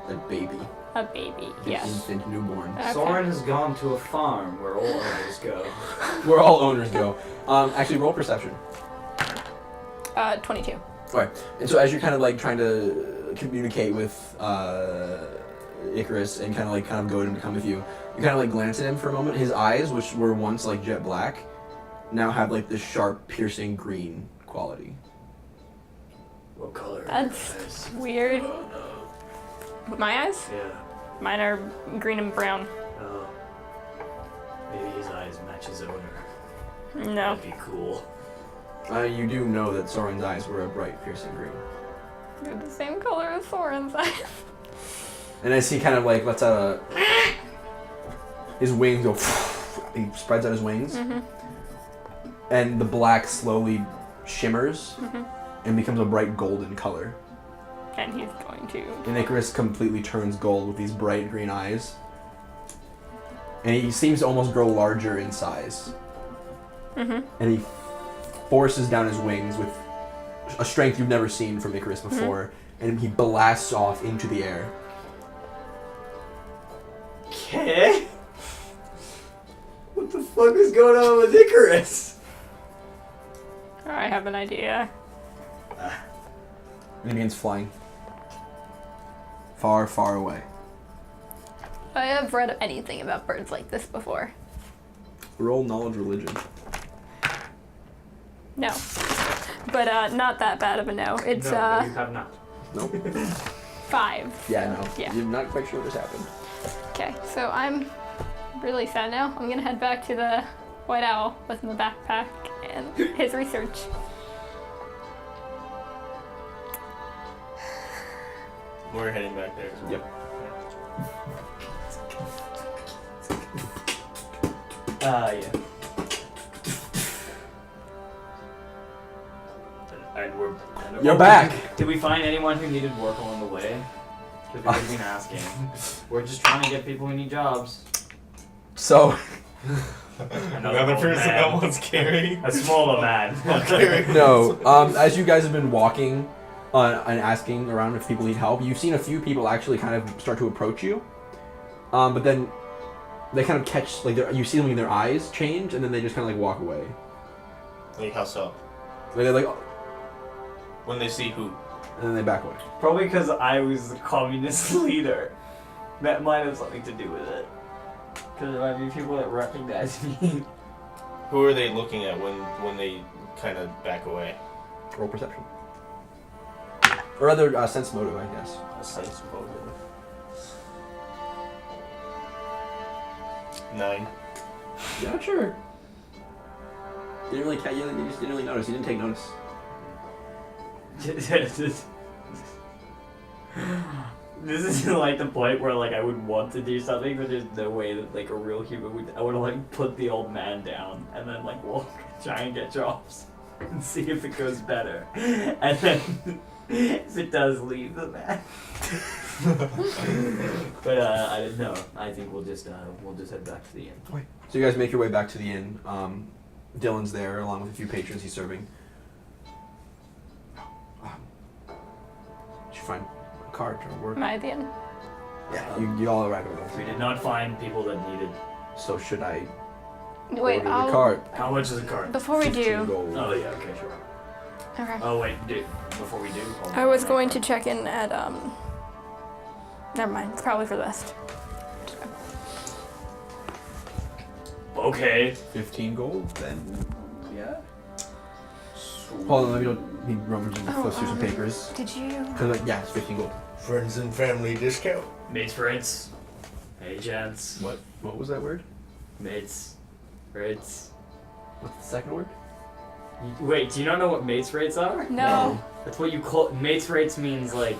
a baby. A baby, An yes. infant newborn. Okay. Soren has gone to a farm where all owners go. Where all owners go. Actually, roll perception. 22. Alright. And so as you're kind of, like, trying to communicate with, Icarus and kind of go to him to come with you, you kind of, like, glance at him for a moment. His eyes, which were once, like, jet black, now have, like, this sharp, piercing green quality. What color? That's weird. With my eyes? Yeah. Mine are green and brown. Oh. Maybe his eyes match his owner. No. That'd be cool. You do know that Soren's eyes were a bright, piercing green. They're the same color as Soren's eyes. And as he kind of, like, lets out his wings go, he spreads out his wings, and the black slowly shimmers and becomes a bright golden color. And he's going to... And Icarus completely turns gold with these bright green eyes. And he seems to almost grow larger in size. And he forces down his wings with a strength you've never seen from Icarus before, and he blasts off into the air. Okay. What the fuck is going on with Icarus? I have an idea. And he begins flying. Far, far away. I have read anything about birds like this before. Roll knowledge religion. No. But not that bad of a no. It's No, you have not. Nope. 5. Yeah, no. Yeah. You're not quite sure what just happened. Okay, so I'm really sad now. I'm gonna head back to the White Owl with my backpack and his research. We're heading back there. Yep. Yeah. And You're back! Did we find anyone who needed work along the way? Because we've been asking. We're just trying to get people who need jobs. So, Another old person man. that wants carrying. A smaller man. no. As you guys have been walking and asking around if people need help, you've seen a few people actually kind of start to approach you. But then they kind of catch, like, you see them in their eyes change, and then they just kind of, like, walk away. Like, how so? They're like, When they see who? and then they back away. Probably because I was the communist leader. That might have something to do with it. Because there might be people that recognize me. Who are they looking at when they kind of back away? Roll perception. Or rather, sense motive, I guess. A sense motive. 9. Yeah, sure. You just didn't really notice. You didn't take notice. This isn't like the point where like I would want to do something, but there's no way that like a real human would. I would like put the old man down and then like walk, try and get jobs, and see if it goes better, and then if it does, leave the man. But I don't know. I think we'll just head back to the inn. Okay. So you guys make your way back to the inn. Dylan's there along with a few patrons he's serving. Did you find a cart or work? Am I at the end? Yeah, you all arrive at We once. did not find people that needed. So should I Wait, order the I'll... cart? How much is a cart? Before we 15 do... gold. Oh yeah, okay, sure. Okay. Oh wait, before we do. I was going to check in at, Never mind. It's probably for the best. Okay. 15 gold, then yeah. Hold on, let me rummage through some papers. Did you? Yeah, it's 15 gold. Friends and family discount. Mates friends. Hey gents. What was that word? Mates. Rates. What's the second word? Wait, do you not know what mates rates are? No. That's what you call mates rates means like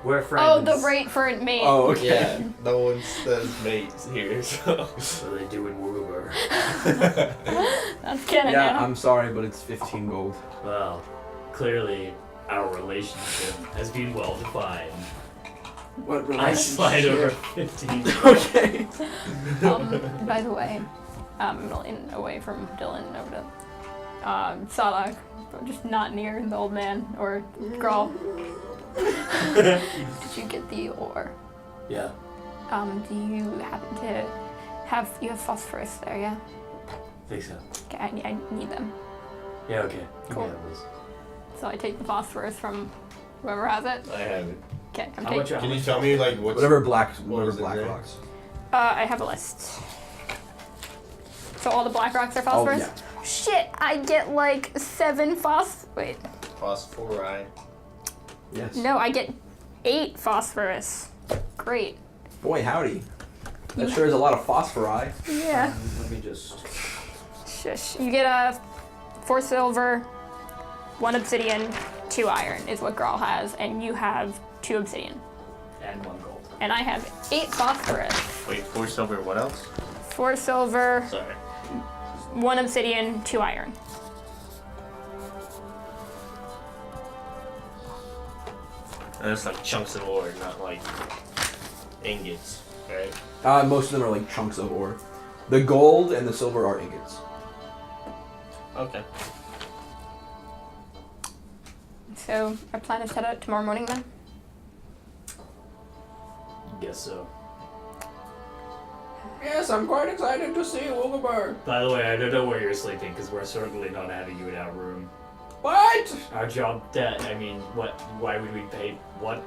we're friends. Oh, the rate for a mate. Oh, okay. Yeah, no one says mates here, so. What do they do in Woogaber? That's canon Yeah, now. I'm sorry, but it's 15 gold. Well, clearly our relationship has been well defined. What I slide over 15. Okay. By the way, I'm a million away from Dylan over to Salak, but just not near the old man or girl. Did you get the ore? Yeah. Do you happen to have phosphorus there? Yeah. Think so. Okay, I need them. Yeah. Okay. Cool. Yeah, it was- So I take the phosphorus from whoever has it. I have it. Okay, I'm How taking. much? Can you tell me like what's Whatever black was it there? rocks. I have a list. So all the black rocks are Oh phosphorus. yeah. Shit, I get like 7 Wait, phosphorite? Yes. no, I get 8 phosphorus. Great. Boy, howdy. That sure is a lot of phosphori. Yeah. Let me just. Shush. You get 4 silver, 1 obsidian, 2 iron is what Grawl has, and you have 2 obsidian. And 1 gold. And I have 8 phosphorus. Wait, 4 silver, what else? 4 silver, Sorry. 1 obsidian, 2 iron. And it's like chunks of ore, not like ingots, right? Most of them are like chunks of ore. The gold and the silver are ingots. Okay. So our plan is to head out tomorrow morning then? Guess so. Yes, I'm quite excited to see Woogaber. By the way, I don't know where you're sleeping because we're certainly not having you in our room. What? Our job, I mean, what? Why would we pay? What?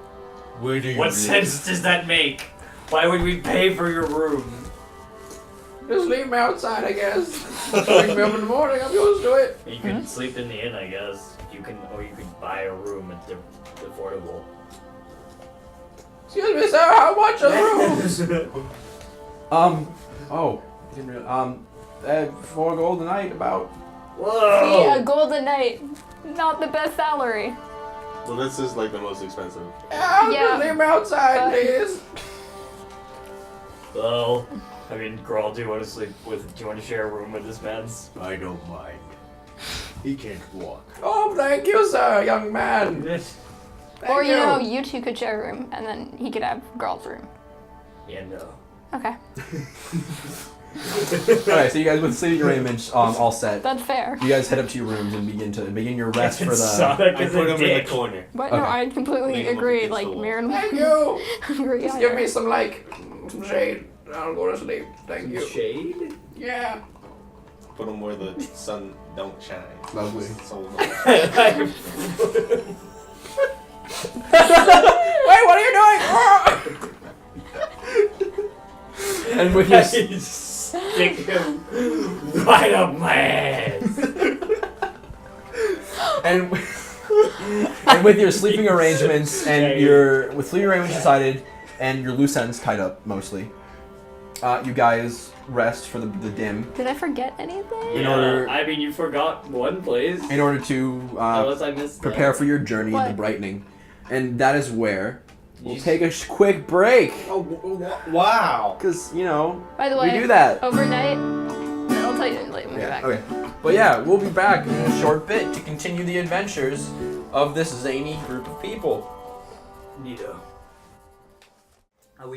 Where do you What live? sense does that make? Why would we pay for your room? Just leave me outside, I guess. Wake me up in the morning, I'm used to it. You can sleep in the inn, I guess. You can, or you could buy a room at the affordable. Excuse me, sir, how much are rooms? Oh, I didn't realize, 4 gold a night, about. Whoa! Yeah, golden night. Not the best salary. Well, this is like the most expensive. Yeah, Yeah. just leave me outside, please. Well, I mean, Grawl, do you want to sleep with? Do you want to share a room with this man's? I don't mind. He can't walk. Oh, thank you, sir, young man. Thank Or you know, you two could share a room, and then he could have Gral's room. Yeah, no. Okay, Alright, so you guys with sleeping arrangements all set. that's fair. You guys head up to your rooms and begin your rest for the. Sonic I is put a him in the dick. corner. But no, Okay. I completely Lean him up agree. against Like the wall. Marin, Thank you. agree. Just give me some some shade. I'll go to sleep. Thank you. Shade? Yeah. Put him where the sun don't shine. Lovely. So Wait, what are you doing? And with your Stick him right up my ass. and with your sleeping arrangements and your sleeping arrangements decided and your loose ends tied up mostly, you guys rest for the dim Did I forget anything? In order- I mean, you forgot one place. in order to Unless I missed prepare for your journey in the What? brightening, and that is where we'll You- take a quick break Oh, wow. because you know By the we way, do that. overnight. I'll tell you later when we get back. Okay. But yeah, we'll be back in a short bit to continue the adventures of this zany group of people. Neato. Are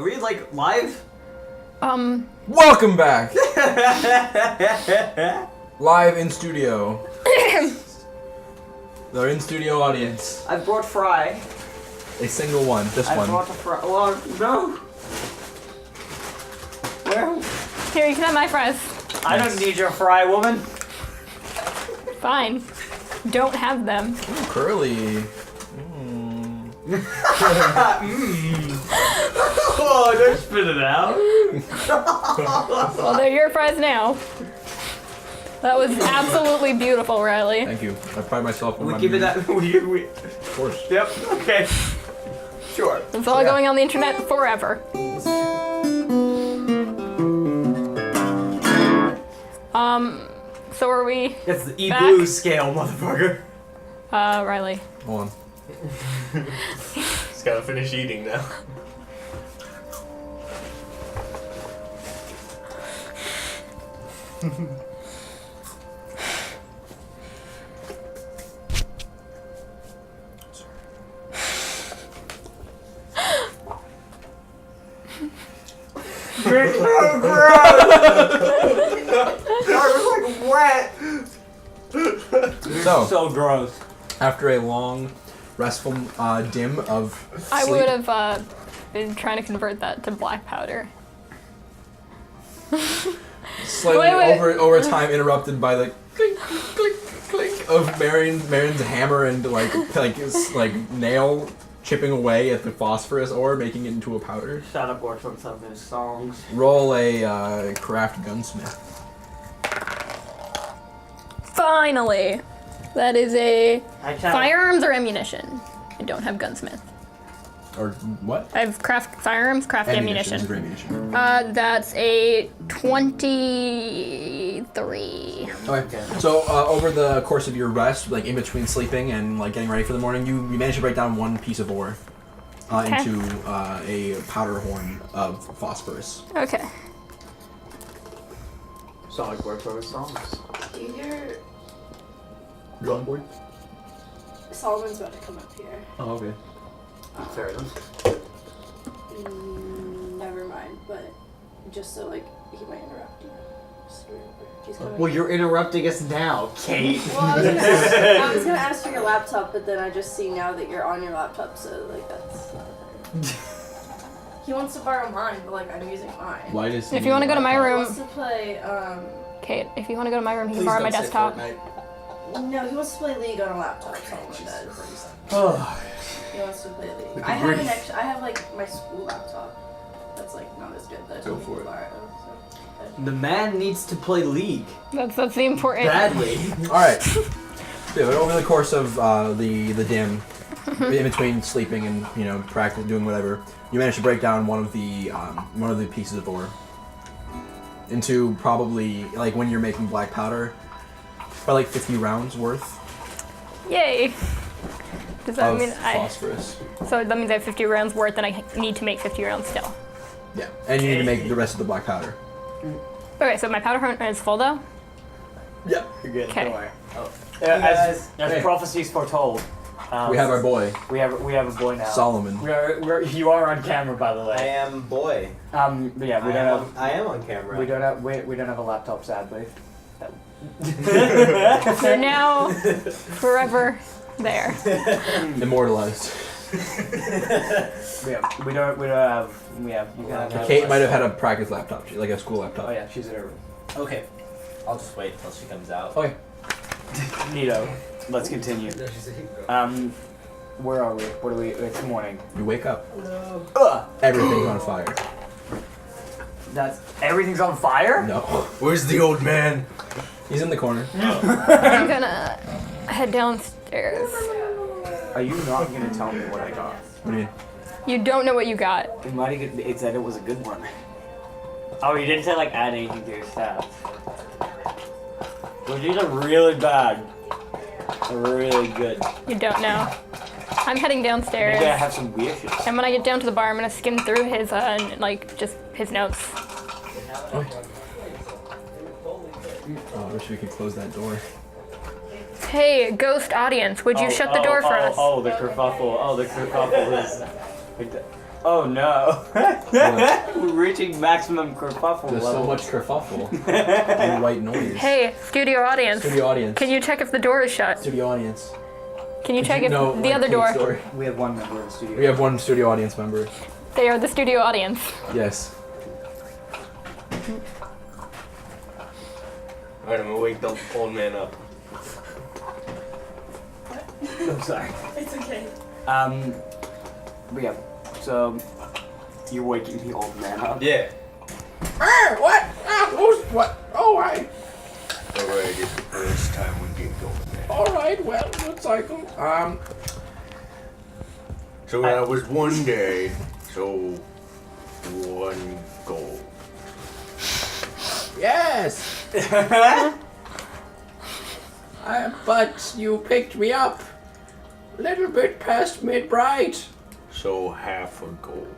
we like live? Welcome back! Live in studio. The in studio audience. I brought Fry. A single one, just I one. brought a Fry. Well, no. Where? Here, you can have my fries. I don't need your Fry, woman. Fine. Don't have them. Ooh, curly. Oh, don't spit it out. Well, they're your fries now. That was absolutely beautiful, Riley. Thank you. I pride myself on We my keep it beauty. that. We. Of course. Yep. Okay. Sure. It's all going on the internet forever. So are we, That's the Back. E-blue scale, motherfucker. Riley? Hold on. Just gotta finish eating now. You're so gross. That was like wet. So, So gross. after a long, restful dim of sleep, I would have been trying to convert that to black powder. slightly Wait. over time interrupted by the clink, clink, clink of Marion's hammer and like nail chipping away at the phosphorus ore, making it into a powder. Shout out Gort from some of his songs. Roll a craft gunsmith. Finally! That is a I can't. firearms or ammunition. I don't have gunsmith. Or what? I have firearms, craft ammunition. Is ammunition. That's a 23. Okay. So over the course of your rest, like in between sleeping and like getting ready for the morning, you managed to break down one piece of ore into a powder horn of phosphorus. Okay. Solid Gort from his songs. Do you hear Drawing board? Solomon's about to come up here? Oh, okay. Fair enough. Never mind, but just so like he might interrupt you. Just remember, he's coming. Well, you're interrupting us now, Kate. Well, I was gonna ask for your laptop, but then I just see now that you're on your laptop, so like that's. He wants to borrow mine, but like I'm using mine. Why does If you want to go to my He room, wants to play. Kate, if you want to go to my room, he can borrow my desktop. No, he wants to play League on a laptop. Solomon does. Oh. He wants to play League. I have I have like my school laptop. That's like not as good. That Go for it. The man needs to play League That's the important. badly. All right. So over the course of the dim, in between sleeping and practice doing whatever, you managed to break down one of the pieces of ore into probably like when you're making black powder, probably like 50 rounds worth Yay! Does that of mean phosphorus. So that means I have 50 rounds worth, and I need to make 50 rounds still. Yeah, and you need to make the rest of the black powder. Okay, so my powder horn is full though. Yep. You're good. Okay. Don't worry. Oh. guys. As Hey. prophecies foretold. We have our boy We have a boy now. Solomon. You are on camera, by the I way. am boy. But yeah, I am on camera. we don't have a laptop, sadly. They're now forever there. Immortalized. We don't have. You can have. Kate might have had a practice laptop, like a school laptop. Oh yeah, she's in her room. Okay. I'll just wait until she comes out. Okay. Neato. Let's continue. Where are we? What are we? It's morning. You wake up. Ugh! Everything's on fire. That's everything's on fire. No. Where's the old man? He's in the corner. I'm gonna head downstairs. Are you not gonna tell me what I got? What do you mean? You don't know what you got. It said it was a good one. Oh, you didn't say like add anything to your stats. Which is a really bad. Really good. You don't know. I'm heading downstairs. Maybe I have some weird shit. And when I get down to the bar, I'm gonna skim through his, just his notes. Oh, I wish we could close that door. Hey, ghost audience, would you shut the door for us? Oh, the kerfuffle. Oh, the kerfuffle is. Oh no. We're reaching maximum kerfuffle There's level. so much kerfuffle and white noise. Hey, studio audience. Studio audience. Can you check if the door is shut? Studio audience. Can you check if No, the like other Kate's door? story. We have one member in the studio. We have one studio audience member. They are the studio audience. Yes. Alright, I'm gonna wake the old man up. I'm sorry. It's okay. But yeah. So you're waking the old man up. Yeah. What? What? Oh, I. Alright, it's time we get going then. All right, well, good cycle. So that was one day, so 1 gold. Yes. But you picked me up a little bit past midnight. So half a gold.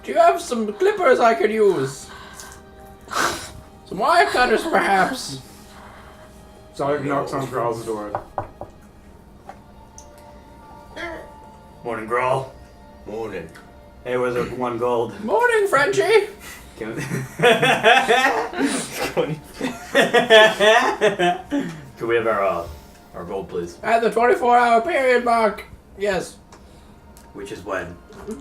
Do you have some clippers I could use? Some wire cutters, perhaps? Zarek knocks on Growl's door. Morning, Grawl. Morning. Hey, where's our 1 gold? Morning, Frenchie. Can we have our gold, please? At the 24-hour period mark. Yes, Which is when?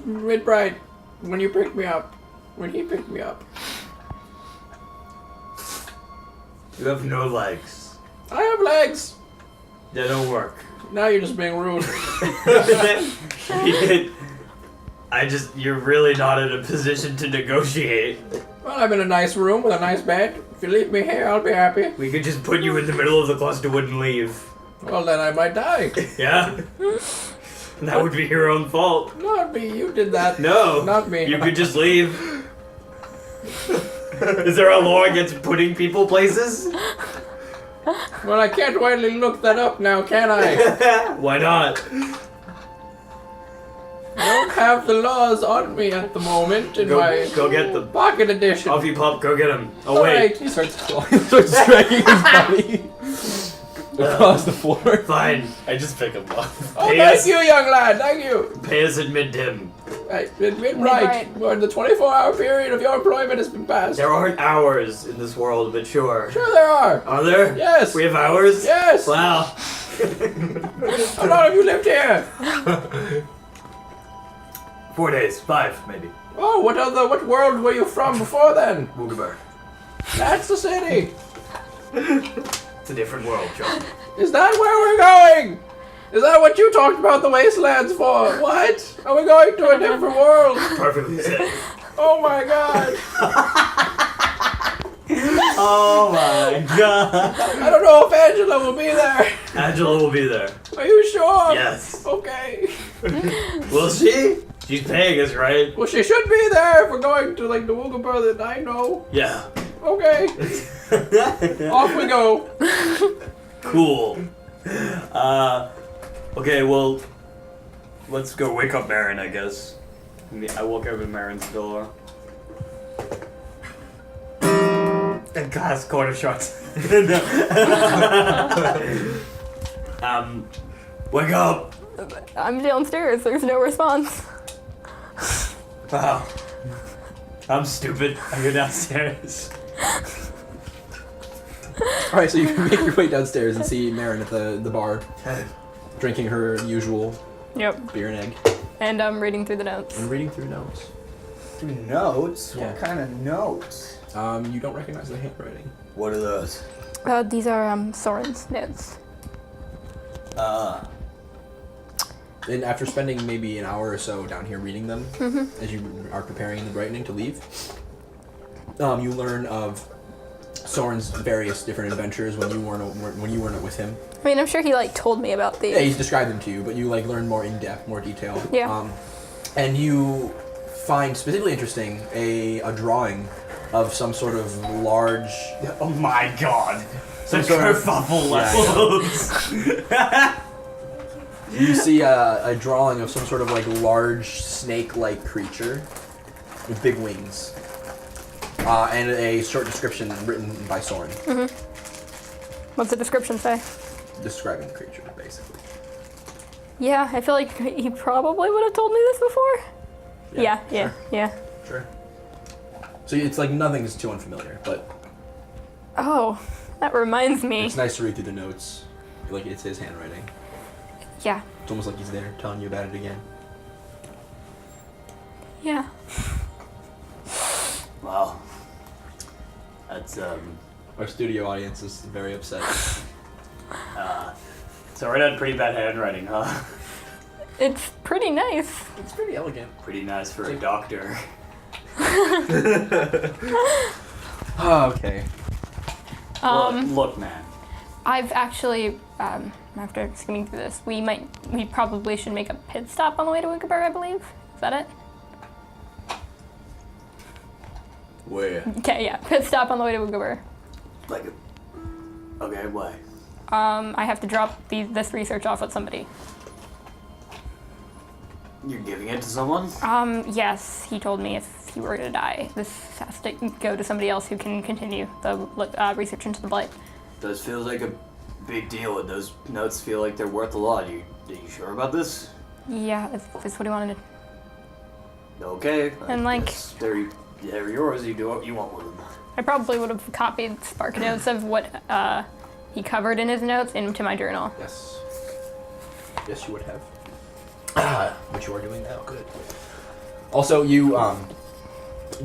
midnight. When you picked me up. When he picked me up. You have no legs. I have legs. They don't work. Now you're just being rude. You're really not in a position to negotiate. Well, I'm in a nice room with a nice bed. If you leave me here, I'll be happy. We could just put you in the middle of the clusterwood and leave. Well, then I might die. Yeah? That would be your own fault. Not me, you did that. No. Not me. You could just leave. Is there a law against putting people places? Well, I can't widely look that up now, can I? Why not? I don't have the laws on me at the moment in my Go get them. pocket edition. Off you pop, go get them. Oh, wait. Alright. He starts dragging his body across the floor. Fine. I just pick him up. Oh, Pay thank us. you, young lad, thank you. Pay us at mid-dim. Right, right. When the 24-hour period of your employment has been passed. There aren't hours in this world, but sure. Sure there are. Are there? Yes. We have hours? Yes. Wow. How long have you lived here? 4 days. 5, maybe. Oh, what world were you from before then? Woogaber. That's the city. It's a different world, John. Is that where we're going? Is that what you talked about the wastelands for? What? Are we going to a different world? Perfectly safe. Oh my god. Oh my god. I don't know if Angela will be there. Angela will be there. Are you sure? Yes. Okay. Will she? She's paying us, right? Well, she should be there if we're going to, like, the Woogaber that I know. Yeah. Okay. Off we go. Cool. Okay, well, let's go wake up Marin, I guess. I walk over to Marin's door. The glass quarter shots. Wake up! I'm downstairs. There's no response. Wow. I'm stupid. I go downstairs. Alright, so you make your way downstairs and see Marin at the bar, drinking her usual Yep. beer and egg, And I'm reading through the notes. and reading through notes. Through notes? Yeah. What kind of notes? You don't recognize the handwriting. What are those? These are Soren's notes. And after spending maybe an hour or so down here reading them, as you are preparing in the brightening to leave, you learn of Soren's various different adventures when you weren't with him. I mean, I'm sure he told me about these. Yeah, he's described them to you, but you learn more in depth, more detail. Yeah. And you find specifically interesting a drawing of some sort of large. Oh my god. Some The sort of kerfuffle levels. You see a drawing of some sort of large snake-like creature with big wings, and a short description written by Soren What's the description say? describing the creature, basically. Yeah, I feel like he probably would have told me this before. Yeah. Sure. So it's nothing's too unfamiliar, but Oh, that reminds me. it's nice to read through the notes. It's his handwriting. Yeah. It's almost like he's there telling you about it again. Yeah. Wow. That's, Our studio audience is very upset. so Red had pretty bad handwriting, huh? It's pretty nice. It's pretty elegant. Pretty nice for a doctor. Okay. Look, man. I've actually, after skimming through this, we probably should make a pit stop on the way to Wickerburg, I believe. Is that it? Where? Okay, yeah, pit stop on the way to Wickerburg. Like, okay, why? I have to drop this research off with somebody. You're giving it to someone? Yes, he told me if he were to die, this has to go to somebody else who can continue the research into the blight. This feels like a big deal, and those notes feel like they're worth a lot. Are you sure about this? Yeah, that's what he wanted. Okay. And, like- guess they're yours. You do what you want with them. I probably would have copied spark notes of what he covered in his notes into my journal. Yes. Yes, you would have. Which you are doing now. Good. Also, you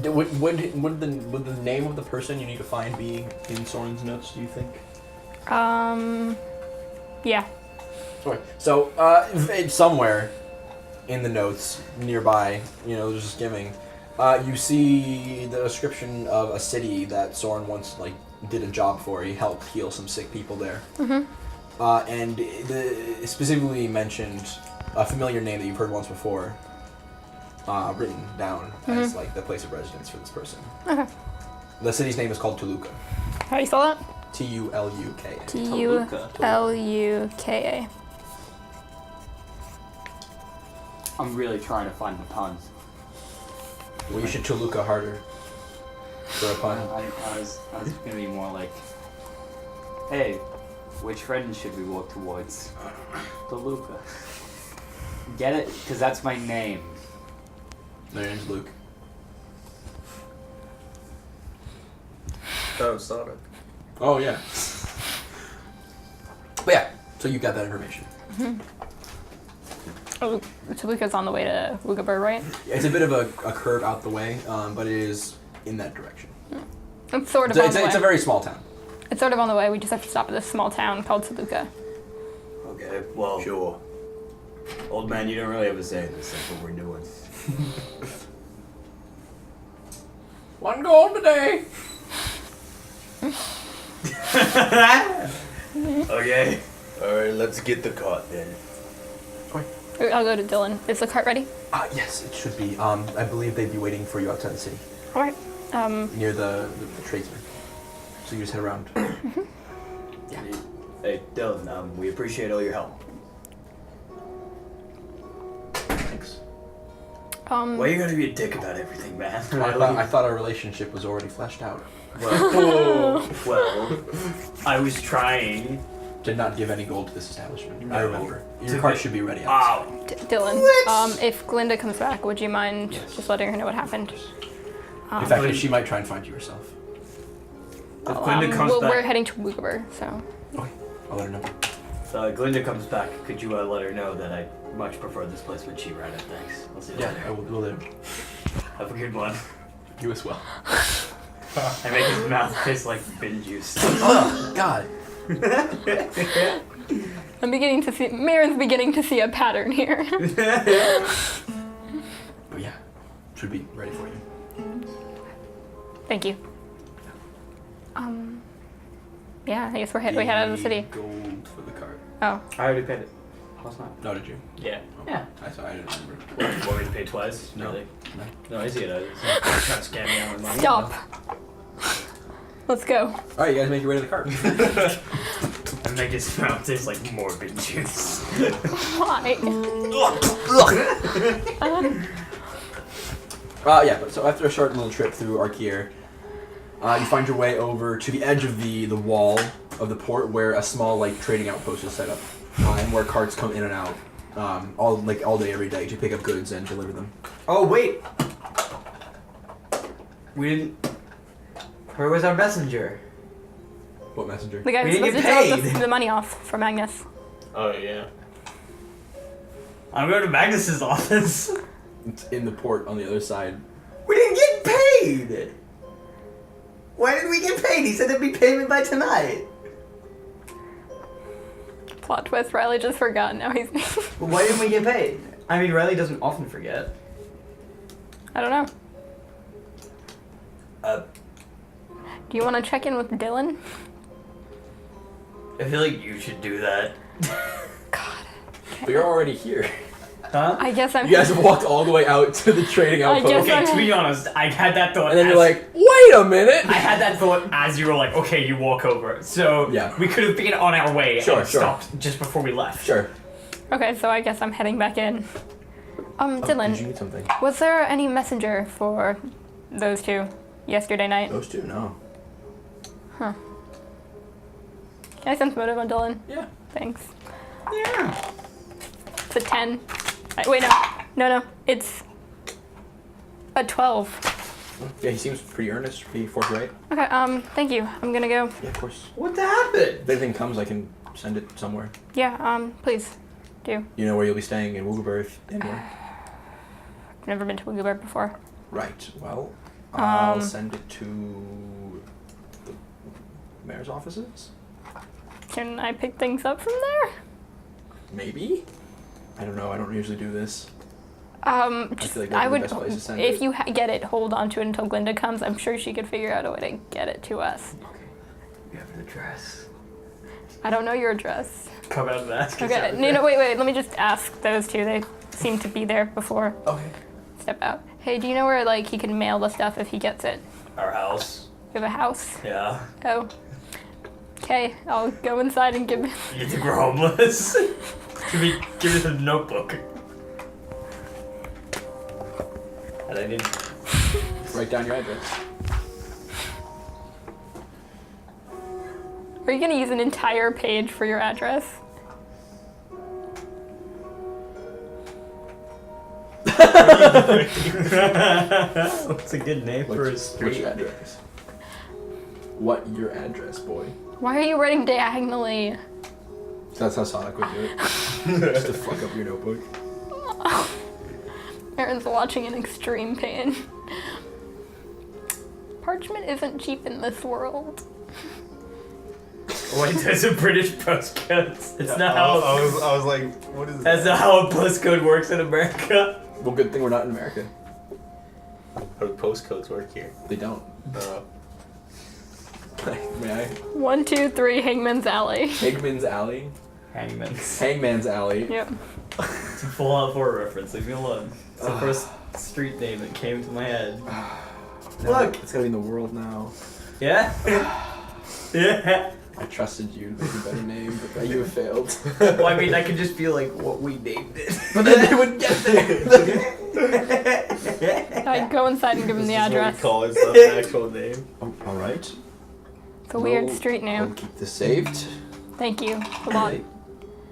would the name of the person you need to find be in Soren's notes? Do you think? Yeah. Okay. So, it's somewhere in the notes nearby, there's just giving. You see the description of a city that Soren once did a job for. He helped heal some sick people there. Mm-hmm. And it specifically mentioned a familiar name that you've heard once before, written down as the place of residence for this person. Okay. The city's name is called Toluca. How do you spell that? Tuluka. Tuluka. I'm really trying to find the puns. Well, you should Toluca harder for a pun. I was gonna be more like, hey, which friend should we walk towards? Toluca. Get it? Because that's my name. No, your name's Luke. Oh, Sonic. Oh, yeah. But yeah, so you got that information. Mm-hmm. Oh, Toluca's on the way to Wugabur, right? It's a bit of a curve out the way, but it is in that direction. It's sort of on the way. It's a very small town. It's sort of on the way. We just have to stop at this small town called Toluca. Okay, well, Sure. old man, you don't really have a say in this. That's what we're doing. One gold today. Okay. Alright, let's get the cart then. I'll go to Dylan. Is the cart ready? Yes, it should be. I believe they'd be waiting for you outside the city, All right. near the tradesman. So you just head around. Hey, Dylan, we appreciate all your help. Thanks. Why are you gonna be a dick about everything, man? I thought our relationship was already fleshed out. Well, I was trying. Did not give any gold to this establishment. No. I remember. Your To cart the- should be ready outside. Dylan, if Glinda comes back, would you mind just letting her know what happened? In fact, she might try and find you herself. If Glinda comes we're back, heading to Wugabur, so. Okay, I'll let her know. if Glinda comes back, could you let her know that I much prefer this place when she ran it? Thanks. I'll see you Yeah, later. I will do. Have a good one. You as well. I make his mouth taste like bin juice. Oh God. I'm beginning to see. Marin's beginning to see a pattern here. But yeah, should be ready for you. Thank you. Yeah, I guess we head out of the city. Gold for the cart. Oh. I already paid it last night. No, did you? Yeah. Yeah. I didn't remember. Want me to pay twice? No. Really? No. No, I see it. It's trying to scam me out of my money. Stop. Let's go. All right, you guys make your way to the cart. And make his mouth taste like more bin juice. Why? Yeah, but so after a short little trip through Arkier, you find your way over to the edge of the wall of the port where a small trading outpost is set up, and where carts come in and out all day every day to pick up goods and deliver them. Oh wait. We didn't. Where was our messenger? What messenger? The guy We who's didn't supposed to get drop paid. the money off for Magnus. Oh yeah. I'm going to Magnus's office. It's in the port on the other side. We didn't get paid. Why didn't we get paid? He said there'd be payment by tonight. Plot twist, Riley just forgot, now he's... But why didn't we get paid? I mean, Riley doesn't often forget. I don't know. Do Do you want to check in with Dylan? I feel like you should do that. But you're already here. Huh? I guess I'm. You guys have walked all the way out to the trading I outpost. guess Okay, to be honest, I had that thought. And then as, you're like, wait a minute! I had that thought as you were like, okay, you walk over. So Yeah. we could have been on our way Sure, and sure. stopped just before we left. Sure. Okay, so I guess I'm heading back in. Did you Dylan, need something? was there any messenger for those two yesterday night? Those two? No. Huh. Can I sense motive on Dylan? Yeah. Thanks. Yeah. It's a 10. Wait, no. It's a 12. Yeah, he seems pretty earnest, pretty forthright. Okay, thank you. I'm gonna go. Yeah, of course. What happened? If anything comes, I can send it somewhere. Yeah, please do. You know where you'll be staying in Woogaburth, anywhere. I've never been to Wigglebird before. Right. Well, I'll send it to the mayor's offices. Can I pick things up from there? Maybe. I don't know. I don't usually do this. Just, feel like that'd I be the would. best place to send If it. you get it, hold on to it until Glinda comes. I'm sure she could figure out a way to get it to us. You have an address. I don't know your address. Come out and ask. us Okay. everything. No, wait. Let me just ask those two. They seem to be there before. Okay. Step out. Hey, do you know where like he can mail the stuff if he gets it? Our house. You have a house? Yeah. Oh. Okay, I'll go inside and give it. You think we're homeless? give me the notebook. And I didn't. Write down your address. Are you gonna use an entire page for your address? What's a good name for a What's street? your address? What your address, boy? Why are you writing diagonally? That's how Sonic would do it. Just to fuck up your notebook. Aaron's watching in extreme pain. Parchment isn't cheap in this world. Wait, there's a British postcode. It's not how. I was like, what is That's not how a postcode works in America. Well, good thing we're not in America. How do postcodes work here? They don't. May I? 1, 2, 3, Hangman's Alley. Hagman's Alley? Hangman's. Hangman's Alley. Yep. It's a full out 4 reference, leave me alone. It's the first street name that came to my head. Look! It's gotta be in the world now. Yeah? Yeah. I trusted you to make a better name, but you have failed. Well, I mean, I could just be like what we named it. But then they would get there! I go inside and give him the address. Call it the actual name. Alright. It's a weird Well, street I'll name. keep this saved. Thank you a lot. Wait.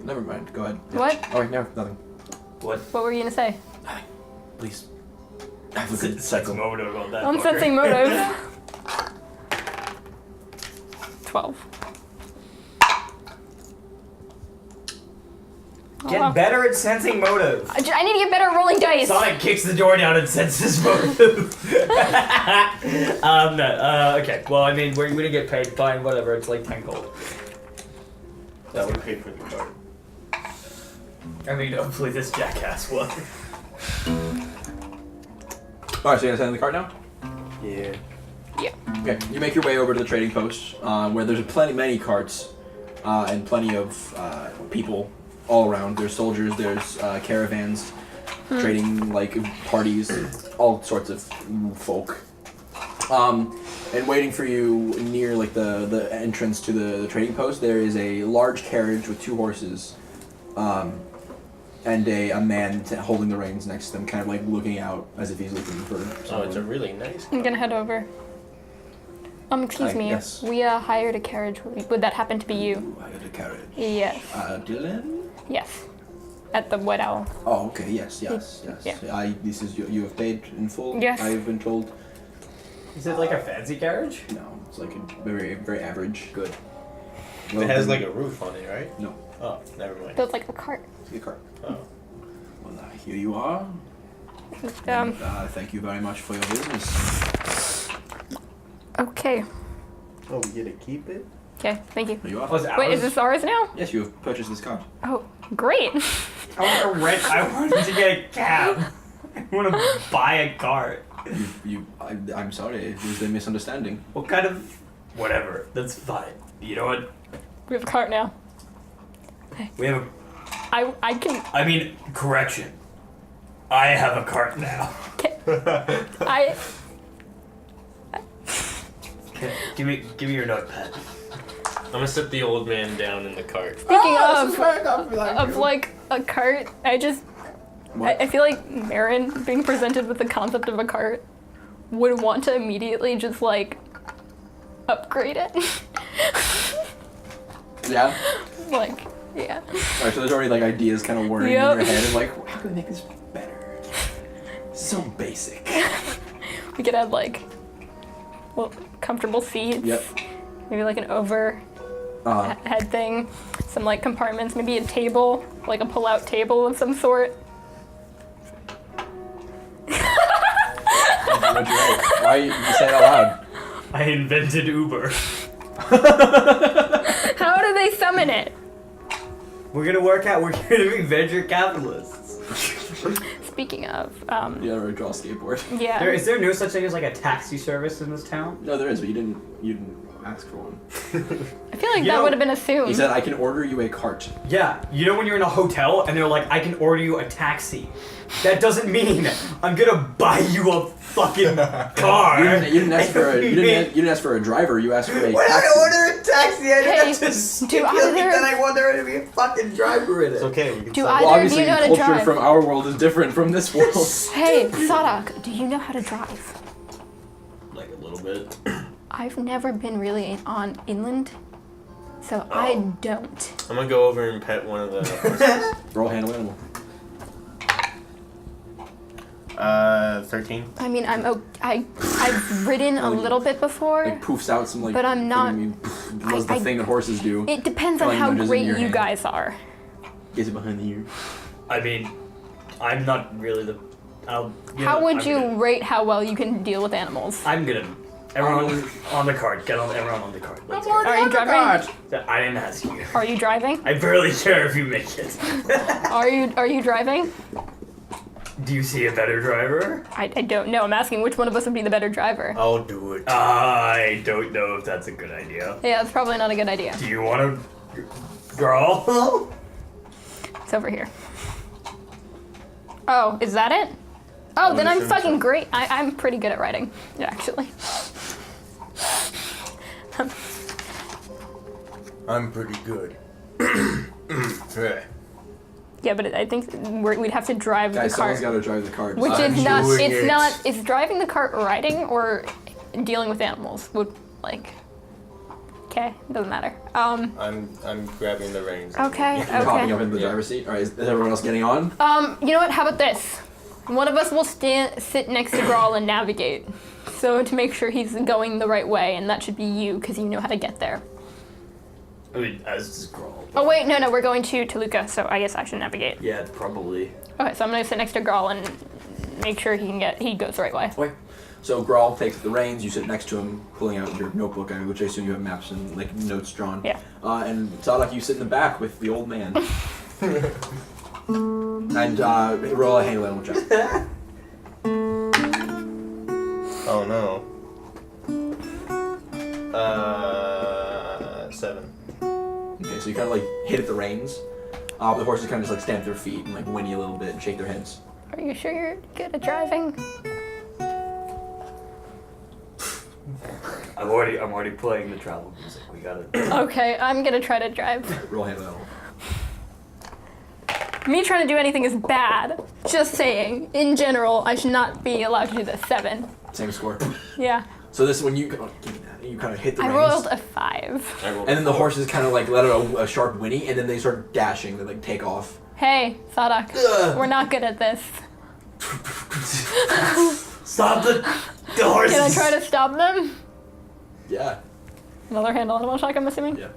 Never mind, go ahead. Yeah. What? Alright, no, nothing. What were you gonna say? Please. Have a good cycle. Motive on that. I'm fucker. sensing motive. 12. Get Oh, better at sensing motive. I need to get better at rolling dice. Sonic kicks the door down and senses motive. No, okay. Well, I mean, we're gonna get paid. Fine, whatever. It's like 10 gold. That would pay for the card. I mean, hopefully this jackass will. Alright, so you're gonna send the card now? Yeah. Okay, you make your way over to the trading post, where there's many carts, and plenty of people all around. There's soldiers, there's caravans, trading like parties, all sorts of folk. And waiting for you near like the entrance to the trading post, there is a large carriage with 2 horses, and a man holding the reins next to them, kind of like looking out as if he's looking for Oh, someone. it's a really nice. I'm gonna head over. Excuse me. yes. We hired a carriage. Would that happen to be you? I got a carriage. Yes. Dylan? Yes. At the White Owl. Oh, okay. Yes. Yeah. This is you have paid in full. Yes. I have been told. Is it like a fancy carriage? No, it's like a very average. Good. It has like a roof on it, right? No. Oh, never mind. Built like a cart. It's a car. Oh. Well, here you are. Thank you very much for your business. Okay. Oh, we get to keep it? Okay. Thank you. Here you are. Was Wait, is this ours now? Yes, you have purchased this card. Oh, great. I want to rent. I wanted to get a cab. I want to buy a cart. I'm sorry. It was a misunderstanding. What kind of Whatever. That's fine. You know what? We have a cart now. We have I can. I mean, correction. I have a cart now. I. Okay, give me your notepad. I'm gonna sit the old man down in the cart. Speaking of like a cart, I feel like Marin being presented with the concept of a cart would want to immediately just like upgrade it. Yeah. Like, yeah. Alright, so there's already like ideas kind of whirring Yep. in your head of like, how can we make this better? So basic. We could add like, well, comfortable seats. Yep. Maybe like an overhead thing. Some like compartments. Maybe a table, like a pull-out table of some sort. What'd you write? Why you say it out loud? I invented Uber. How do they summon it? We're gonna be venture capitalists. Speaking of, You gotta draw a skateboard. yeah. Is there no such thing as like a taxi service in this town? No, there is, but you didn't ask for one. I feel like You that know- would have been assumed. He said, I can order you a cart. Yeah, you know when you're in a hotel and they're like, I can order you a taxi. That doesn't mean I'm gonna buy you a fucking car. You didn't ask for a you didn't ask for a driver. You asked for a When taxi. I order a taxi, I Hey, have to do stipulate either- that I want there to be a fucking driver in it. It's okay. We can Do settle. either Well, of obviously, you know how to culture drive? from our world is different from this world. Hey, Sadak, do you know how to drive? Like a little bit. I've never been really on inland, so I don't. I'm gonna go over and pet one of the horses. Roll handle animal. 13. I mean, I've ridden a little bit before. Like poofs out some like. But I'm not- Was the thing that horses do? It depends on Throwing how nudges great into your you hand. guys are. Gets it behind the ear. I mean, I'm not really the. How would you rate how well you can deal with animals? I'm gonna. Everyone on the cart. Everyone on the cart. Let's go. Are you driving? I didn't ask you. Are you driving? I barely care if you make it. Are you driving? Do you see a better driver? I don't know. I'm asking which one of us would be the better driver. I'll do it. I don't know if that's a good idea. Yeah, that's probably not a good idea. Do you want to, girl? It's over here. Oh, is that it? Oh, then I'm fucking great. I'm pretty good at writing, actually. I'm pretty good. Yeah. Yeah, but I think we'd have to drive Guys, the someone's cart. got to drive the cart. Which I'm is not, doing it's it. not, is driving the cart riding or dealing with animals? Would, like, okay, doesn't matter. I'm grabbing the reins. Okay, You're hopping up okay. into the driver's seat. All right, is everyone else getting on? You know what, how about this? One of us will sit next to Grawl and navigate. So to make sure he's going the right way, and that should be you, because you know how to get there. I mean, as does Grawl. Oh wait, no, we're going to Toluca, so I guess I should navigate. Yeah, probably. Okay, so I'm gonna sit next to Grawl and make sure he goes the right way. Okay. So Grawl takes the reins. You sit next to him, pulling out your notebook, which I assume you have maps and like notes drawn. Yeah. And Sadak, you sit in the back with the old man. And roll a handle animal check. Oh no. 7. Okay, so you kind of like hit at the reins. The horses kind of just like stamp their feet and like whinny a little bit and shake their heads. Are you sure you're good at driving? I'm already playing the travel music. We gotta. Okay, I'm gonna try to drive. Roll handle animal. Me trying to do anything is bad. Just saying. In general, I should not be allowed to do this. 7. Same score. Yeah. So this when you give me that, you kind of hit the I reins. rolled a 5. And then the horses kind of like let out a sharp whinny, and then they start dashing. They like take off. Hey, Sadak, we're not good at this. Stop the horses! Can I try to stop them? Yeah. Another handle animal check, I'm assuming? Yeah.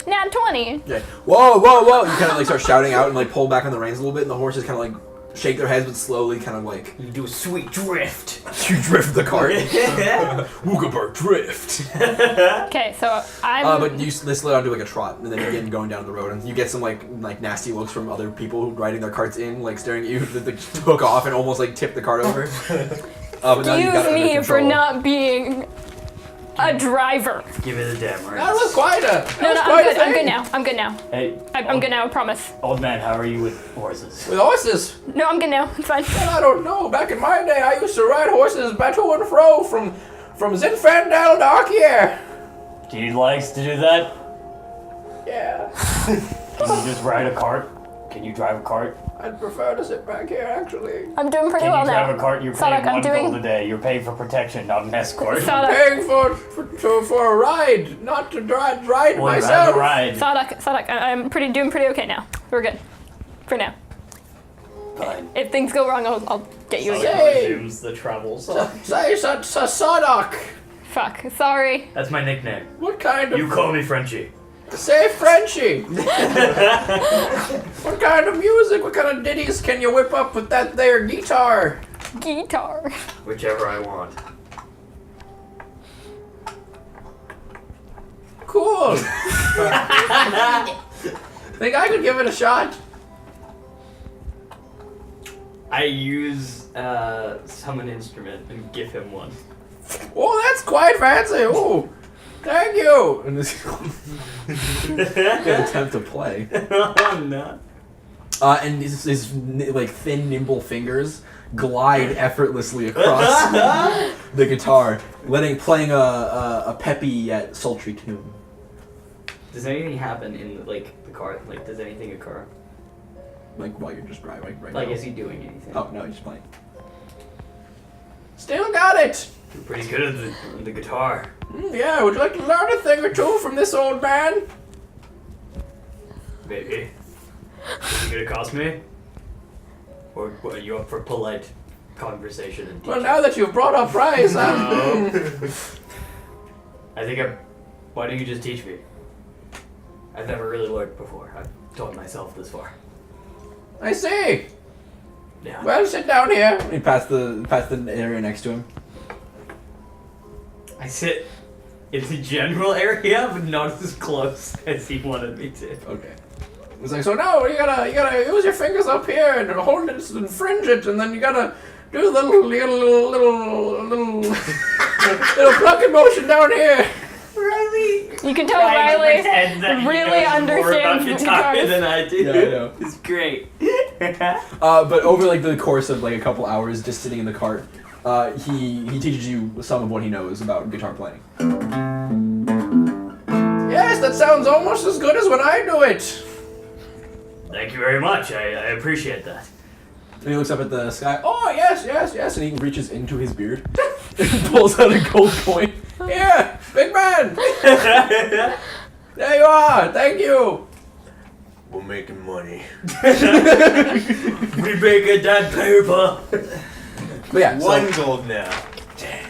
Nat 20. Yeah. Whoa, whoa, whoa! You kind of like start shouting out and like pull back on the reins a little bit, and the horses kind of like shake their heads, but slowly kind of like You do a sweet drift. you drift the cart. Yeah. Woogabar drift. Okay, so I'm. But they slow down to like a trot, and then you're getting going down the road, and you get some like nasty looks from other people riding their carts in, like staring at you that they took off and almost like tipped the cart over. But now you've got it under Excuse me for control. not being a driver. Give it a damn right. That was quite a. No, I'm good. I'm good now. I'm good now. Hey, I'm good now. I promise. old man, how are you with horses? With horses? No, I'm good now. It's fine. Well, I don't know. Back in my day, I used to ride horses back to and fro from Zinfandel to Arkier. Do you likes to do that? Yeah. Can you just ride a cart? Can you drive a cart? I'd prefer to sit back here, actually. I'm doing pretty Can well you drive now. a cart? You're paying Sadak, I'm one doing- gold a day. You're paying for protection, not an escort. Sadak, Paying for a ride, not to ride Well, myself. have a ride. Sadak, I'm doing pretty okay now. We're good. For now. Fine. If things go wrong, I'll get you again. Hey. Resumes the travels. Say, Sadak. Fuck. Sorry. That's my nickname. What kind of... You call me Frenchie. Say Frenchie. What kind of music, what kind of ditties can you whip up with that there guitar? Guitar. Whichever I want. Cool. Think I could give it a shot? I use summon instrument and give him one. Oh, that's quite fancy. Ooh. Thank you. And this attempt to play. Oh no. And his like thin, nimble fingers glide effortlessly across the guitar, playing a peppy yet sultry tune. Does anything happen in like the car? Like, does anything occur? Like while you're just driving, right? Like, now. is he doing anything? Oh no, he's just playing. Still got it. You're pretty good at the guitar. Yeah, would you like to learn a thing or two from this old man? Maybe. Is it gonna cost me? Or are you up for polite conversation and Well, teaching? now that you've brought up price, No. I think why don't you just teach me? I've never really learned before. I've taught myself this far. I see. Yeah. Well, sit down here. He passed the area next to him. I sit in the general area, but not as close as he wanted me to. Okay. It's like, so now you gotta use your fingers up here and hold it and fringe it, and then you gotta do the little plucking motion down here. Riley. You can tell Riley really understands more about guitars. guitar than I do. Yeah, I know. It's great. But over like the course of like a couple hours, just sitting in the cart, he teaches you some of what he knows about guitar playing. Yes, that sounds almost as good as when I do it. Thank you very much. I appreciate that. And he looks up at the sky. Oh yes, and he reaches into his beard and pulls out a gold coin. Here, big man. There you are. Thank you. We're making money. We making that paper. But yeah, One gold now.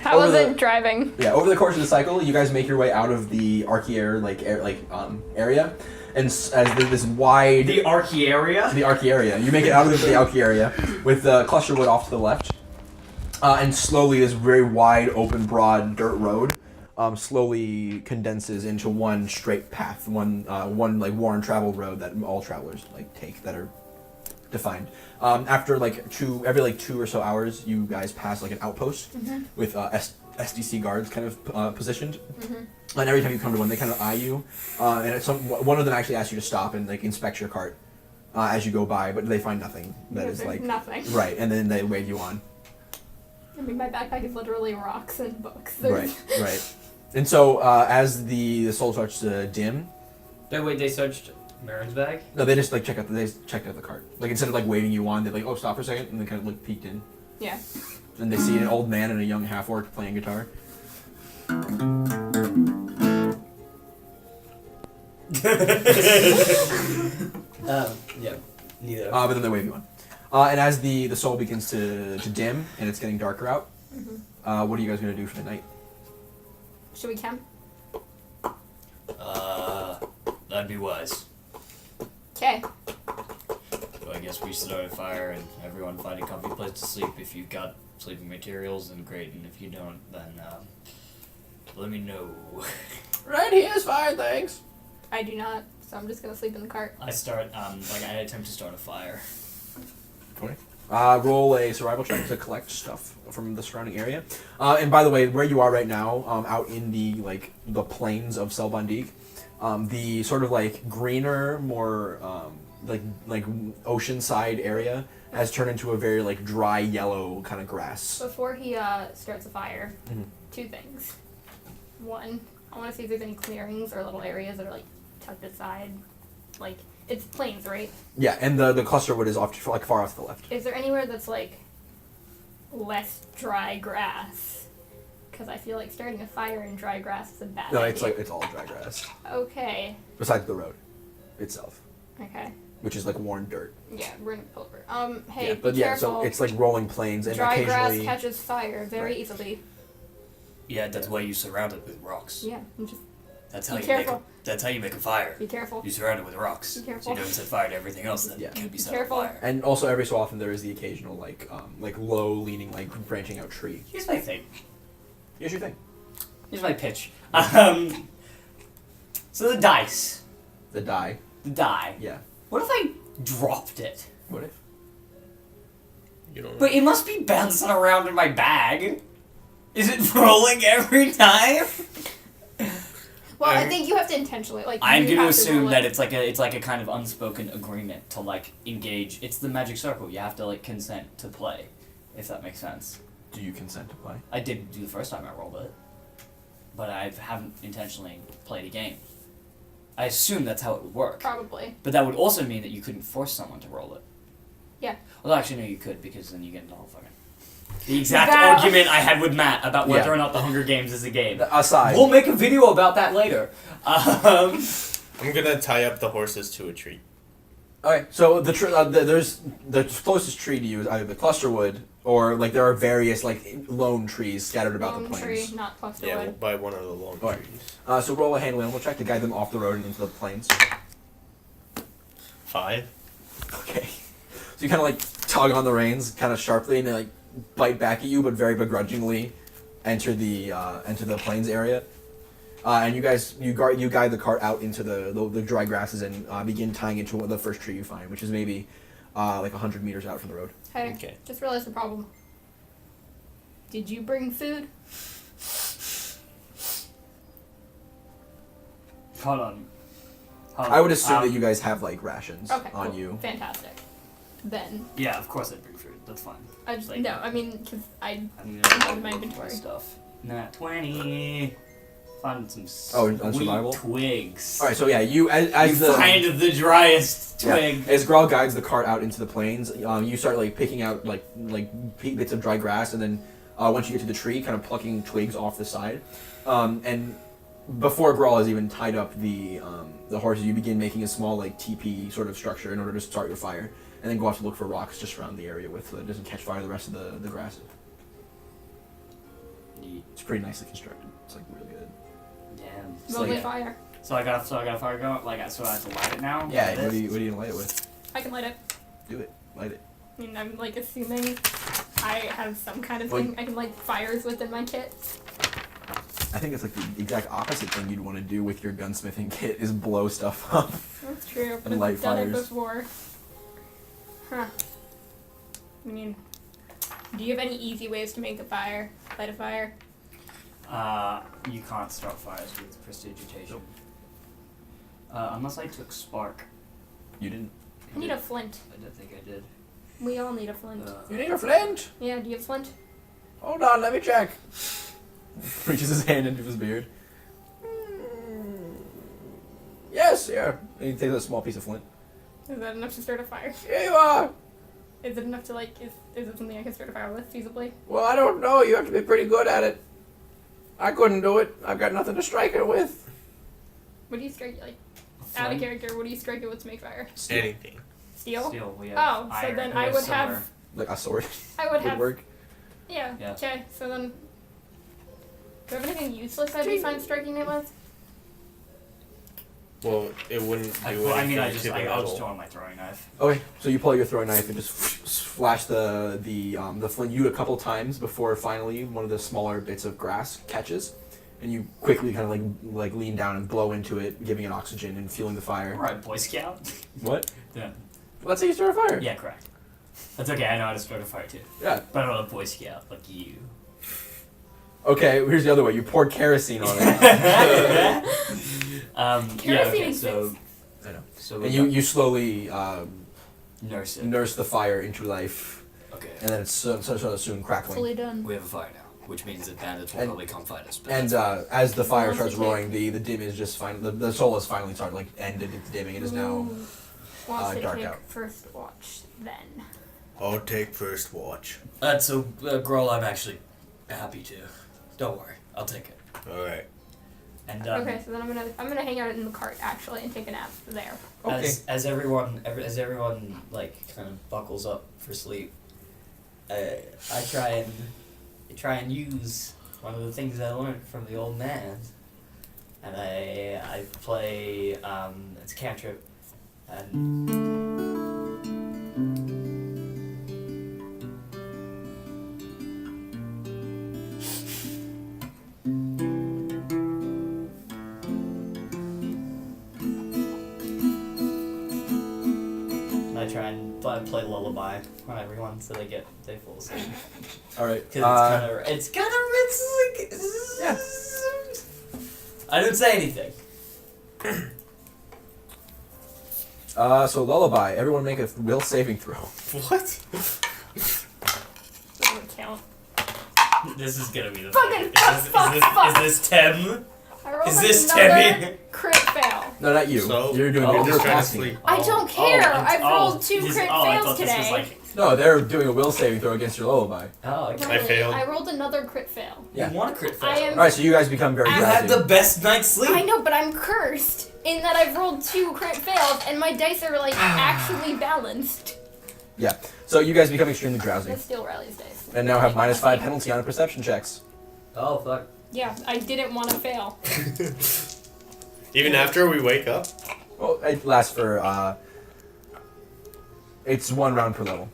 How was Over it driving? Yeah, over the course of the cycle, you guys make your way out of the Archier area, and as this wide The Archie area. the Archie area, you make it out of the Archie area with Clusterwood off to the left, and slowly this very wide, open, broad dirt road slowly condenses into one straight path, one like worn traveled road that all travelers like take that are defined. After every 2 or so hours, you guys pass like an outpost with SDC guards kind of positioned. And every time you come to one, they kind of eye you. And one of them actually asks you to stop and like inspect your cart as you go by, but they find nothing that is like nothing. right, and then they wave you on. I mean, my backpack is literally rocks and books. Right. And so as the soul starts to dim, Wait, they searched Marin's bag? no, they just like checked out the cart. Like instead of like waving you on, they like, oh, stop for a second, and they kind of look peeked in. Yeah. And they see an old man and a young half-orc playing guitar. Yeah, neither. But then they wave you on. And as the soul begins to dim and it's getting darker out, what are you guys gonna do for the night? Should we camp? That'd be wise. Okay. So I guess we start a fire and everyone find a comfy place to sleep. If you've got sleeping materials, then great. And if you don't, then let me know. Right here's fine, thanks. I do not, so I'm just gonna sleep in the cart. I start, I attempt to start a fire. Okay. Roll a survival check to collect stuff from the surrounding area. And by the way, where you are right now, out in the plains of Selbondik, the sort of like greener, more like oceanside area has turned into a very like dry yellow kind of grass. Before he starts a fire, Mhm. 2 things. One, I want to see if there's any clearings or little areas that are like tucked aside. Like, it's plains, right? Yeah, and the cluster wood is off like far off to the left. Is there anywhere that's like less dry grass? Because I feel like starting a fire in dry grass is a bad No, idea. it's all dry grass. Okay. Besides the road itself, Okay. which is like worn dirt. Yeah, we're in a over. Hey, Yeah, but be yeah, careful. so it's like rolling plains and dry grass occasionally. catches fire very Right. easily. Yeah, that's why you surround it with rocks. Yeah, and just That's Be how you careful. that's how you make a fire. be careful. You surround it with rocks. Be So careful. you don't set fire to everything else that Yeah. can be set Careful. on fire. And also every so often there is the occasional like low leaning like branching out tree. Here's my thing. Here's your thing. Here's my pitch. So the dice. The die. The die. Yeah. What if I dropped it? What if? You don't know. But it must be bouncing around in my bag. Is it rolling every time? Well, I think you have to intentionally like. I'm you going to have assume roll that it. it's like a kind of unspoken agreement to like engage. It's the magic circle. You have to like consent to play, if that makes sense. Do you consent to play? I did do the first time I rolled it, but I haven't intentionally played a game. I assume that's how it would work. Probably. But that would also mean that you couldn't force someone to roll it. Yeah. Well, actually, no, you could, because then you get into the whole fucking... The exact That- argument I had with Matt about whether Yeah. or not the Hunger Games is a game. Aside. We'll make a video about that later. I'm gonna tie up the horses to a tree. Okay, so there's the closest tree to you is either the cluster wood or like there are various like lone trees scattered about Lone the plains. tree, not cluster Yeah, we'll wood. buy one of the long Alright. trees. So roll a handle animal check to guide them off the road and into the plains. 5. Okay. So you kind of like tug on the reins kind of sharply and they like bite back at you, but very begrudgingly enter the plains area. And you guide the cart out into the dry grasses and begin tying it to the first tree you find, which is maybe like 100 meters out from the road. Hey, Okay. just realized the problem. Did you bring food? Hold on. I would assume that you guys have like rations Okay, on cool. you. Fantastic. Then Yeah, of course I'd bring food. That's fine. I just Like- no. I mean, cause I I'm Out of my inventory. Stuff. Nat 20. Found some Oh, on sweet survival? twigs. All right, so yeah, you as You find the driest yeah, twig. as Grawl guides the cart out into the plains, you start like picking out like bits of dry grass, and then once you get to the tree, kind of plucking twigs off the side. And before Grawl has even tied up the horses, you begin making a small like teepee sort of structure in order to start your fire, and then go out to look for rocks just around the area with so that it doesn't catch fire the rest of the grass. It's pretty nicely constructed. It's like really good. Damn. lovely like- fire. So I got a fire going. Like so I have to light it now. Yeah, Like what are this? you gonna light it with? I can light it. Do it. Light it. I mean, I'm like assuming I have some kind of Well, thing I can light fires within my kit. I think it's like the exact opposite thing you'd want to do with your gunsmithing kit is blow stuff up. That's true, but And light I've done it fires. before. Huh. I mean, do you have any easy ways to make a fire? Light a fire? You can't start fires with prestidigitation. Unless I took spark. You didn't. I need a flint. I don't think I did. We all need a flint. You need a flint? Yeah, do you have flint? Hold on, let me check. Reaches his hand into his beard. Yes, here. And he takes a small piece of flint. Is that enough to start a fire? Here you are. Is it enough to like, is it something I can start a fire with feasibly? Well, I don't know. You have to be pretty good at it. I couldn't do it. I've got nothing to strike it with. What do you strike, like, out of character, what do you strike it with to make fire? Anything. Steel? Steel. We have Oh, so iron. then We I have would silver. have, Like a sword I would would have, work. yeah, Yeah. okay, so then, do I have anything useless I'd be fine striking it with? Well, it wouldn't do anything I mean, to the I'll just metal. throw on my throwing knife. Okay, so you pull out your throwing knife and just flash the flint you a couple times before finally one of the smaller bits of grass catches, and you quickly kind of like lean down and blow into it, giving it oxygen and fueling the fire. Alright, Boy Scout. What? Yeah. Let's say you start a fire. Yeah, correct. That's okay. I know how to start a fire too. Yeah. But I'm not a Boy Scout like you. Okay, here's the other way. You poured kerosene on it. Yeah. Kerosene Okay. So. exists. I know. So And you slowly nurse it. nurse the fire into life, Okay. and then it's soon crackling. Fully done. We have a fire now, which means that bandits will And- probably come fight us. But And that's fine. as the fire Once starts you take- roaring, the dim is just the soul has finally started like ended its dimming. It is now Ooh. Wants to dark take out. first watch then. I'll take first watch. So, Grohl, I'm actually happy to. Don't worry, I'll take it. All right. And Okay, so then I'm gonna hang out in the cart actually and take a nap there. Okay. as everyone like kind of buckles up for sleep, I try and use one of the things I learned from the old man, and I play it's a cantrip, and I try and play lullaby on everyone so they fall asleep. all right. Cause it's kind of Yeah. I don't say anything. So lullaby. Everyone make a will saving throw. What? Doesn't count. This is gonna be the Fucking is this Tem? I rolled Is this another Timmy? crit fail. No, not you. So, You're doing oh, you're just trying to casting. sleep. I don't care. I've rolled 2 this- crit I fails thought this was today. like, No, they're doing a will saving throw against your lullaby. oh, okay. I failed. I rolled another crit fail. Yeah. You want a crit fail? I am- All right, so you guys become very You You drowsy. had the best night's sleep. I know, but I'm cursed in that I've rolled 2 crit fails and my dice are like actually balanced. Yeah. So you guys become extremely drowsy, Let's steal Riley's dice. and now have -5 penalty on perception checks. Oh fuck. Yeah, I didn't want to fail. Even after we wake up? Well, it lasts for it's 1 round per level,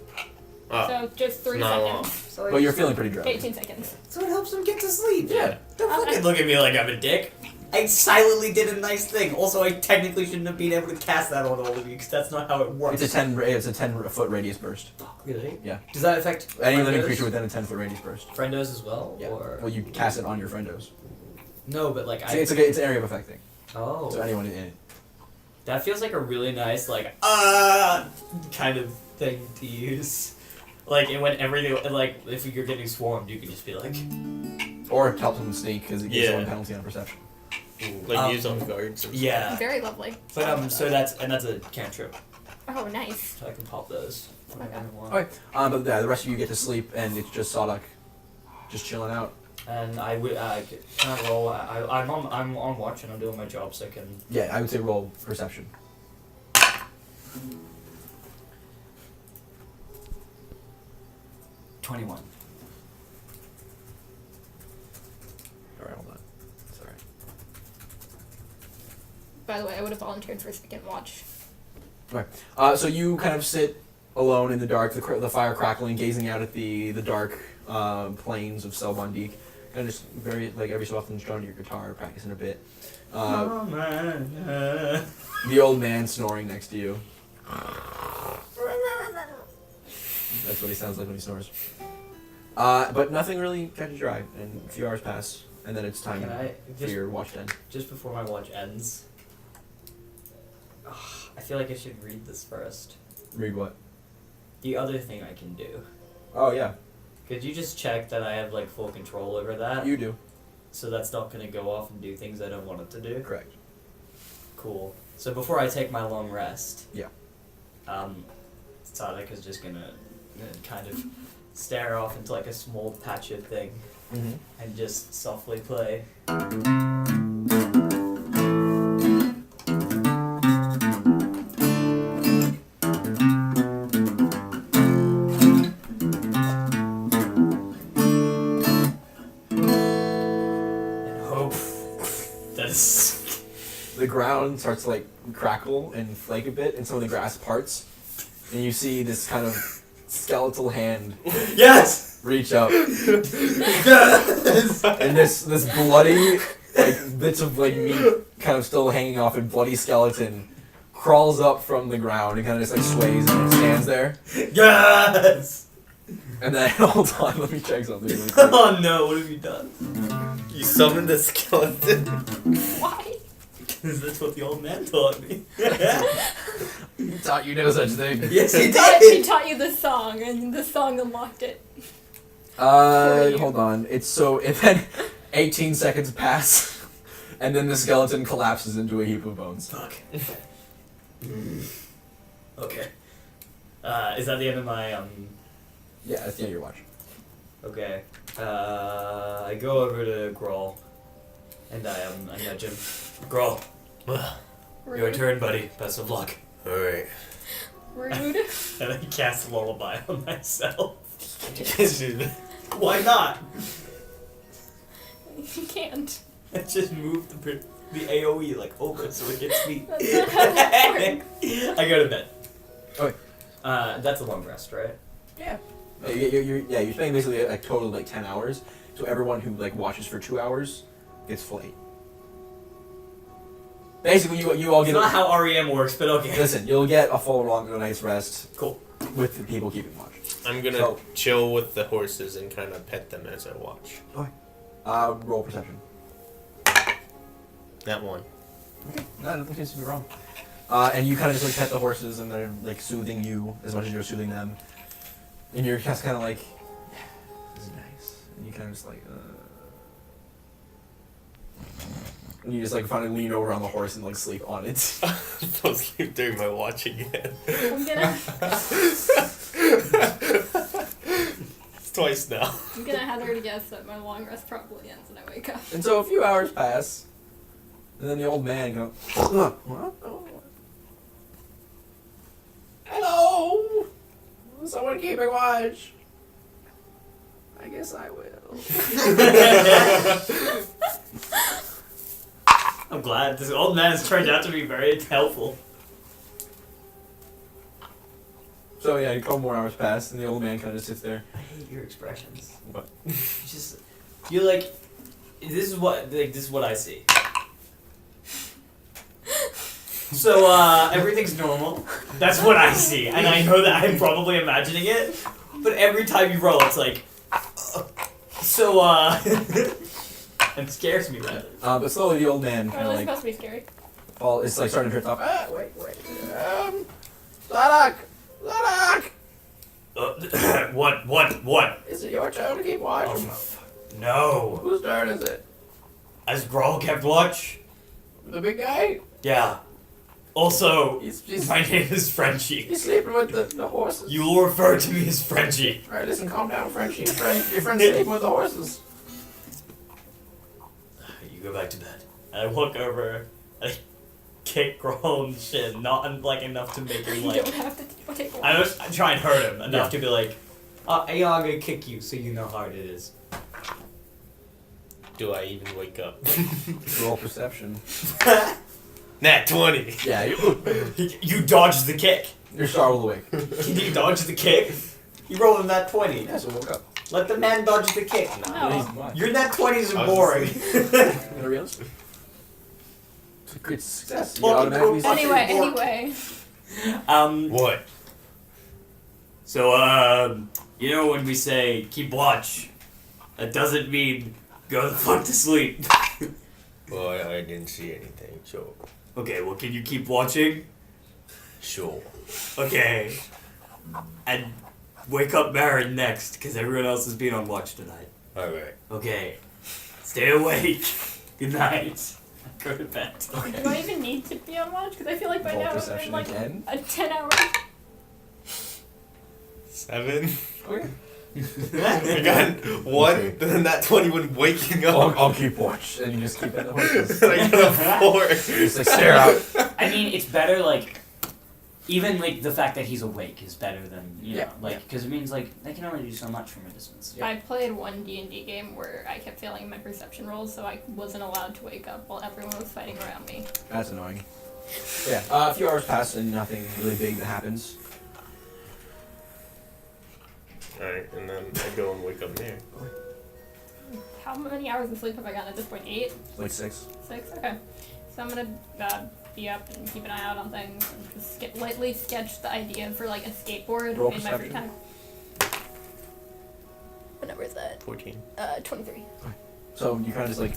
Oh. So just 3 Not long. seconds. So but you're feeling pretty drowsy. 18 seconds. So it helps him get to sleep. Yeah. Don't fucking look at me like I'm a dick. I silently did a nice thing. Also, I technically shouldn't have been able to cast that on all of you because that's not how it works. It's a 10 foot radius burst. Really? Yeah. Does that affect Any living friendos? creature within a 10 foot radius burst. Friendos as well? Yeah. Or Well, you cast it on your friendos. no, but like It's an area of effect thing. oh, So anyone in it. that feels like a really nice like kind of thing to use. Like and when everything like if you're getting swarmed, you can just be like Or it helps them sneak because it gives Yeah. 1 penalty on perception. Like use on guards. Or yeah. Very lovely. But so that's a cantrip, Oh, nice. so I can pop those whenever I want. Okay. But yeah, the rest of you get to sleep, and it's just Sawduck, just chilling out. And I can I roll. I'm on watch and I'm doing my job, so I can. Yeah, I would say roll perception. 21. All right, hold on. Sorry. By the way, I would have volunteered for a second watch. So you kind of sit alone in the dark, the fire crackling, gazing out at the dark plains of Selbondik, and just every so often strumming your guitar, practicing a bit. Oh man. The old man snoring next to you. That's what he sounds like when he snores. But nothing really catches your eye, and a few hours pass, and then it's time Can I for your watch to end. just before my watch ends? I feel like I should read this first. Read what? The other thing I can do. Oh, yeah, Could you just check that I have like full control over that? you do. So that's not gonna go off and do things I don't want it to do? Correct. Cool. So before I take my long rest, Yeah. Sadek is just gonna kind of stare off into like a small patch of thing Mm-hmm. and just softly play. And hope that is The ground starts to like crackle and flake a bit, and some of the grass parts, and you see this kind of skeletal hand yes. reach up, Yes. and this bloody like bits of like meat kind of still hanging off a bloody skeleton crawls up from the ground and kind of just like sways and stands there. Yes! And then, hold on, let me check something really quick. Oh no, what have you done? You summoned a skeleton. Why? Because that's what the old man taught me. He taught you no such thing. Yes, he She did! taught you the song, and the song unlocked it. Hold on. It's so, and then 18 seconds pass, and then the skeleton collapses into a heap of bones. Fuck. Okay. Is that the end of my, Yeah, that's the end of your watch. Okay. I go over to Grawl, and I nudge him. Grawl, your Rude. turn, buddy. Best of luck. Alright. Rude. And I cast a lullaby on myself. Why not? You can't. I just moved the AoE like over so it hits me. That's not how that works. I go to bed. Okay. That's a long rest, right? Yeah. You're spending basically a total of like 10 hours. So everyone who like watches for 2 hours gets full 8. Basically, you all It's get. not how REM works, but okay. Listen, you'll get a full long night's rest. Cool. With the people keeping watch. I'm gonna So- chill with the horses and kind of pet them as I watch. Roll perception. That one. No, nothing seems to be wrong. And you kind of just like pet the horses, and they're like soothing you as much as you're soothing them. And you're just kind of like, yeah, this is nice. And you kind of just like, and you just like finally lean over on the horse and like sleep on it. Don't sleep during my watch again. I'm gonna It's twice now. I'm gonna hazard a guess that my long rest probably ends when I wake up. And so a few hours pass, and then the old man goes, what? Hello? Someone keeping watch? I guess I will. I'm glad this old man has turned out to be very helpful. So yeah, a couple more hours pass, and the old man kind of just sits there. I hate your expressions. What? You're like, this is what I see. So everything's normal. That's what I see, and I know that I'm probably imagining it. But every time you roll, it's like, it scares me rather. But slowly the old man kind Oh, of that's like, supposed to be scary. it's like starting to drift off. Wait. Zadak! What? Is it your turn to keep watch? No. Whose turn is it? Has Grawl kept watch? The big guy? Yeah. Also, He's my name is Frenchie. sleeping with the horses. You will refer to me as Frenchie. Alright, listen, calm down, Frenchie. Your friend's sleeping with the horses. You go back to bed. And I walk over, I kick Grawl and shit, not like enough to make him You like. don't have to take a I try and hurt him enough to be like, hey, I'm gonna kick you so you know how hard it is. Do I even wake up? Roll perception. Nat 20. Yeah, You dodged the kick. you're startled awake. Can you dodge the kick? You rolled a nat 20. Yeah, so woke up. Let the man dodge the kick. No. Your nat 20s are I was boring. Gonna realize? It's a great success. You automatically Anyway. What? So, you know when we say keep watch, that doesn't mean go the fuck to sleep. Well, I didn't see anything, so. Okay, well, can you keep watching? Sure. Okay. And wake up Marin next, because everyone else is being on watch tonight. Alright. Okay. Stay awake. Good night. Go to bed. Do I even need to be on watch? Because I feel like by Roll now it's perception been like again. a 10-hour. 7. Okay. I got 1, Okay. then that 20 when waking up. I'll keep watch. And you just keep at the horses. I got a 4. Just like stare out. I mean, it's better, like, even, like, the fact that he's awake is better than, you know, like, because it means, like, they can only do so much from a distance. I played one D&D game where I kept failing my perception rolls, so I wasn't allowed to wake up while everyone was fighting around me. That's annoying. Yeah, a few hours pass and nothing really big that happens. Alright, and then I go and wake up there. How many hours of sleep have I gotten at this point? 8? Like 6. 6? Okay. So I'm gonna be up and keep an eye out on things and just lightly sketch the idea for like a skateboard Roll in my free perception. time. What number is that? 14. 23. So you kind of just like,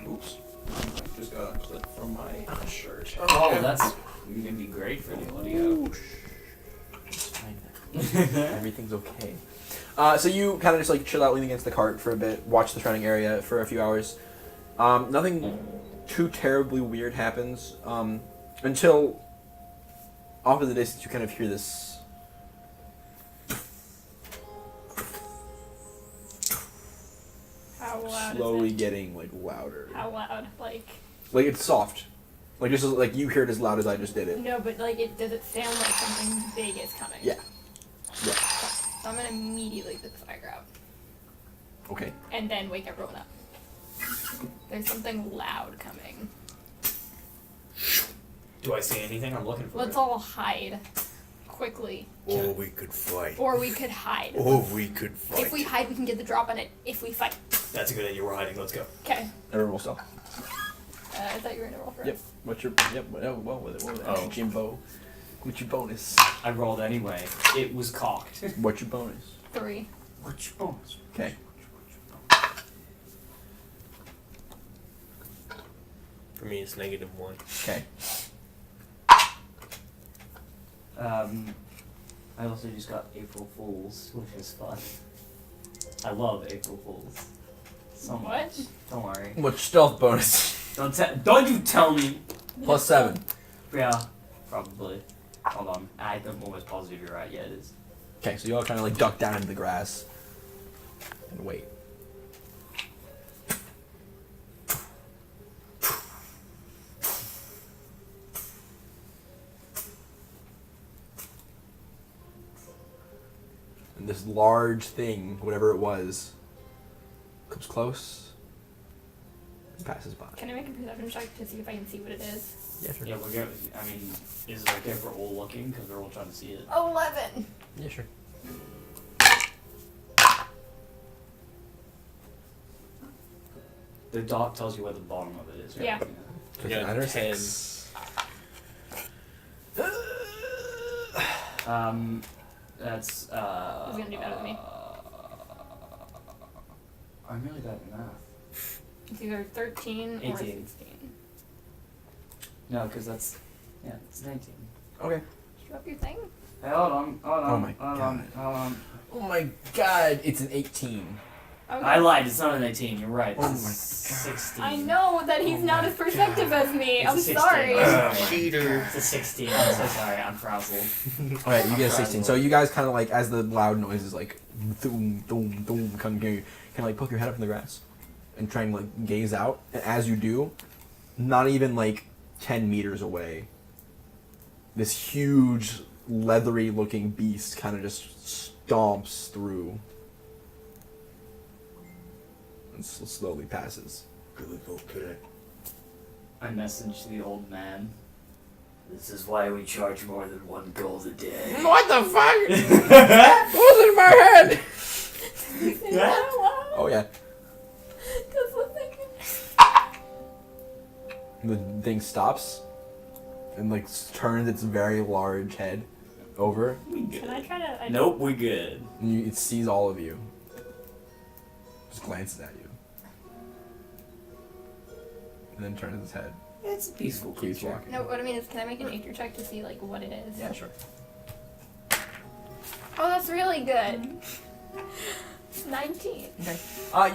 oops, I just got a clip from my shirt. Oh, that's gonna be great for the audio. It's fine. Everything's okay. So you kind of just like chill out, lean against the cart for a bit, watch the surrounding area for a few hours. Nothing too terribly weird happens until off in the distance you kind of hear this. How loud Slowly is it? getting like louder. How loud? Like Like it's soft. Like just like you hear it as loud as I just did it. no, but like does it sound like something big is coming? Yeah. Yeah. So I'm gonna immediately put the fire out Okay. and then wake everyone up. There's something loud coming. Do I see anything? I'm looking for Let's it. all hide quickly. Or we could fight. Or we could hide. Or we could fight. If we hide, we can get the drop on it. If we fight. That's a good idea. We're hiding. Let's go. Okay. Everyone roll stealth. I thought you were gonna roll for Yep. us. What's your well with it? What with it? Oh. Jimbo. What's your bonus? I rolled anyway. It was cocked. What's your bonus? 3. What's your bonus? Okay. For me, it's -1. Okay. I also just got April Fools, which is fun. I love April Fools. So What? much. Don't worry. What's your stealth bonus? Don't you tell me. +7. Yeah, probably. Hold on. I'm almost positive you're right. Yeah, it is. Okay, so you all kind of like duck down into the grass and wait. And this large thing, whatever it was, comes close and passes by. Can I make a perception check to see if I can see what it is? Yeah, sure. Yeah, we're going. I mean, is it okay if we're all looking because we're all trying to see it? 11. Yeah, sure. The dot tells you where the bottom of it is. Right? Yeah. So Yeah, 9 or 10. 6. That's. Who's gonna do better than me? I'm really bad at math. It's either 13 or 18. 16. No, because that's. Yeah, it's 19. Okay. Did you up your thing? Hey, hold on. Oh my hold God. on. Oh my god, it's an 18. Okay. I lied. It's not an 18. You're right. Oh It's my 16. I know that he's Oh not my as perceptive as me. It's I'm a 16. sorry. Cheater. It's a 16. I'm so sorry. I'm frazzled. Alright, you get a 16. So you guys kind of like, as the loud noises like, boom, boom, boom, come near you, kind of like poke your head up in the grass and try and like gaze out. And as you do, not even like 10 meters away, this huge, leathery looking beast kind of just stomps through and slowly passes. Do we go kill it? I messaged the old man. This is why we charge more than 1 gold a day. What the fuck? What's in my head? Oh yeah. Just listen. The thing stops and like turns its very large head over. We good. Can I try to? Nope, we good. And it sees all of you. Just glances at you. And then turns its head. It's a peaceful Keeps creature. walking. No, what I mean is, can I make a nature check to see like what it is? Yeah, sure. Oh, that's really good. 19.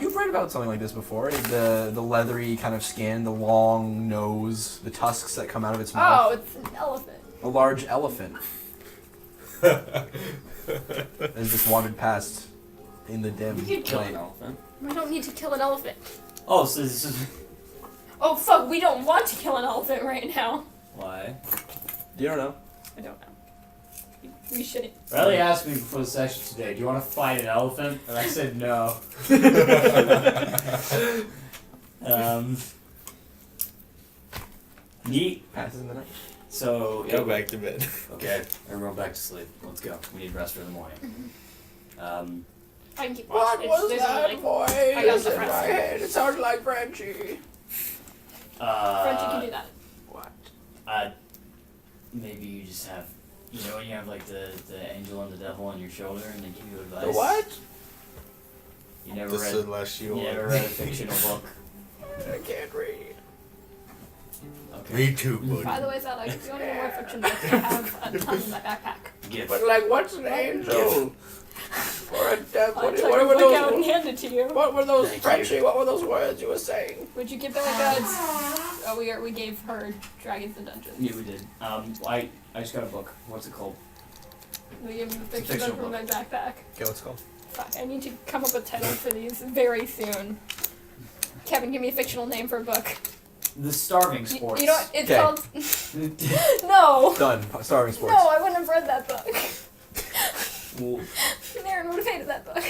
You've read about something like this before. The leathery kind of skin, the long nose, the tusks that come out of its Oh, mouth. it's an elephant. A large elephant. As just wandered past in the dim We could kill light. an elephant. We don't need to kill an elephant. Oh, so this is Oh fuck, we don't want to kill an elephant right now. why. You don't know. I don't know. We shouldn't. Riley asked me before the session today, "Do you want to fight an elephant?" And I said no. Neat. Passes in the night. So Go back to bed. Okay, everyone back to sleep. Let's go. We need rest for the morning. I can keep watching. There's only, like, voice I got the rest. It sounds like Frenchie. Frenchie can do that. What? Maybe you just have, you know, when you have like the angel and the devil on your shoulder, and they give you advice. The what? You never This read. is last You year. never read a fictional book. I can't read. Okay. Me too, buddy. By the way, Zad, if you want any more fiction books, I have a ton in my backpack. Gift. But like, what's an angel? Or a devil? I'll What, take what a were book out and those? hand it to you. What were those, Frenchie? What were those words you were saying? Would you give her like a... Oh, we gave her Dragons and Dungeons. Yeah, we did. I just got a book. What's it called? We gave him the It's a fiction book fictional from my backpack. Okay, what's it called? Fuck, I need to come up with titles for these very soon. Kevin, give me a fictional name for a book. The Starving Sports. You know what? It's Okay. called... No! Done. Starving Sports. No, I wouldn't have read that book. Well, Aaron would have hated that book.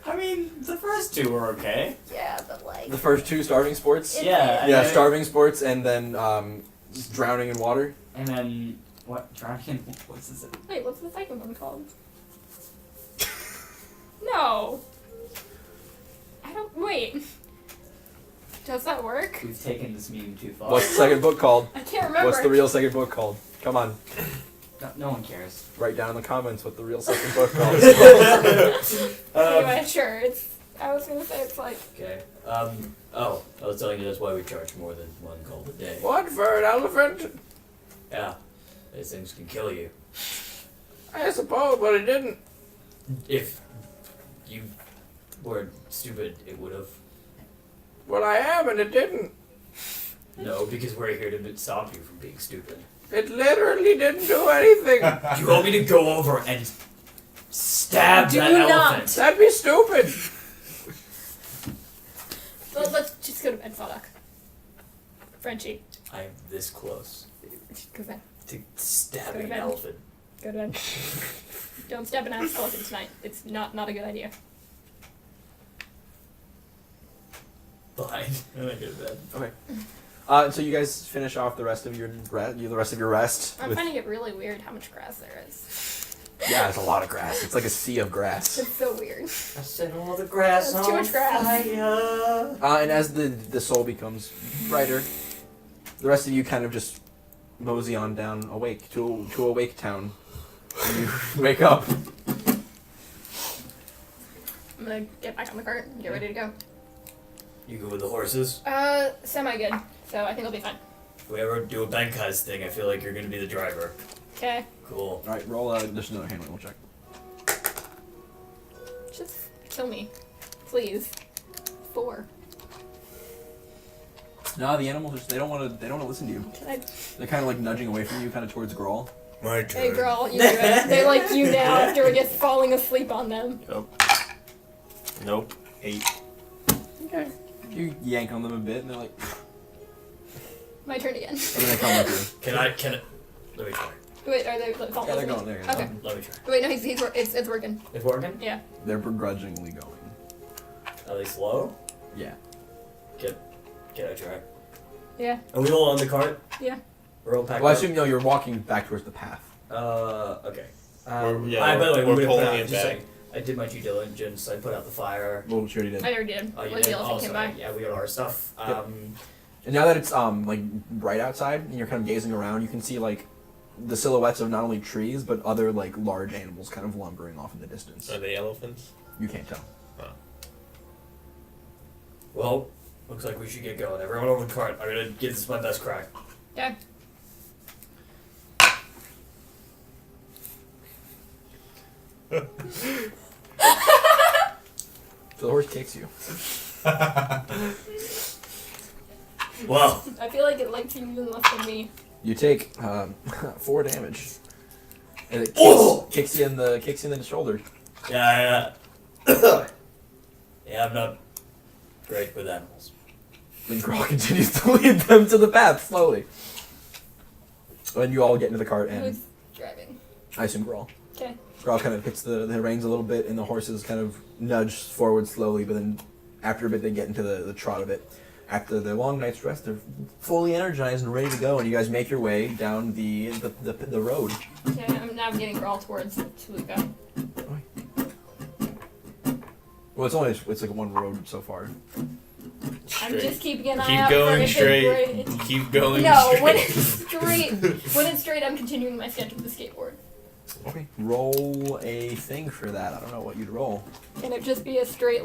I mean, the first two were okay. Yeah, but like... the first two Starving Sports. Yeah. Yeah, and Starving Sports, and then just drowning in water. And then what? Drowning? What's this? Wait, what's the second one called? No. I don't... Wait. Does that work? We've taken this meme too far. What's the second book called? I can't remember. What's the real second book called? Come on, No one cares. write down in the comments what the real second book called. Anyway, sure, it's... I was gonna say it's like... Okay. Oh, I was telling you that's why we charge more than one gold a day. What for an elephant? Yeah. These things can kill you. I suppose, but it didn't. If you were stupid, it would have. Well, I am, and it didn't. No, because we're here to stop you from being stupid. It literally didn't do anything. Do you want me to go over and stab Do that not. elephant? That'd be stupid. Well, let's just go to bed, Faldock. Frenchie. I'm this close Go to bed. to stabbing Go to an bed. elephant. Go to bed. Don't stab an ass elephant tonight. It's not a good idea. Fine. I'm gonna go to bed. Okay. So you guys finish off the rest of your rest. I'm with- finding it really weird how much grass there is. yeah, it's a lot of grass. It's like a sea of grass. It's so weird. I set all the grass That's too on much grass. fire. And as the soul becomes brighter, the rest of you kind of just mosey on down awake to Awake Town. And you wake up. I'm gonna get back on the cart and get ready to go. You go with the horses? Semi good. So I think I'll be fine. If we ever do a Benkai's thing, I feel like you're gonna be the driver. Okay. Cool. All right, roll. There's another handling. We'll check. Just kill me, please. 4. No, the animals they don't want to listen to you. Can I? They're kind of like nudging away from you, kind of towards Grawl. My turn. Hey girl, you do it. They like you now after we get falling asleep on them. Nope. 8. Okay. You yank on them a bit, and they're like, My turn again. and then they come with Can I? Let me try. Wait, are they like, you. Yeah, they're going there. Yeah. Okay. Let me try. Wait, no, it's working. It's working? Yeah. They're begrudgingly going. Are they slow? Yeah. Can I try? Yeah. Are we all on the cart? Yeah. We're all packed Well, I up? assume you're walking back towards the path. Okay. We're- By the way, we're we pulling put out, it just back. saying, I did my due diligence. I put out the fire. Well, sure you did. I already did. Oh, you Like did? the elephant Oh, came sorry. by. Yeah, we got our stuff. Yep. And now that it's like bright outside and you're kind of gazing around, you can see like the silhouettes of not only trees but other like large animals kind of lumbering off in the distance. Are they elephants? You can't tell. Well, looks like we should get going. Everyone over the cart. I'm gonna give this my best crack. Yeah. So the horse kicks you. Well, I feel like it likes you even less than me. You take 4 damage, and it kicks you in the shoulder. yeah. Yeah, I'm not great with animals. And Grawl continues to lead them to the path slowly. And you all get into the cart, and Who's driving? I assume Grawl. Okay. Grawl kind of hits the reins a little bit, and the horses kind of nudge forward slowly, but then after a bit they get into the trot of it. After the long night's rest, they're fully energized and ready to go, and you guys make your way down the road. Okay, I'm navigating Grawl towards Toluca. Well, it's like one road so far. I'm just keeping an eye Keep out going for if straight. it Keep going No, straight. when it's straight, I'm continuing my sketch of the skateboard. Okay. Roll a thing for that. I don't know what you'd roll. Can it just be a straight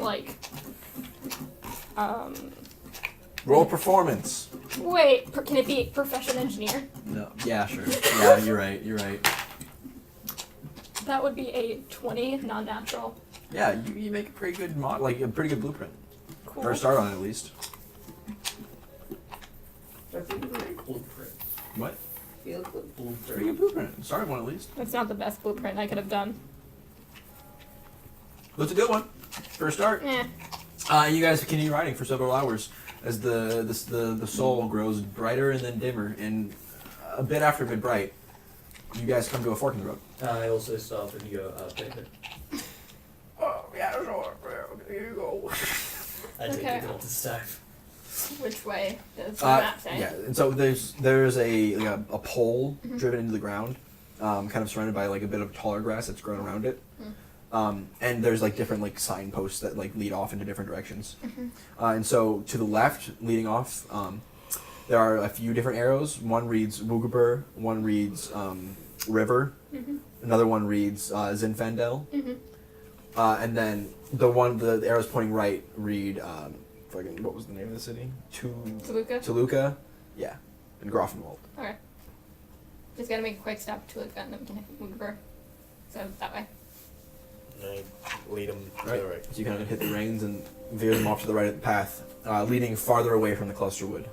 Roll performance. Wait, can it be profession engineer? No. Yeah, sure. Yeah, you're right. You're right. That would be a 20, non-natural. Yeah, you make a pretty good a pretty good blueprint. Cool. Or start on it at least. That's a great blueprint. What? Feel good blueprint. Pretty good blueprint. Start one at least. That's not the best blueprint I could have done. That's a good one. For a start. Eh. You guys continue riding for several hours as the soul grows brighter and then dimmer, and a bit after mid-bright, you guys come to a fork in the road. I also stop and go, David. Oh, yeah, sure. Here you go. I take Okay. the gold this time. Which way does the map say? Yeah, and so there's a pole driven into the ground, kind of surrounded by like a bit of taller grass that's grown around it. And there's like different like signposts that like lead off into different directions. And so to the left, leading off, there are a few different arrows. One reads Wugabur, one reads River, another one reads Zinfandel, and then the arrows pointing right read what was the name of the city? Toluca, yeah, and Grafenwald. Okay. Just gotta make a quick stop to Toluca and then we can hit Wugabur. So that way. I lead them to Right. the right. So you kind of hit the reins and veer them off to the right of the path, leading farther away from the clusterwood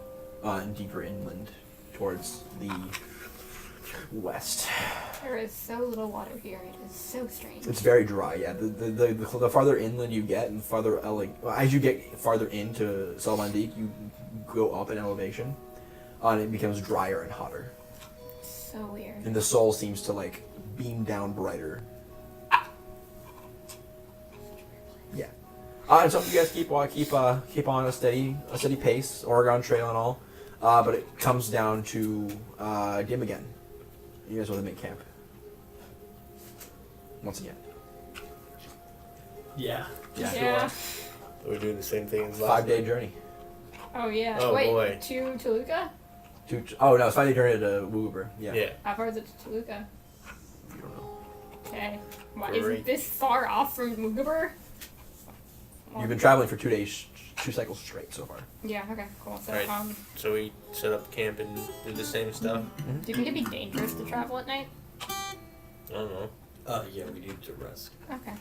and deeper inland towards the west. There is so little water here. It is so strange. It's very dry. Yeah, the farther inland you get, and farther as you get farther into Salvandik, you go up in elevation, and it becomes drier and hotter, So weird. and the soul seems to like beam down brighter. Yeah. And so you guys keep on a steady pace, Oregon Trail and all, but it comes down to dim again. You guys want to make camp once again. Yeah. Yeah. We're doing the same thing as last 5-day journey. Oh yeah. Oh, Wait, boy. to Toluca? Oh no, it's 5-day journey to Woober. Yeah. Yeah. How far is it to Toluca? You don't know. Okay. Why, Great. isn't this far off from Wugabur? You've been traveling for 2 days, 2 cycles straight so far. Yeah. Okay. Cool. So Right. So we set up camp and do the same stuff. do you think it'd be dangerous to travel at night? I don't know. Yeah, we need to rest. Okay.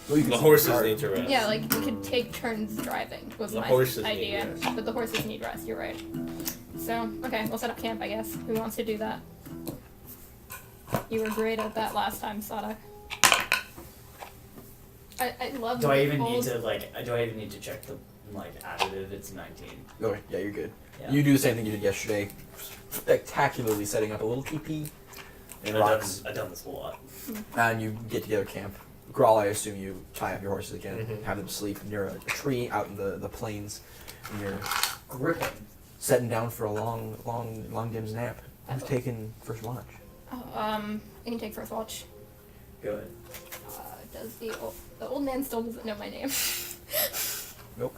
Well, you can The still horses start. need to rest. Yeah, like we could take turns driving was The my horses need idea. rest. But the horses need rest, you're right. So, okay, we'll set up camp, I guess. Who wants to do that? You were great at that last time, Sadak. I love Do I even old... need to check the additive? It's 19. Okay, yeah, you're good. Yeah. You do the same thing you did yesterday, spectacularly setting up a little teepee and rocks, I've done this a lot. and you get together camp. Grawl, I assume you tie up your horses again, Mhm. have them sleep near a tree out in the plains, and you're Gripping. setting down for a long dim's nap. Who's taking first watch? Oh, I can take first watch. Good. Does the old man still doesn't know my name? Nope.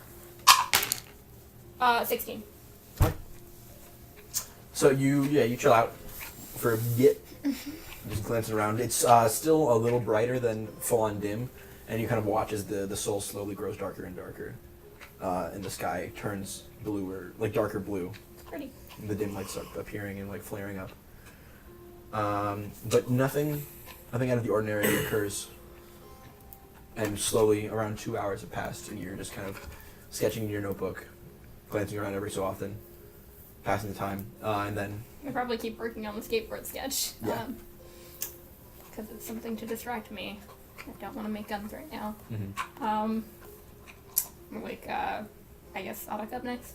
16. So you chill out for a bit, just glancing around. It's still a little brighter than full on dim, and you kind of watch as the soul slowly grows darker and darker, and the sky turns bluer, like darker blue. It's pretty. And the dim lights start appearing and like flaring up. But nothing out of the ordinary occurs. And slowly, around 2 hours have passed, and you're just kind of sketching in your notebook, glancing around every so often, passing the time, and then I probably keep working on the skateboard sketch. Yeah. Because it's something to distract me. I don't want to make guns right now. mhm. I guess Sadak up next.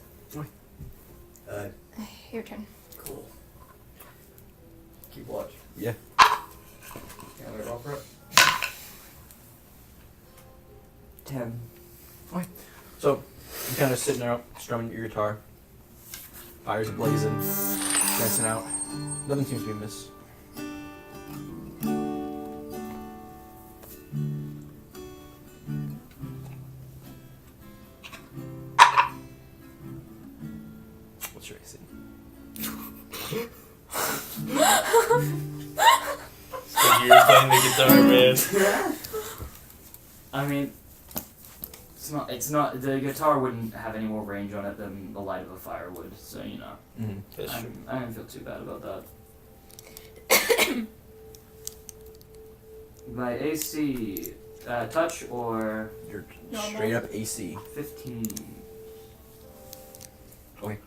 Your turn. Cool. Keep watch. Yeah. Can I roll for it? 10. So you're kind of sitting there, strumming your guitar, fires blazing, dancing out. Nothing seems to be amiss. So you're playing the guitar, man. I mean, it's not, the guitar wouldn't have any more range on it than the light of a fire would, so, you know. Mm-hmm. That's true. I don't feel too bad about that. My AC, touch or You're Normal. straight up AC. 15. Okay.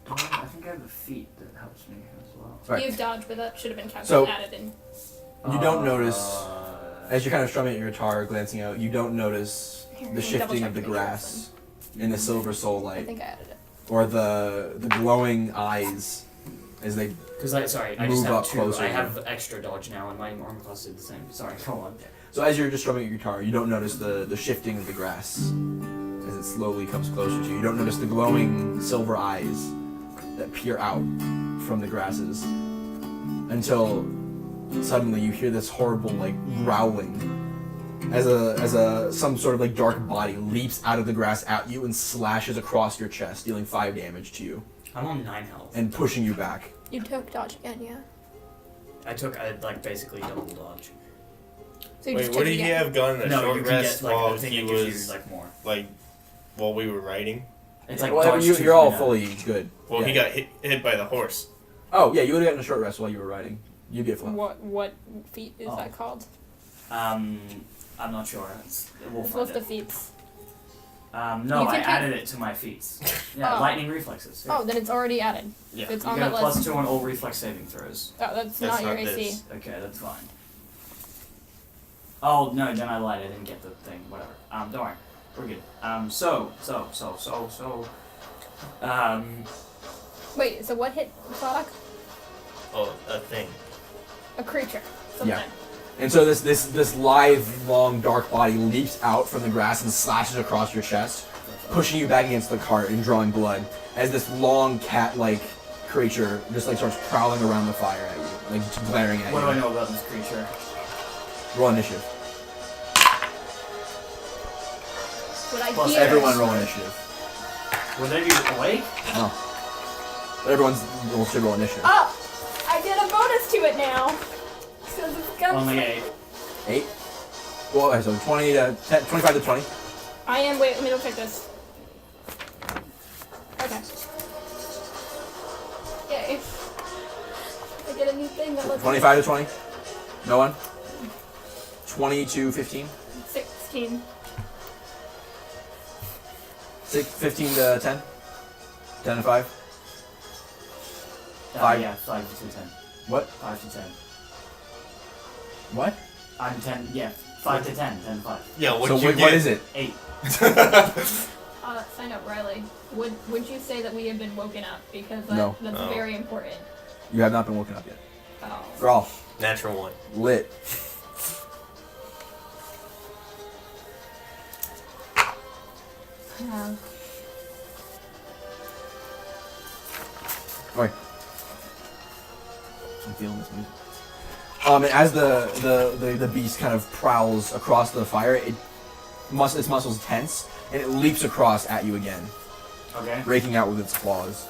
I think I have a feat that helps me as well. Right. You have dodge, but that should have been counted So- added in. You don't notice, as you're kind of strumming at your guitar, glancing out, you don't notice Here, the let me shifting double-check of the to make sure grass in the silver soul I light, think I added it. or the glowing eyes as they. Because I just Move have up 2. closer. I have extra dodge now, and my armor class did the same. Sorry, go on. So as you're just strumming your guitar, you don't notice the shifting of the grass as it slowly comes closer to you. You don't notice the glowing silver eyes that peer out from the grasses until suddenly you hear this horrible growling as some sort of dark body leaps out of the grass at you and slashes across your chest, dealing 5 damage to you I'm on 9 health. and pushing you back. You took dodge again, yeah. I took, basically double dodge. So you Wait, just what took did it he again. have gone a No, short you can rest get, while I think he it gives was you, more. while we were riding? It's like Well, dodge 2 you're all for now. fully good. Well, Yeah. he got hit by the horse. Oh yeah, you would have gotten a short rest while you were riding. You get flat. What feat is Oh. that called? I'm not sure. We'll It's find what's the it. feats? No, You I can take- added it to my feats. Yeah, Oh. lightning reflexes. Yeah. Oh, then it's already added. Yeah, it's you on get that a list. +2 on all reflex saving throws. Oh, that's That's not your not AC. this. Okay, that's fine. Oh no, then I lied. I didn't get the thing. Whatever. Don't worry. We're good. Wait, so what hit Sonic? Oh, a thing. A creature. Something. Yeah. And so this lithe, long, dark body leaps out from the grass and slashes across your chest, pushing you back against the cart and drawing blood, as this long cat-like creature just starts prowling around the fire at you, just glaring at What do you. I know about this creature? Roll initiative. What I Plus hear. Everyone roll initiative. Would they be awake? No. But everyone's should roll initiative. Oh! I get a bonus to it now! So the gun. Only 8. 8. Well, okay, so 20 to 10, 25 to 20. I am. Wait, let me double check this. Okay. Yay. I get a new thing that lets 25 to 20. No one. 20 to 15. 16. 15 to 10. 10 to 5. 5. Yeah, 5 to 10. What? 5 to 10. What? I'm 10. Yeah, 5 to 10. 10 to 5. Yeah, what So you what get? is it? 8. Sign up, Riley. Would you say that we have been woken up? Because No. that's Oh. very important. You have not been woken up yet. Oh. Grawl. Natural 1. Lit. Alright. I'm feeling this music. And as the beast kind of prowls across the fire, its muscles tense, and it leaps across at you again, Okay. raking out with its claws.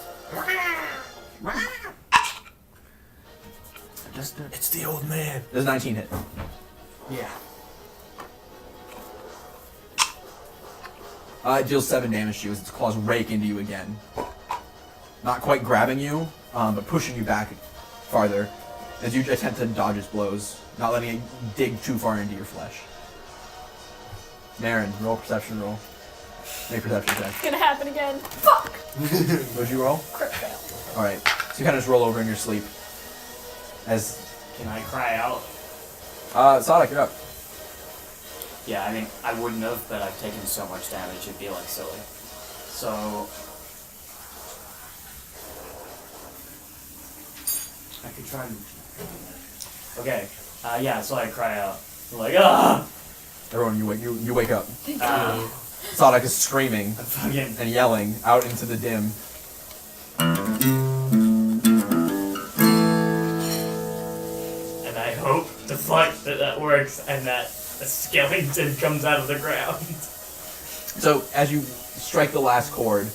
It's the old man. Does 19 hit? Yeah. It deals 7 damage to you as its claws rake into you again. Not quite grabbing you, but pushing you back farther as you attempt to dodge its blows, not letting it dig too far into your flesh. Naren, roll perception roll. Make perception check. It's gonna happen again. Fuck! What'd you roll? Crit fail. Alright, so you kind of just roll over in your sleep. As, Can I cry out? Sonic, you're up. Yeah, I mean, I wouldn't have, but I've taken so much damage, it'd be like silly. So. I could try and. Okay, yeah, so I cry out. I'm like, ah! Everyone, you wake up. Uh, Sonic is screaming I'm fucking. and yelling out into the dim. And I hope the fuck that works and that a skeleton comes out of the ground. So as you strike the last chord,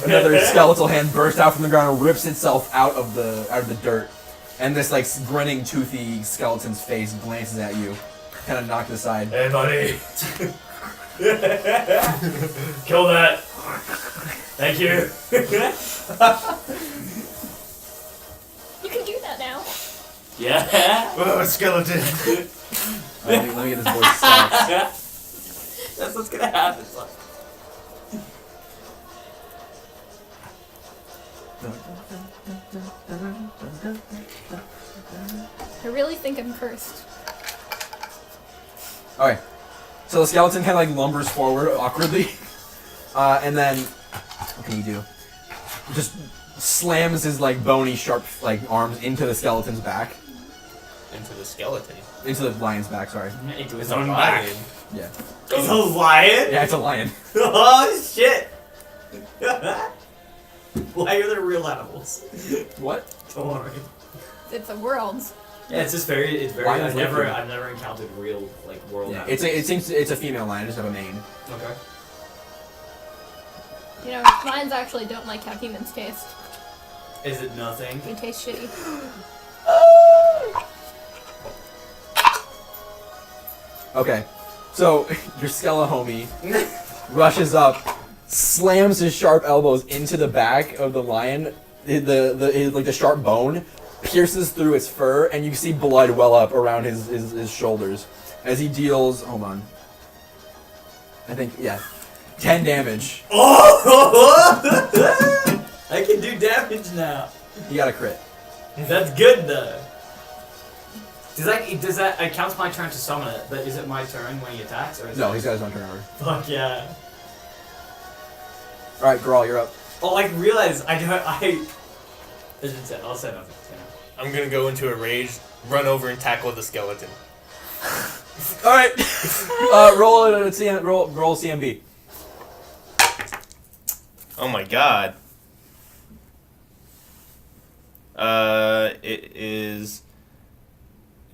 Another skeletal hand bursts out from the ground and rips itself out of the dirt. And this like grinning, toothy skeleton's face glances at you, kind of knocked aside. Hey, buddy. Kill that. Thank you. You can do that now. Yeah. Oh, skeleton. Let me get this boy's stats. That's what's gonna happen. I really think I'm cursed. Alright. So the skeleton kind of like lumbers forward awkwardly. And then, what can he do? Just slams his like bony, sharp like arms into the skeleton's back. Into the skeleton. Into the lion's back, sorry. Into It's his a own back. lion. Yeah. It's a lion? Yeah, it's a lion. Oh, shit. Why are there real animals? What? Don't worry. It's a world. Yeah, it's just very. Lions I've never live encountered real like world. Yeah, animals. it's a female lion, just have a mane. Okay. You know, lions actually don't like how humans taste. Is it nothing? We taste shitty. Okay, so your skeleton homie rushes up, slams his sharp elbows into the back of the lion. The sharp bone pierces through its fur, and you see blood well up around his shoulders as he deals. Hold on. I think 10 damage. Oh! I can do damage now. You got a crit. That's good though. Does that it counts my turn to summon it? But is it my turn when he attacks, or is No, it... he's got his own turn over. Fuck yeah. All right, Grawl, you're up. Oh, I realized I shouldn't say. I'll say nothing. I'm gonna go into a rage, run over and tackle the skeleton. All right, roll CMB. Oh my god. It is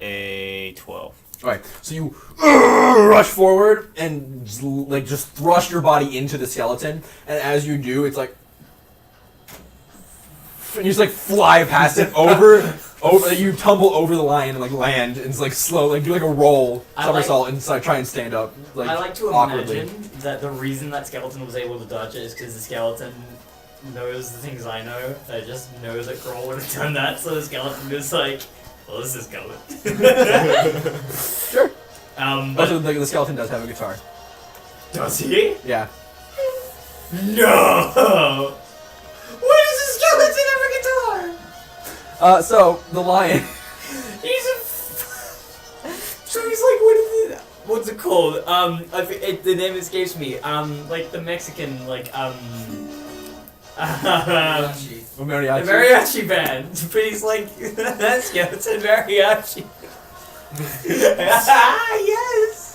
a 12. Alright, so you rush forward and just thrust your body into the skeleton, and as you do, it's like, and you just like fly past it over, you tumble over the lion and like land, and it's like slow, like do like a roll, somersault, and like, try and stand up, like I like to awkwardly. imagine that the reason that skeleton was able to dodge it is because the skeleton knows the things I know. I just know that Grohl would have done that, so the skeleton is like, well, this is coming. Sure. But Also, the skeleton does have a guitar. does he? Yeah. No! Why does the skeleton have a guitar? So the lion. He's a. So he's like, what's it called? The name escapes me. Like the Mexican, like, the Mariachi. mariachi band. But he's like, skeleton mariachi. Yes!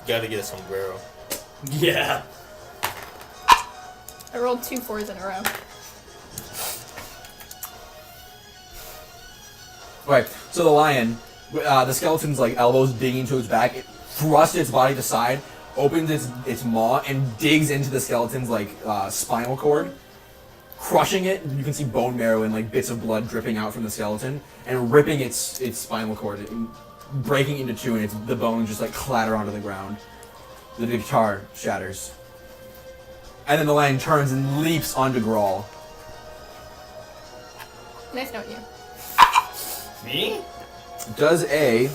Gotta get a sombrero. Yeah. I rolled 2 4s in a row. Right, so the lion, the skeleton's like elbows digging into its back, it thrusts its body to the side, opens its maw, and digs into the skeleton's like spinal cord, crushing it. You can see bone marrow and like bits of blood dripping out from the skeleton, and ripping its spinal cord, breaking into two, and the bones just like clatter onto the ground. The guitar shatters. And then the lion turns and leaps onto Grawl. Nice knowing you. Me? Does a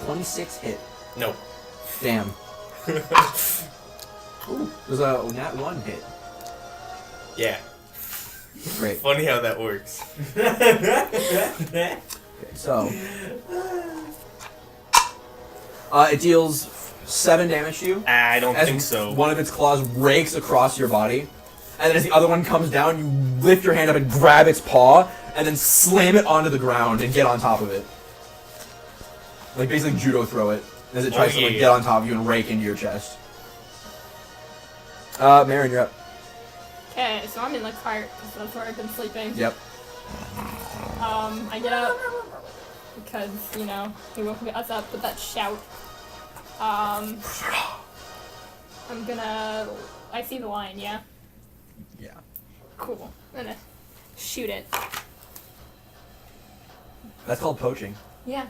26 hit. No. Damn. Ooh, there's a nat 1 hit. Yeah. Great. Funny how that works. Okay, so it deals 7 damage to you. I don't As think so. One of its claws rakes across your body, and then as the other one comes down, you lift your hand up and grab its paw, and then slam it onto the ground and get on top of it. Like basically judo throw it as it tries to like get on top of you and rake into your chest. Marin, you're up. Okay, so I'm in the cart because that's where I've been sleeping. Yep. I get up because, you know, he woke us up with that shout. I'm gonna. I see the lion, yeah? Yeah. Cool. I'm gonna shoot it. That's called poaching. Yeah.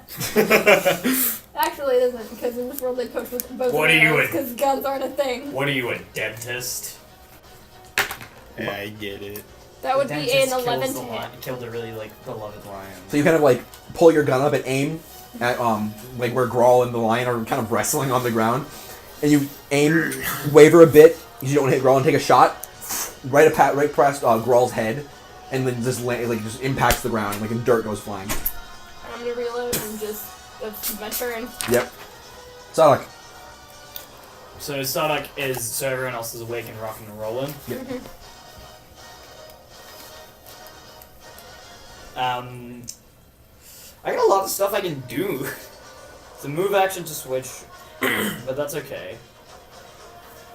Actually, it isn't, because in this world they poach with both What are you in? because guns aren't a thing. What are you, a dentist? Yeah, I get it. That would The be dentist an 11 kills to the hit. lion- Killed a really like beloved lion. So you kind of like pull your gun up and aim at like where Grawl and the lion are kind of wrestling on the ground, and you aim, waver a bit because you don't hit Grawl, and take a shot right past Grawl's head, and then just just impacts the ground, like and dirt goes flying. I'm gonna reload and just. That's my turn. Yep. Sadak. So Sadak is so everyone else is awake and rocking and rolling. Yep. I got a lot of stuff I can do. It's a move action to switch, but that's okay.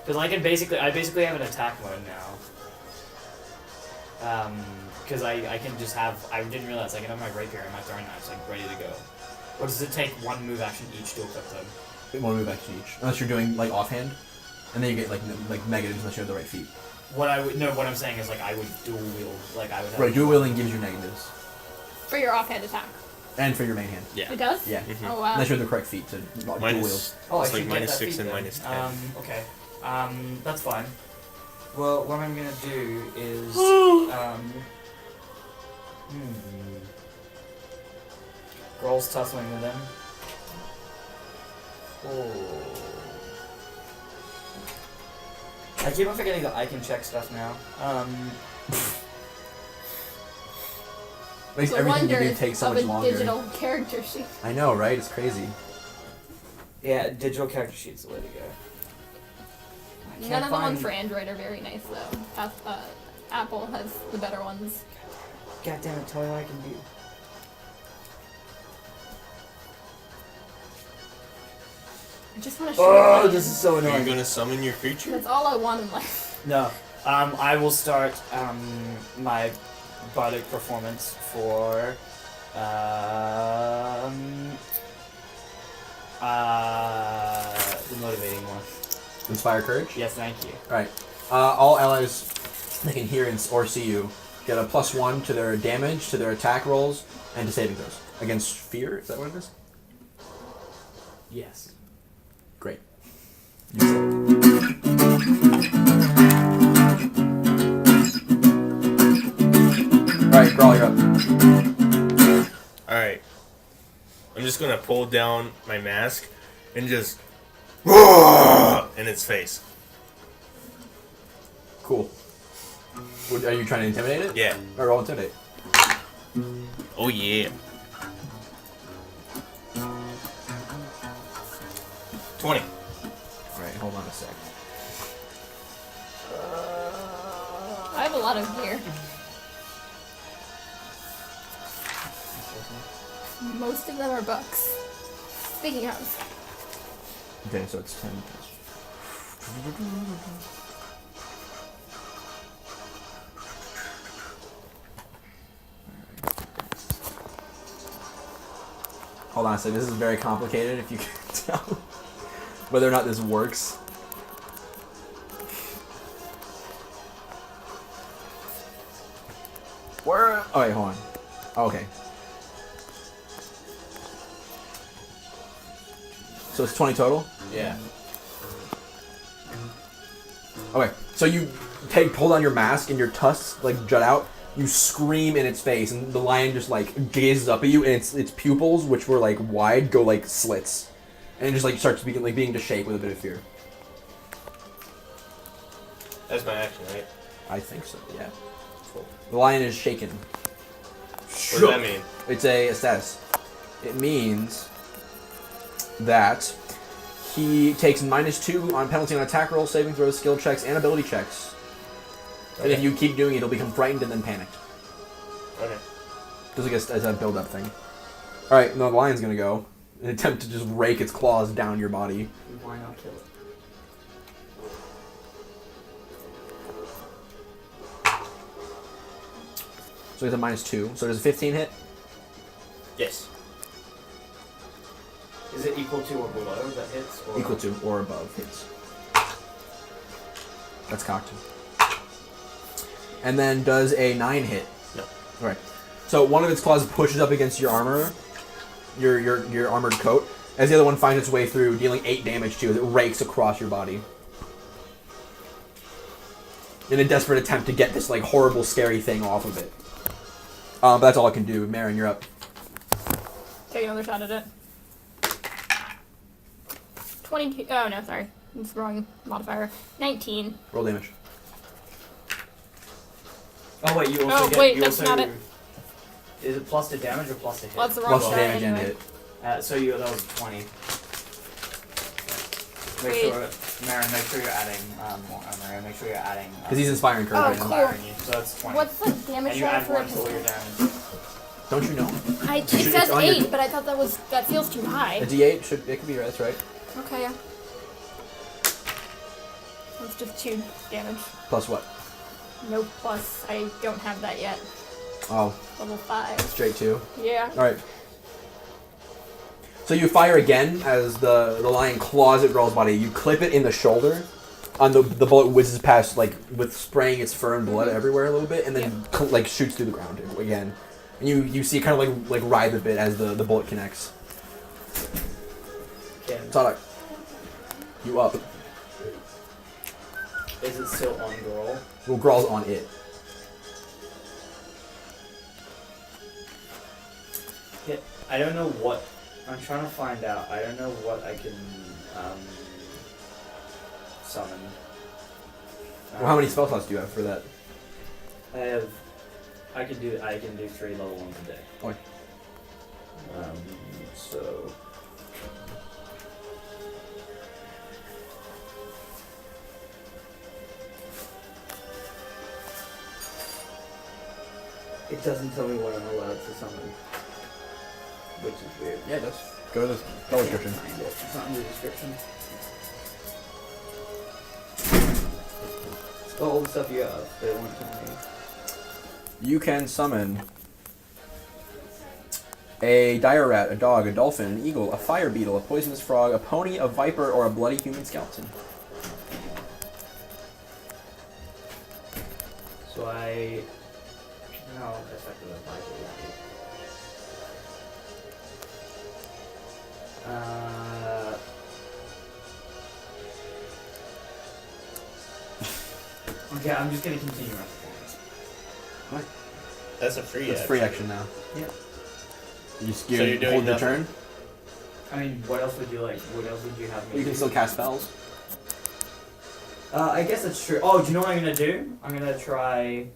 Because I basically have an attack mode now. Because I can just have, I didn't realize I can have my rapier and my throwing knives like ready to go. Or does it take one move action each to equip them? One move action each, unless you're doing like offhand, and then you get like negatives unless you have the right feat. What I'm saying is like I would dual wield, like I would have. Right, dual wielding gives you negatives, For your offhand attack. and for your main hand. Yeah. It does? Yeah. Oh, wow. Unless you have the correct feat to dual wield. Minus, Oh, I it's should like get minus that 6 feat and then. minus 10. Okay. That's fine. Well, what I'm gonna do is Groll's tussling with him. Oh. I keep on forgetting that I can check stuff now. Makes The everything you do wonders take so of much a longer. digital character sheet. I know, right? It's crazy. Yeah, digital character sheet's the way to go. I None can't of the ones find- for Android are very nice, though. Apple has the better ones. God damn it, tell me what I can do. I just want to shoot Oh, it. this is so Are you annoying. gonna summon your creature? That's all I want in life. No. I will start my bardic performance for the motivating one. Inspire courage. Yes, thank you. Alright. All allies that can hear or see you get a +1 to their damage, to their attack rolls, and to saving throws. Against fear? Is that what it is? Yes. Great. Alright, Grawl, you're up. Alright. I'm just gonna pull down my mask and just in its face. Cool. Are you trying to intimidate it? Yeah. Or roll intimidate? Oh yeah. 20. Alright, hold on a sec. I have a lot of gear. Most of them are bucks. Speaking of. Okay, so it's 10. Hold on a second, this is very complicated if you can tell whether or not this works. Where? Oh, wait, hold on. Okay. So it's 20 total? Yeah. Okay, so you pull down your mask and your tusks like jut out. You scream in its face, and the lion just like gazes up at you, and its pupils, which were like wide, go like slits, and it just like starts being to shake with a bit of fear. That's my action, right? I think so. Yeah. Cool. The lion is shaken. What does that mean? It's a status. It means that he takes -2 on penalty on attack rolls, saving throws, skill checks, and ability checks. And if you keep doing it, he'll become frightened and then panicked. Okay. Just like as a build-up thing. Alright, now the lion's gonna go. An attempt to just rake its claws down your body. Why not kill it? So it's a -2. So does a 15 hit? Yes. Is it equal to or below that hits? Or? Equal to or above hits. That's cocked. And then does a 9 hit? No. Alright. So one of its claws pushes up against your armor, your armored coat, as the other one finds its way through, dealing 8 damage to you as it rakes across your body. In a desperate attempt to get this like horrible, scary thing off of it. But that's all I can do. Marin, you're up. Take another shot at it. 22. Oh no, sorry. It's the wrong modifier. 19. Roll damage. Oh wait, you also Oh, get. wait, you that's also, not it. Is it plus to damage or plus to hit? Well, that's the wrong Plus shot damage and anyway. hit. So that was 20. Make Wait. sure, Marin, make sure you're adding Marin, make sure you're adding. Because he's inspiring courage Oh, right now. cool. Inspiring you, so that's 20. What's the damage and you shot add for 1 it? to all your damage. Don't you know? It should- says it's on your- 8, but I thought that feels too high. A D8 should it could be right. That's right. Okay, yeah. It's just 2 damage. Plus what? No plus. I don't have that yet. Oh, Level 5. straight 2. Yeah. All right. So you fire again as the lion claws at Gral's body. You clip it in the shoulder, and the bullet whizzes past, like with spraying its fur and blood everywhere a little bit, and then like shoots through the ground again. And you see it kind of like writhe a bit as the bullet connects. Okay. Tadak, you up? Is it still on Grawl? Well, Gral's on it. I don't know what. I'm trying to find out. I don't know what I can summon. Well, how many spell slots do you have for that? I can do 3 level 1s a day. Okay. So. It doesn't tell me what I'm allowed to summon, which is weird. Yeah, it does. Go to the spell description. Find it. It's not in the description. Spell all the stuff you have, but it won't tell me. You can summon a dire rat, a dog, a dolphin, an eagle, a fire beetle, a poisonous frog, a pony, a viper, or a bloody human skeleton. So I. No, effective advisor. Okay, I'm just gonna continue my performance. That's a free. It's free action now. Yeah. You just So you're doing hold your nothing. turn. I mean, what else would you like? What else would you have me You can do? still cast spells. I guess that's true. Oh, do you know what I'm gonna do? I'm gonna try.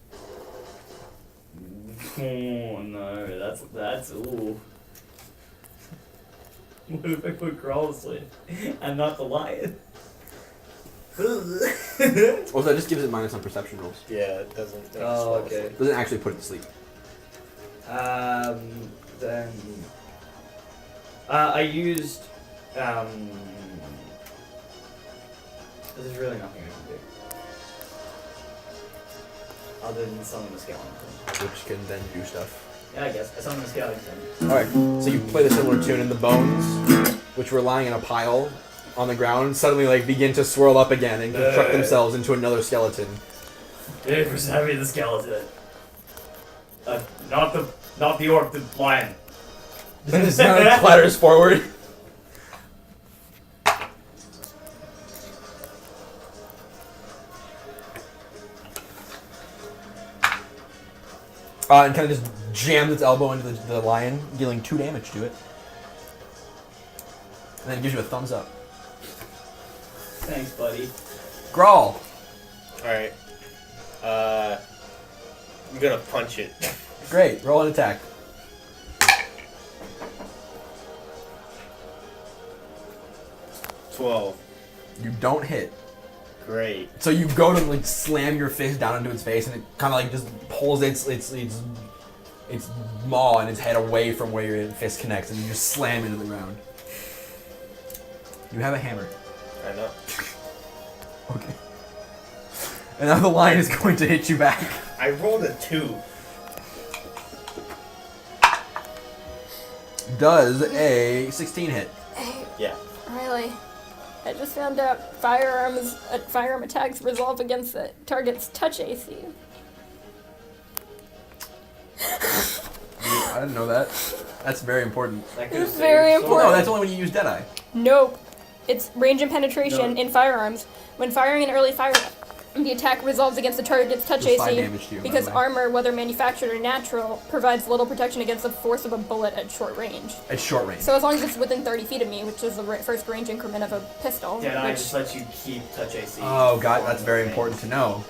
Oh no, that's ooh. What if I put Grawl asleep and not the lion? Also, that just gives it minus on perception rolls. Yeah, it doesn't. Oh, okay. Doesn't actually put it to sleep. Then I used there's really nothing I can do other than summon the skeleton. Which can then do stuff. Yeah, I guess I summon the skeleton. Alright, so you play the similar tune, and the bones, which were lying in a pile on the ground, suddenly like begin to swirl up again and construct themselves into another skeleton. Hey, for Sammy the skeleton. Not the orc, the lion. And it clatters forward. And kind of just jams its elbow into the lion, dealing 2 damage to it. And then it gives you a thumbs up. Thanks, buddy. Grawl! Alright. I'm gonna punch it. Great, roll an attack. $12. You don't hit. Great. So you go to like slam your fist down into its face, and it kind of like just pulls its maw and its head away from where your fist connects, and you just slam into the ground. You have a hammer. I know. Okay. And now the lion is going to hit you back. I rolled a 2. Does a 16 hit? Yeah. Riley, I just found out firearm attacks resolve against the target's touch AC. I didn't know that. That's very important. That could It's save very so important. No, that's only when you use Deadeye. Nope. It's range and penetration in firearms. When firing an early fire, the attack resolves against the target's touch Does 5 AC damage to you, by because the way. armor, whether manufactured or natural, provides little protection against the force of a bullet at short range. At short range. So as long as it's within 30 feet of me, which is the first range increment of a pistol. Deadeye which just lets you keep touch AC. Oh god, that's very important to know.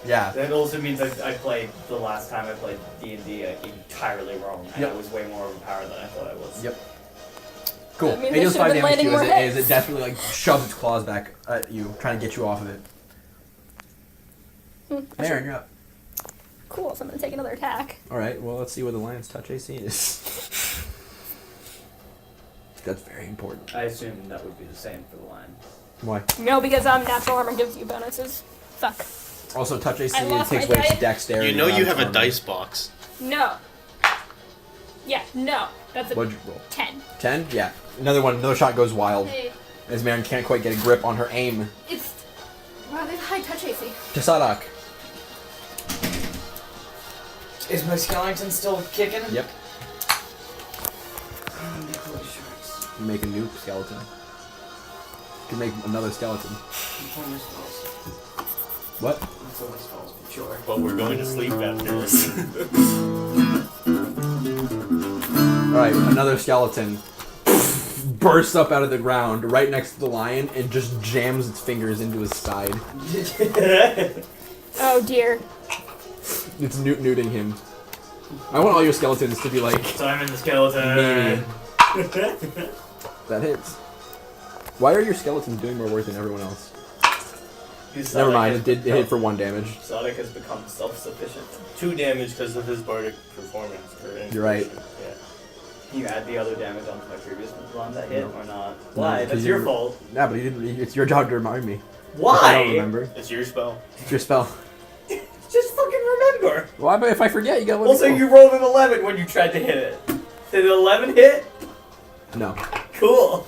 Yeah. That also means I played the last time I played D&D entirely wrong, and Yep. I was way more overpowered than I thought I was. Yep. Cool. That means It I deals should've 5 been damage to you landing as more it hits. definitely like shoves its claws back at you, trying to get you off of it. Aaron, you're up. Cool, so I'm gonna take another attack. Alright, well let's see what the lion's touch AC is. That's very important. I assume that would be the same for the line. Why? No, because natural armor gives you bonuses. Fuck. Also, touch AC I lost takes my away its die. dexterity. You know you not have a armor. dice box. No. Yeah, no. That's a What'd you roll? 10. 10? Yeah. Another shot goes wild. Hey, As Marin can't quite get a grip on her aim. it's... Wow, they have high touch AC. Tasadak. Is my skeleton still kicking? Yep. You make a new skeleton. You can make another skeleton. What? Sure. But we're going to sleep after this. Alright, another skeleton bursts up out of the ground right next to the lion and just jams its fingers into his side. Oh dear. It's newting him. I want all your skeletons to be like Simon the skeleton. meaty. That hits. Why are your skeletons doing more work than everyone else? Never mind, it hit for 1 damage. Sonic has become self-sufficient. 2 damage because of his bardic performance. You're right. Yeah. Can you add the other damage onto my previous one that hit or not? No, Why? because That's your you're- fault. Nah, but it's your job to remind me. Why? I don't remember. It's your spell. It's your spell. Just fucking remember. Well, but if I forget, you gotta let Also, me know. you rolled an 11 when you tried to hit it. Did an 11 hit? No. Cool.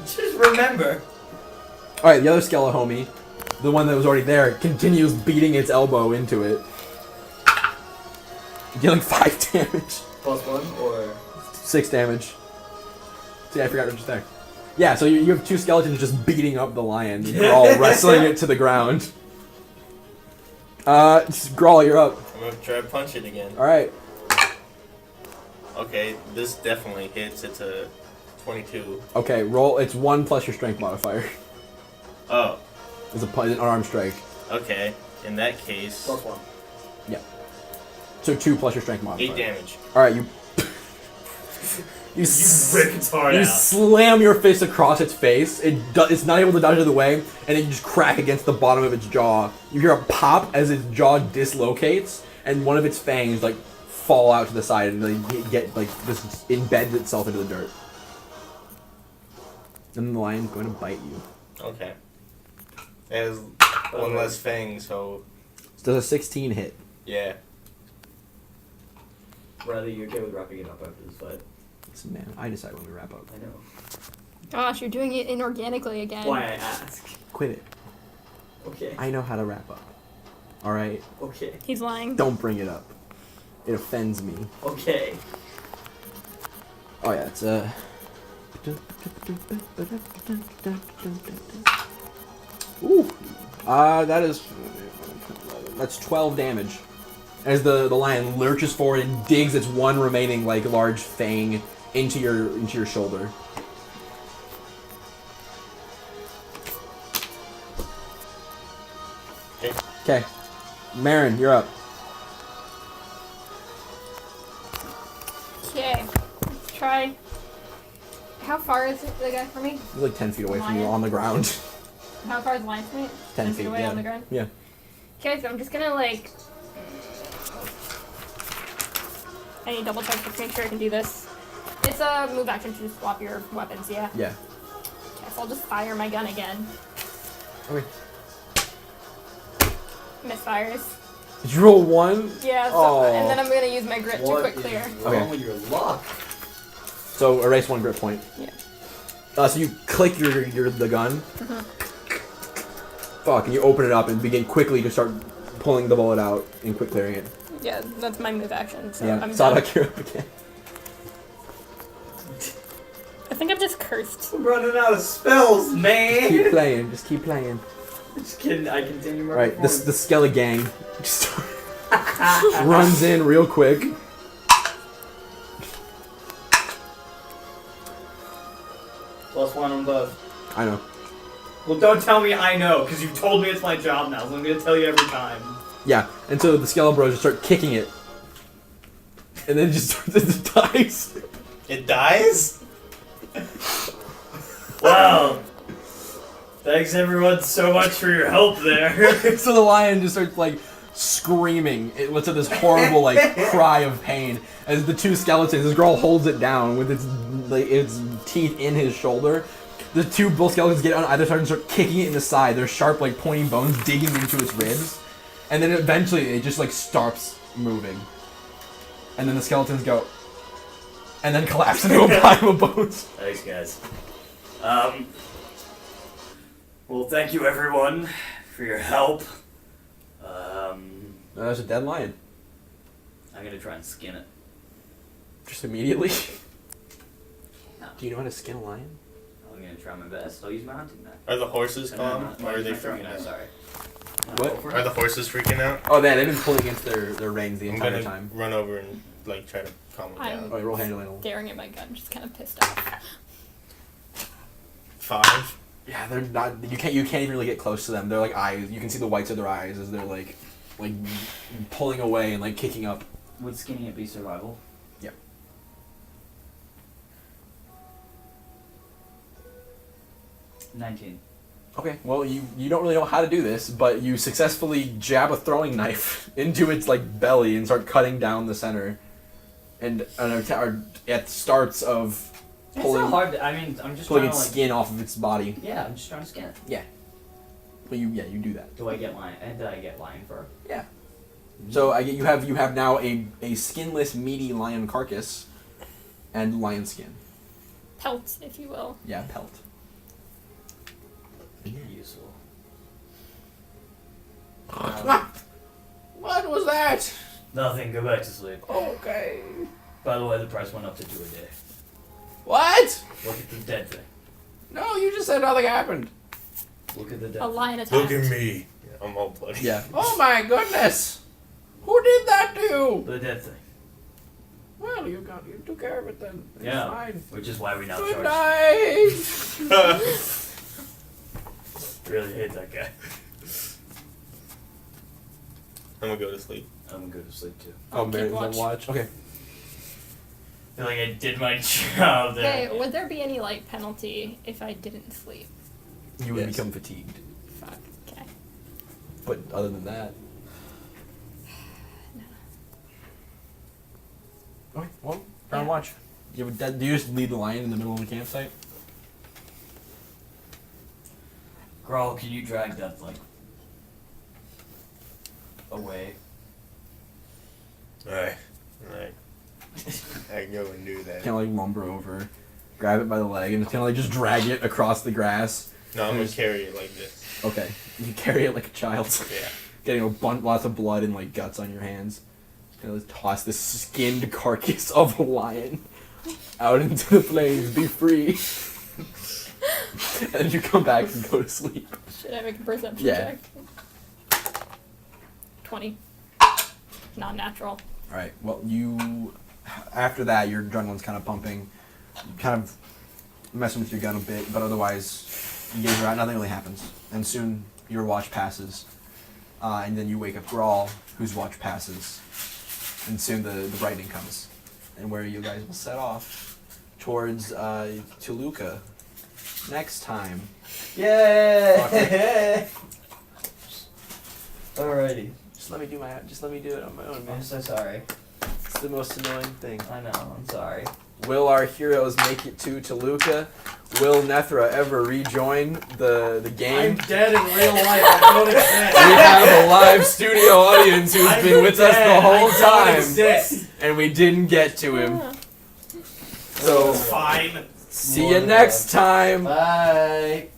Just remember. Alright, the other Skella homie, the one that was already there, continues beating its elbow into it. Dealing 5 damage. +1 or 6 damage. See, I forgot what just there. Yeah, so you have 2 skeletons just beating up the lion. They're all wrestling it to the ground. Grawl, you're up. I'm gonna try to punch it again. Alright. Okay, this definitely hits. It's a 22. Okay, roll. It's 1 plus your strength modifier. Oh, It's an unarmed strike. okay. In that case, +1. So 2 plus your strength modifier. 8 damage. Alright, you You rip its heart You out. slam your fist across its face. It's not able to dodge out of the way, and then you just crack against the bottom of its jaw. You hear a pop as its jaw dislocates, and one of its fangs like fall out to the side and like get like just embeds itself into the dirt. And then the lion's going to bite you. Okay. It has one less fang, so Does a 16 hit? yeah. Rather, you're okay with wrapping it up after this fight. Listen, man, I decide when we wrap up. I know. Gosh, you're doing it inorganically again. Why I ask. Quit it. Okay. I know how to wrap up. All right. Okay. He's lying. Don't bring it up. It offends me. Okay. Oh yeah, it's Ooh. That's 12 damage. As the lion lurches forward and digs its one remaining like large fang into your shoulder. Okay. Marin, you're up. Okay. Let's try. How far is the guy from me? He's like 10 feet away from you Lion? on the ground. How far is the line from me? 10 feet feet, away yeah. on the ground? Yeah. Okay, so I'm just gonna like. I need to double check to make sure I can do this. It's a move action to swap your weapons, yeah? Yeah. Okay, so I'll just fire my gun again. Okay. Misfires. Did you roll 1? Yeah, so, Oh. and then I'm gonna use my grit to What quick is clear. wrong Okay. with your luck? So erase 1 grip point. Yeah. So you click the gun. Uh-huh. Fuck, and you open it up and begin quickly to start pulling the bullet out and quick clearing it. Yeah, that's my move action. So Yeah, I'm done. Sadak, you're up again. I think I'm just cursed. I'm running out of spells, man. Keep playing, just keep playing. Just kidding. I continue my Right, the performance. Skelly gang just runs in real quick. +1 on both. I know. Well, don't tell me I know, because you've told me it's my job now, so I'm gonna tell you every time. Yeah, and so the Skeleton Bros just start kicking it. And then it just dies. It dies? Wow. Thanks everyone so much for your help there. So the lion just starts like screaming. It lets out this horrible like cry of pain as the 2 skeletons. This girl holds it down with its teeth in his shoulder. The 2 bull skeletons get on either side and start kicking it in the side. Their sharp like pointy bones digging into its ribs, and then eventually it just like stops moving. And then the skeletons go, and then collapse into a pile of bones. Thanks guys. Well, thank you everyone for your help. There's a dead lion. I'm gonna try and skin it. Just immediately. No. Do you know how to skin a lion? I'm gonna try my best. I'll use my hunting knife. Are the horses No, calm? no, Or are they use my throwing freaking knife, out? sorry. What? Are the horses freaking out? Oh, they've been pulling against their reins the I'm entire gonna time. run over and like try to calm them I'm- down. Oh, roll handling. Staring at my gun, just kind of pissed off. 5. Yeah, they're not. You can't even really get close to them. They're like eyes. You can see the whites of their eyes as they're like pulling away and like kicking up. Would skinning it be survival? Yep. $19. Okay. Well, you don't really know how to do this, but you successfully jab a throwing knife into its like belly and start cutting down the center, and at starts of It's pulling not hard. I mean, I'm just pulling trying to its like. skin off of its body. Yeah, I'm just trying to skin it. But you do that. Do I get lion? And did I get lion fur? So you have now a skinless meaty lion carcass, and lion skin. Pelt, if you will. Yeah, pelt. Useful. What was that? Nothing, go back to sleep. Okay. By the way, the price went up to 2 a day. What? Look at the dead thing. No, you just said nothing happened. Look at the dead A lion attacked. Look at me. I'm all bloody. Yeah. Oh my goodness. Who did that to you? The dead thing. Well, you took care of it then. It's Yeah. fine. Which is why we now Good charge. night. Really hate that guy. I'm gonna go to sleep. I'm gonna go to sleep too. Oh, Keep Mary's watch. on watch. Okay. I feel like I did my job there. Hey, would there be any like penalty if I didn't sleep? You would Yes. become fatigued. Fuck. Okay. But other than that. Okay, well, try and Yeah. watch. Do you just lead the lion in the middle of the campsite? Grawl, can you drag that like away? Alright. I go and do that. Kind of like lumber over, grab it by the leg, and kind of like just drag it across the grass. No, I'm gonna carry it like this. Okay, you carry it like a child. Yeah. Getting lots of blood and like guts on your hands. Kind of toss this skinned carcass of a lion out into the flames. Be free. And then you come back and go to sleep. Should I make a perception Yeah. check? 20. Non-natural. All right. Well, after that, your adrenaline's kind of pumping. You kind of messing with your gun a bit, but otherwise, you get around. Nothing really happens, and soon your watch passes, and then you wake up Grawl, whose watch passes, and soon the brightening comes, and where you guys will set off towards Toluca next time. Yay! Alrighty. Just let me do it on my own, man. I'm so sorry. It's the most annoying thing. I know. I'm sorry. Will our heroes make it to Toluca? Will Nethra ever rejoin the game? I'm dead in real life. I don't exist. We have a live studio audience who's been with us the whole I don't time, exist. and we didn't get to him. So Fine. see you next time. Bye.